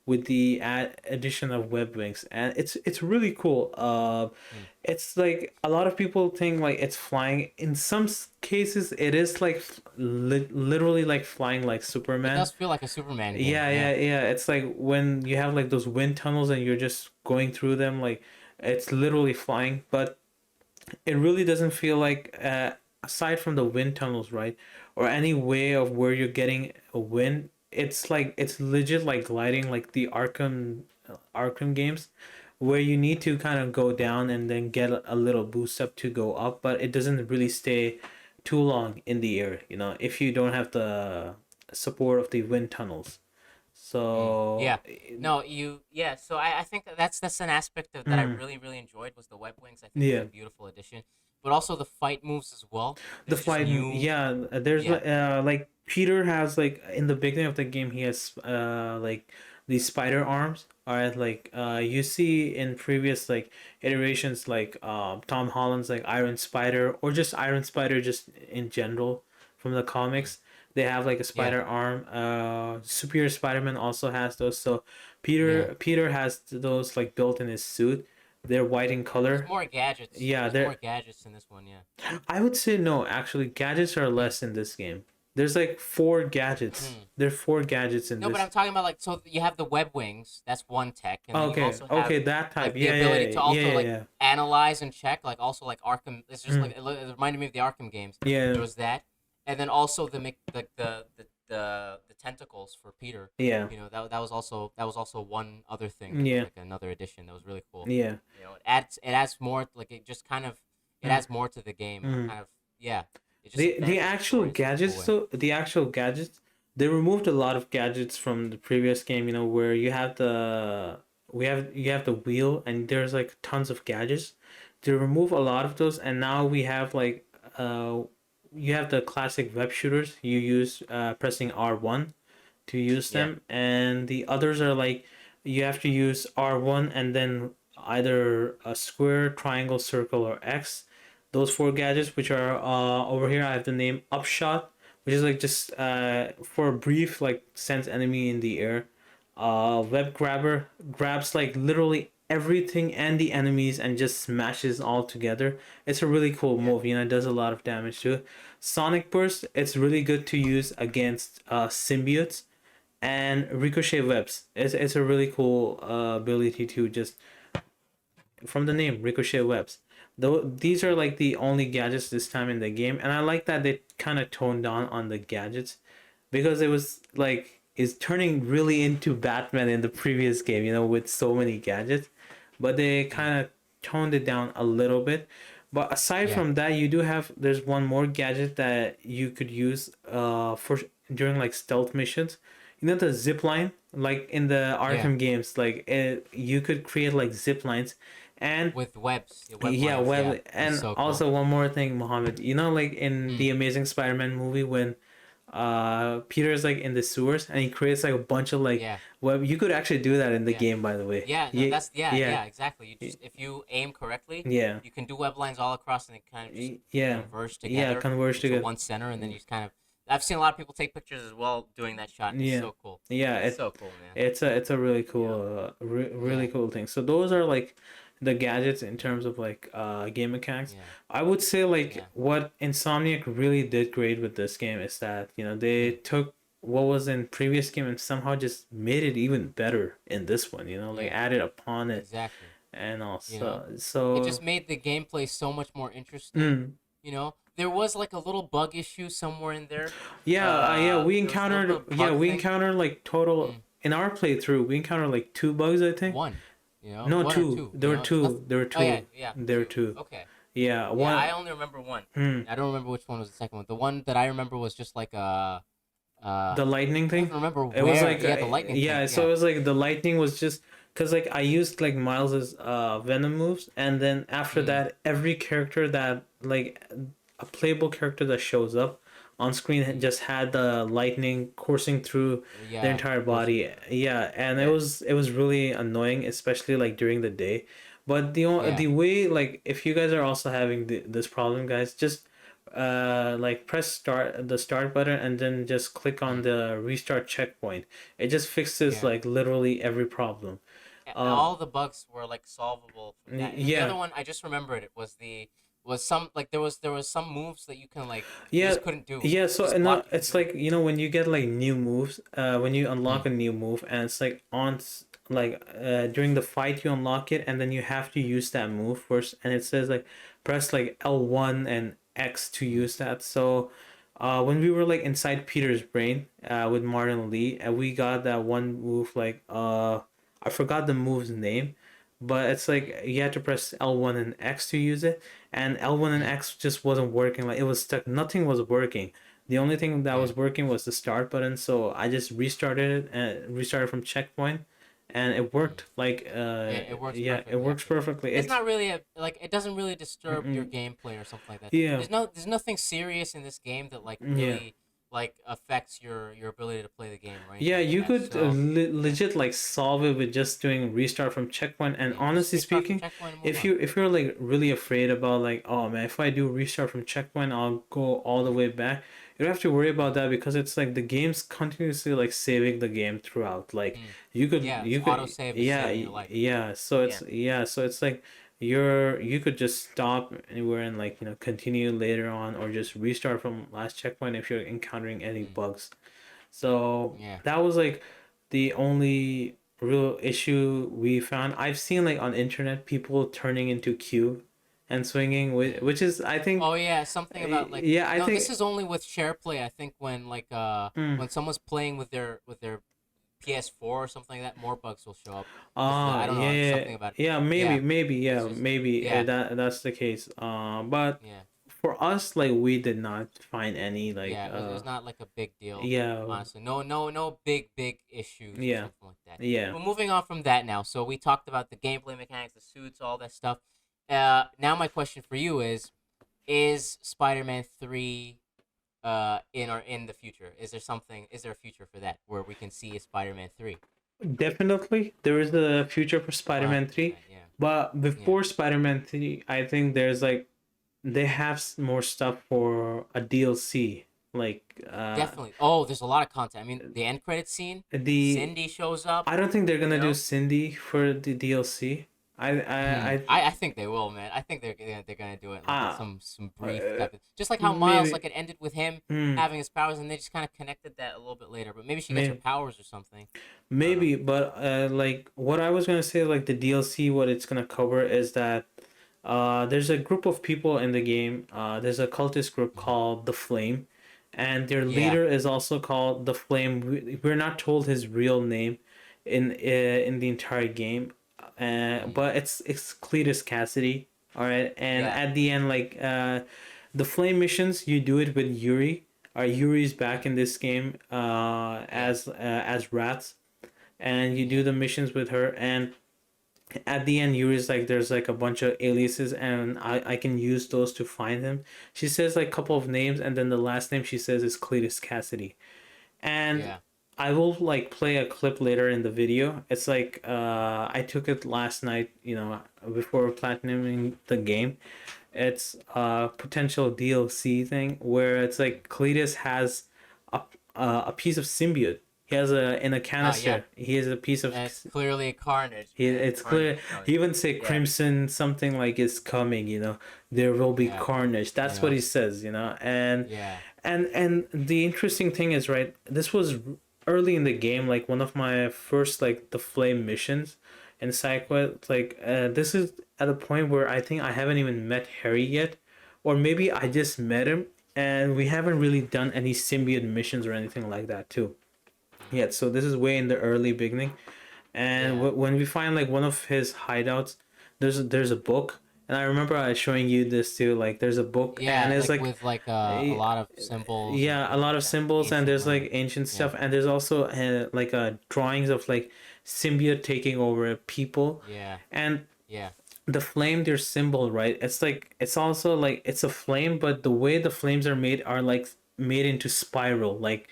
with the addition of web wings, and it's really cool.
mm.
It's like a lot of people think like it's flying. In some cases, it is like literally like flying like
It
Superman.
does feel like a Superman game.
Yeah,
Yeah.
yeah, yeah. It's like when you have like those wind tunnels and you're just going through them, like it's literally flying. But it really doesn't feel like, aside from the wind tunnels, right, or any way of where you're getting a wind. It's like it's legit like gliding, like the Arkham games, where you need to kind of go down and then get a little boost up to go up, but it doesn't really stay too long in the air, if you don't have the support of the wind tunnels.
Mm,
So,
yeah. No, yeah, so I think that's an aspect of that I
mm,
really, really enjoyed was the web wings. I think it was
yeah.
a beautiful addition. But also the fight moves as well.
The
There's just
fight,
new
yeah. There's
yeah.
like Peter has like in the beginning of the game he has like these spider arms. Alright, like you see in previous like iterations like Tom Holland's like Iron Spider or just Iron Spider just in general from the
Mm,
comics. They have like a
yeah.
spider arm. Superior Spider-Man also has those. So
Yeah.
Peter has those like built in his suit. They're white in
There's
color.
more gadgets.
Yeah,
There's more
they're
gadgets in this one, yeah.
I would say no, actually, gadgets are
Mm,
less in this game. There's like four gadgets.
mm.
There's four gadgets in
No, but
this.
I'm talking about like so you have the web wings, that's one tech, and then you
Okay,
also have
okay, that type.
like the
Yeah,
ability
yeah,
to
yeah,
also
yeah,
like
yeah.
analyze and check, like also like Arkham. It's just
Mm,
like it reminded me of the Arkham games.
yeah,
There was that, and then also the tentacles for Peter.
yeah,
That was also one other thing that was
yeah,
like another addition that was really cool.
yeah.
It adds more, like it just kind of it
Mm,
adds more to the game, and
mm.
kind of, yeah, it just
The
advances the
actual
story in such a cool
gadgets
way.
though, the actual gadgets, they removed a lot of gadgets from the previous game. Where you have the wheel and there's like tons of gadgets. They remove a lot of those, and now we have like uh, you have the classic web shooters. You use pressing R1 to use
Yeah,
them, and the others are like you have to use R1 and then either a square, triangle, circle, or X. Those four gadgets, which are over here, I have the name Upshot, which is like just for a brief like sends enemy in the air. Web grabber grabs like literally everything and the enemies and just smashes all together. It's a really cool
yeah.
move. It does a lot of damage too. Sonic burst, it's really good to use against symbiotes, and ricochet webs. It's a really cool ability to just from the name ricochet webs. though these are like the only gadgets this time in the game, and I like that they kind of toned down on the gadgets because it was like is turning really into Batman in the previous game, with so many gadgets, but they
Mm.
kind of toned it down a little bit. But aside
Yeah.
from that, you do have there's one more gadget that you could use for during like stealth missions. The zip line, like in the
Yeah.
Arkham games, like you could create like zip lines, and
With webs, yeah, web
yeah,
lines. Yeah,
web.
it's
And
so cool.
also one more thing, Mohammed. Like in
Mm.
the Amazing Spider-Man movie when Peter's like in the sewers and he creates like a bunch of like
Yeah.
web. You could actually do that in the
Yeah.
game, by the way.
Yeah, no,
Yeah,
that's yeah,
yeah,
yeah, exactly. You just if you aim correctly,
yeah,
you can do web lines all across, and they kind of just
yeah,
converge
yeah.
together
Converge
into
together.
one center, and then you just kind of. I've seen a lot of people take pictures as well doing that shot, and it's
Yeah,
so cool.
yeah.
It's so cool, man.
It's a really
You know?
cool, really
Yeah,
cool thing. So those are like the gadgets in terms of like game mechanics.
yeah,
I would say like
yeah.
what Insomniac really did great with this game is that they
Mm,
took what was in previous game and somehow just made it even better in this one. Like
yeah,
added upon it
exactly.
and
You know,
also
it
so
just made the gameplay so much more interesting.
mm,
There was like a little bug issue somewhere in there.
yeah, yeah,
There was a little bit of bug
we
thing.
encountered like total
Mm,
in our playthrough we encountered like two bugs, I think.
one,
No,
one or
two.
two.
There were
It's nothing.
two. There were
Oh yeah,
two.
yeah,
There were
two.
two.
Okay.
Yeah,
Yeah,
one.
I only remember one.
Hmm.
I don't remember which one was the second one. The one that I remember was just like
The lightning
I don't even
thing.
remember
It was
where.
like
Yeah, the lightning thing.
yeah. So
Yeah.
it was like the lightning was just because like I used like Miles's Venom moves, and then after
Mm,
that, every character that like a playable character that shows up on screen
mm,
just had the lightning coursing through their
yeah,
entire
coursing
body.
through.
Yeah, and it
Yeah,
was it was really annoying, especially like during the day. But
yeah.
the way like if you guys are also having this problem, guys, just like press the start button and then just click on
Mm,
the restart checkpoint. It just fixes
yeah.
like literally every problem.
All the bugs were like solvable from that. And then the
Yeah,
other one I just remembered it was some like there was some moves that you can like you
yeah,
just couldn't do.
yeah. So
Just
and
blocking from
it's
doing
like
it.
when you get like new moves, when you unlock
Mm,
a new move, and it's like like during the fight you unlock it, and then you have to use that move first, and it says like press like L1 and X to
mm,
use that. So, when we were like inside Peter's brain, with Martin Lee, and we got that one move like I forgot the move's name, but it's
mm,
like you had to press L1 and X to use it, and L1 and
mm,
X just wasn't working. Like it was stuck. Nothing was working. The only thing that
yeah.
was working was the start button. So I just restarted it and restarted from checkpoint, and it
Mm.
worked. Like
It works
yeah, it
perfectly
works
after that.
perfectly.
It's
It's
not really a like it doesn't really disturb your
mm-mm.
gameplay or something like that.
Yeah,
There's nothing serious in this game that like
yeah.
really like affects your ability to play the game or
Yeah,
anything like
you
that.
could
So yeah,
legit like solve it with just doing restart from checkpoint. And
yeah, just
honestly
restart from
speaking,
checkpoint and move on.
if you're like really afraid about like, oh man, if I do restart from checkpoint, I'll go all the
Mm,
way back. You don't have to worry about
mm,
that because it's like the game's continuously like saving the game throughout. Like
mm.
you
Yeah, it's
could
autosave is
yeah,
saving your life.
yeah. So
Yeah.
it's like you could just stop anywhere and like continue later on or just restart from last checkpoint if you're encountering any
Mm,
bugs. So
yeah.
that was like the only real issue we found. I've seen like on internet people turning into Q and swinging,
Mm.
which is I think
Oh yeah, something about like
yeah I
no, this
think
is only with share play. I think
mm,
when someone's playing with their PS4 or something like that, more bugs will show up because
ah
I don't know, it's
yeah
something about
yeah
yeah,
maybe
it's
yeah
just
maybe
yeah,
that's the case. But
yeah,
for us like we did not find any like
yeah. It was not like a big deal,
yeah
honestly. No big issues or
yeah
something like that.
yeah
But moving on from that now, so we talked about the gameplay mechanics, the suits, all that stuff. Now my question for you is Spider-Man 3 in the future? Is there a future for that where we can see a Spider-Man 3?
definitely there is a future for Spider-Man 3,
100%, yeah.
but
Yeah.
before Spider-Man 3 I think there's like they have more stuff for a DLC. Like
Definitely. Oh, there's a lot of content. I mean, the end credit scene,
the
Cindy shows up,
I don't think they're
you
gonna do
know?
Cindy for the DLC.
I think they will, man. I think they're gonna do it like
Ah
some brief
uh,
type of, just like how Miles
maybe
like it ended with him
mm,
having his powers and they just kind of connected that a little bit later. But maybe she gets her
maybe
powers or something. I don't know.
maybe but like what I was gonna say like the DLC what it's gonna cover is that There's a group of people in the game. There's a cultist group
Mhm.
called the Flame, and their
Yeah.
leader is also called the Flame. We're not told his real name in the entire game,
Mhm.
but it's Cletus Cassidy. All right, and
Yeah.
at the end, like the Flame missions, you do it with Yuri. Yuri's back
Mhm.
in this game
Yeah.
as Rats, and you do
Yeah.
the missions with her. And at the end, Yuri's like, there's like a bunch of aliases, and I can use those to find him. She says like a couple of names, and then the last name she says is Cletus Cassidy. And
Yeah.
I will like play a clip later in the video. It's like I took it last night, before platinuming the game. It's a potential DLC thing where it's like Cletus has a a piece of symbiote. He has a in a
Yeah.
canister. He has a piece of
And it's clearly Carnage,
he,
man.
it's
Carnage
clear.
is coming.
He even say
Yeah.
Crimson something like is coming. There will be
Yeah.
carnage.
You
That's what
know.
he says. And
Yeah.
and the interesting thing is, right. This was early in the game, like one of my first like the flame missions in SideQuest. Like this is at a point where I think I haven't even met Harry yet, or maybe I
Mhm.
just met him, and we haven't really done any symbiote missions or anything like that too
Mhm.
yet. So this is way in the early beginning, and
Yeah.
when we find like one of his hideouts, there's a book, and I remember I showing you this too. Like there's a book, and
Yeah,
it's
like
like,
with like a
eh,
lot of symbols and
yeah, a
things
lot
like
of
that.
symbols, and
Ancient
there's like
runes.
ancient
Yeah.
stuff, and there's also like drawings of like symbiote taking over people,
Yeah.
and
Yeah.
the flame, their symbol, right? It's like it's also like it's a flame, but the way the flames are made are like made into spiral, like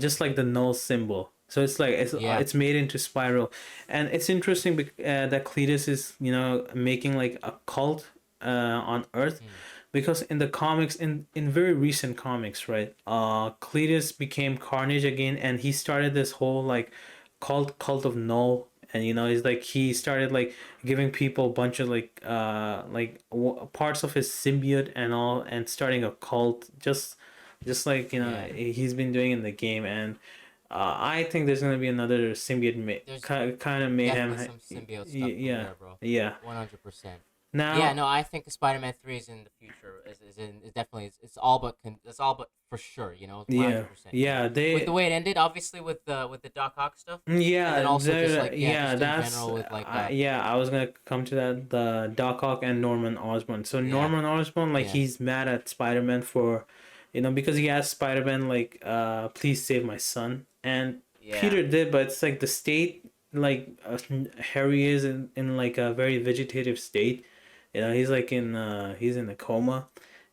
just like the null symbol. So it's like
Yeah.
it's made into spiral, and it's interesting that Cletus is making like a cult on Earth,
Mhm.
because in the comics, in very recent comics, right, Cletus became Carnage again, and he started this whole like cult of Null. And he's like, he started like giving people a bunch of parts of his symbiote and all, and starting a cult, just like
Yeah.
he's been doing in the game. And I think there's gonna be another symbiote
There's
kind of
definitely
mayhem.
some symbiote stuff in
Yeah,
there, bro.
yeah.
100%. Yeah,
Now,
no, I think Spider-Man 3 is in the future. Is definitely it's all but it's all but for sure, 100%,
yeah,
With the
they
way it ended, obviously with the Doc Ock stuff, and then
yeah,
also just like
yeah,
just in
that's
general with like
yeah. I was gonna come to that. The Doc Ock and Norman Osborn. So
yeah,
Norman Osborn, like,
yeah,
he's mad at Spider Man for, because he asked Spider Man like, please save my son, and
yeah,
Peter did, but it's like the state, like Harry is in like a very vegetative state. He's like
mhm,
he's in a coma,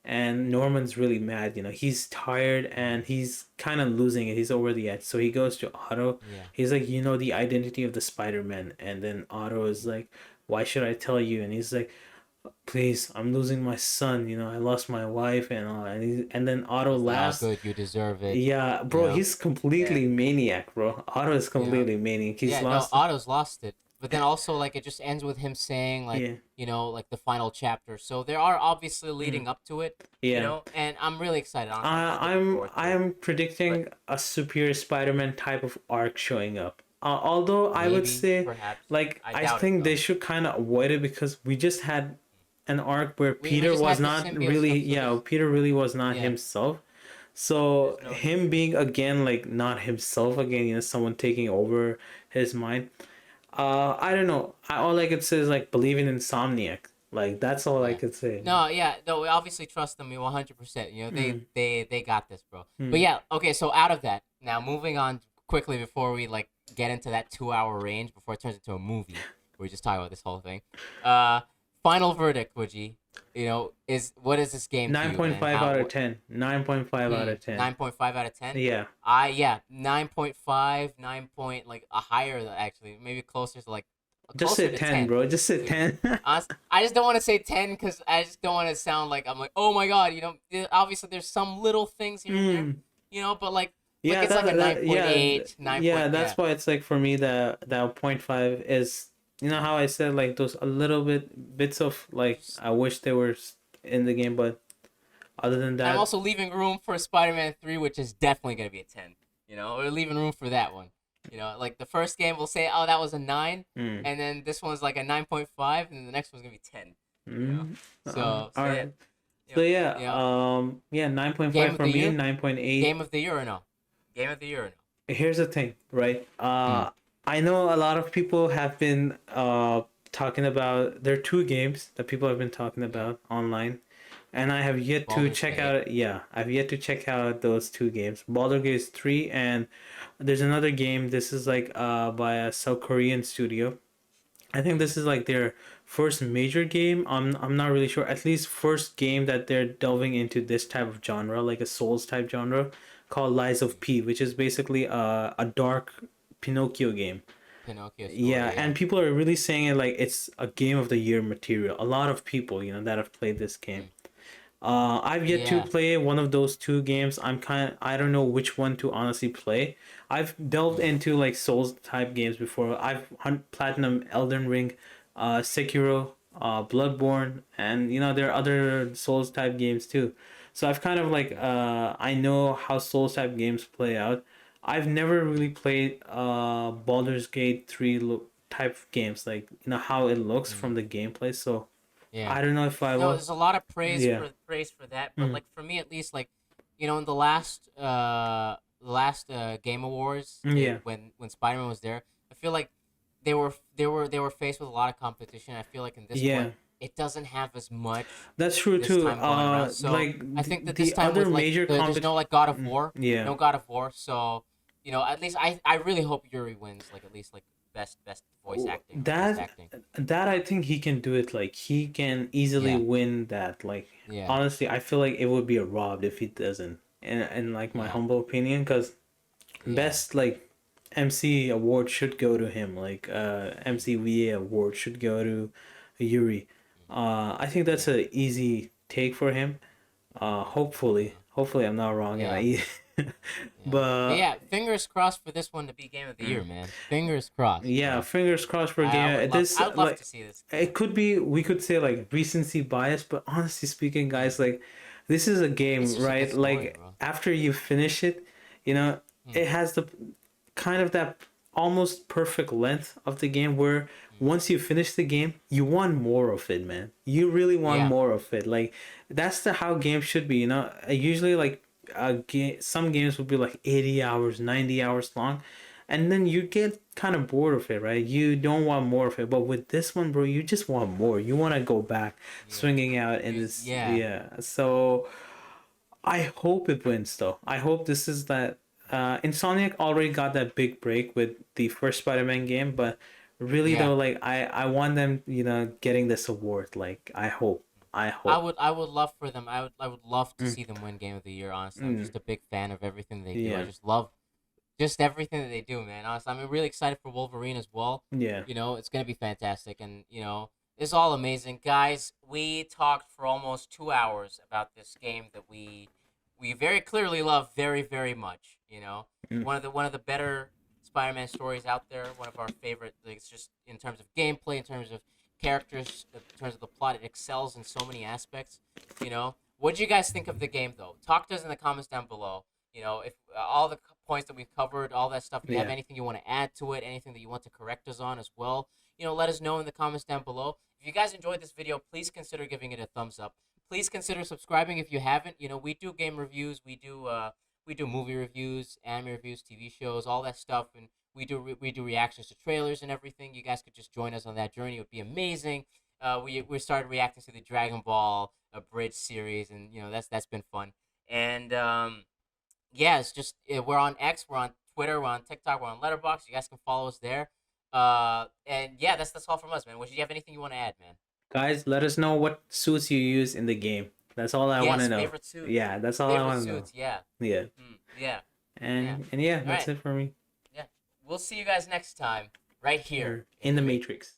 and Norman's really mad. He's tired,
mhm,
and he's kind of losing it. He's over the edge. So he goes to Otto.
yeah,
He's like, the identity of the Spider-Man. And then Otto is
mhm.
like, why should I tell you? And he's like, please, I'm losing my son. I lost my wife and all. And then Otto
He's like, oh,
laughs.
good, you deserve it,
Yeah,
you
bro,
know,
he's
yeah,
completely maniac, bro. Otto is
you know.
completely maniac. He's
Yeah, no,
lost.
Otto's lost it. But then also like it just ends with him saying like,
Yeah.
like the final chapter. So there are obviously
Mm,
leading up to it,
yeah.
and I'm really excited. Honestly, I'm just looking
I'm
forward to it.
I'm
But
predicting a superior Spider-Man type of arc showing up. Although I would
maybe,
say,
perhaps,
like,
I
I
doubt it
think they
though.
should kind of avoid it, because we just had an arc where
We
Peter
just
was
had the
not
symbiote
really,
stuff, so
yeah, Peter really was not
yeah,
himself. So
there's no need.
him being again like not himself again, someone taking over his mind. I don't know. All I could say is like believe in Insomniac. Like that's all I
Yeah.
could say.
No, yeah, no, we obviously trust them. We 100%.
Hmm.
They got this, bro. But
Hmm.
yeah, okay. So out of that, now moving on quickly before we like get into that 2 hour range before it turns into a movie, where we just talk about this whole thing. Uh, Final verdict, Woogie. Is what is this game to
Nine
you,
point
man?
five
How
out of
what?
10. 9.5 out of 10.
9.5 out of 10.
Yeah.
Yeah, 9.5, 9 point, like a higher actually, maybe closer to like
Just say
closer to
10,
10
bro. Just say
to me.
10.
I just don't want to say 10 because I just don't want to sound like I'm like, oh my god, obviously there's some little things here and there,
Mm.
but like
Yeah,
it's like a
yeah,
9.8, 9
yeah,
point, yeah.
that's why it's like for me that point 5 is, how I said, like those a little bits of like
Just,
I wish they were in the game, but other than
and I'm
that,
also leaving room for Spider-Man 3, which is definitely going to be a 10. We're leaving room for that one. Like the first game we'll say, oh, that was a 9,
mm,
and then this one's like a 9.5, and then the next one's going to be 10. You know.
Mm.
So
All
yeah,
right. So yeah,
you know,
yeah,
game
9.5
of
for
the
me,
year,
9.8.
game of the year or no? Game of the year or
Here's the thing, right?
no?
I know a lot of people have been talking about, there are two games that people have been talking
Mm.
about online, and I have yet to
Baldur's
check
Gate.
out. Yeah, I've yet to check out those two games. Baldur's Gate 3, and there's another game. This is like by a South Korean studio. I think this is like their first major game. I'm not really sure. At least first game that they're delving into this type of genre, like a Souls type genre, called Lies of P, which is basically a dark Pinocchio game.
Pinocchio
Yeah,
story. Yeah.
and people are really saying it like it's a game of the year material. A lot of people, that have played this game.
Mm.
I've yet to
Yeah.
play one of those two games. I don't know which one to honestly play. I've delved
Mm.
into like Souls type games before. I've platinum Elden Ring, Sekiro, Bloodborne, and there are other Souls type games too. So I've kind of like I know how Souls type games play out. I've never really played Baldur's Gate 3 type of games, like how it looks from
Mm.
the gameplay. So
Yeah.
I don't know if I
No,
want.
there's a lot of
Yeah.
praise for that, but
Mm.
like for me at least, like in the last Game Awards,
Yeah.
when Spider-Man was there, I feel like they were faced with a lot of competition. I feel like in this
Yeah,
one, it doesn't have as much
that's true
this
too.
time going around. So
Like
I think that this
the
time
other
with like
major
there's no like God of War,
Yeah,
no God of War. So at least I really hope Yuri wins, like at least like best voice
that
acting.
I think he can do it. Like he can easily
Yeah,
win that. Like
yeah,
honestly, I feel like it would be a robbed if he doesn't. In like my
yeah,
humble opinion, because
yeah.
best like MC award should go to him. Like
Mm,
MCVA award should go to Yuri.
mm,
I think that's
yeah,
a easy take for him.
yeah.
Hopefully I'm not wrong.
Yeah, yeah. But
But
yeah, fingers crossed for this one to be game of the year, man. Fingers crossed,
yeah, fingers crossed for game. This
I would love
like
to see this.
it could be, we could say like recency bias, but honestly speaking,
Mm.
guys, like this is a
It's
game,
just a good
right?
story,
Like
bro.
after you finish it, you know,
Mm,
it has the kind of that almost perfect length of the game where
mm.
once you finish the game, you want more of it, man. You really want
Yeah,
more of it. Like that's the how games should be, you know. Usually like some games would be like 80 hours, 90 hours long, and then you get kind of bored of it, right? You don't want more of it. But with this one, bro, you just want more. You want to go back
yeah.
swinging out in this,
Yeah,
yeah. So I hope it wins though. I hope this is that. Insomniac already got that big break with the first Spider-Man game, but really
yeah.
though, like I want them, getting this award. Like I hope.
I would love for them. I would love to
Mm,
see them win game of the year. Honestly, I'm
mm,
just a big fan of everything they do. I
yeah,
just love just everything that they do, man. Honestly, I'm really excited for Wolverine as well.
yeah,
It's gonna be fantastic, and it's all amazing, guys. We talked for almost 2 hours about this game that we very clearly love very very much.
mm,
One of the better Spider-Man stories out there. One of our favorite. Like, it's just in terms of gameplay, in terms of characters, in terms of the plot, it excels in so many aspects. What do you guys think of the game, though? Talk to us in the comments down below. If all the points that we've covered, all that stuff, if you have
yeah.
anything you want to add to it, anything that you want to correct us on as well, let us know in the comments down below. If you guys enjoyed this video, please consider giving it a thumbs up. Please consider subscribing if you haven't. We do game reviews, we do movie reviews, anime reviews, TV shows, all that stuff, and we do reactions to trailers and everything. You guys could just join us on that journey. It would be amazing. We started reacting to the Dragon Ball Bridge series, and that's been fun. And yeah, it's just we're on X, we're on Twitter, we're on TikTok, we're on Letterboxd. You guys can follow us there. And yeah, that's all from us, man. Do you have anything you want to add, man?
Guys, let us know what suits you use in the game. That's all I want to
Yes,
know.
favorite suits.
Yeah, that's all I
Favorite
want to know.
suits, yeah.
Yeah.
Yeah, yeah.
And yeah,
All
that's
right.
it for me.
Yeah. We'll see you guys next time, right here
Here
in
in the
the
Matrix.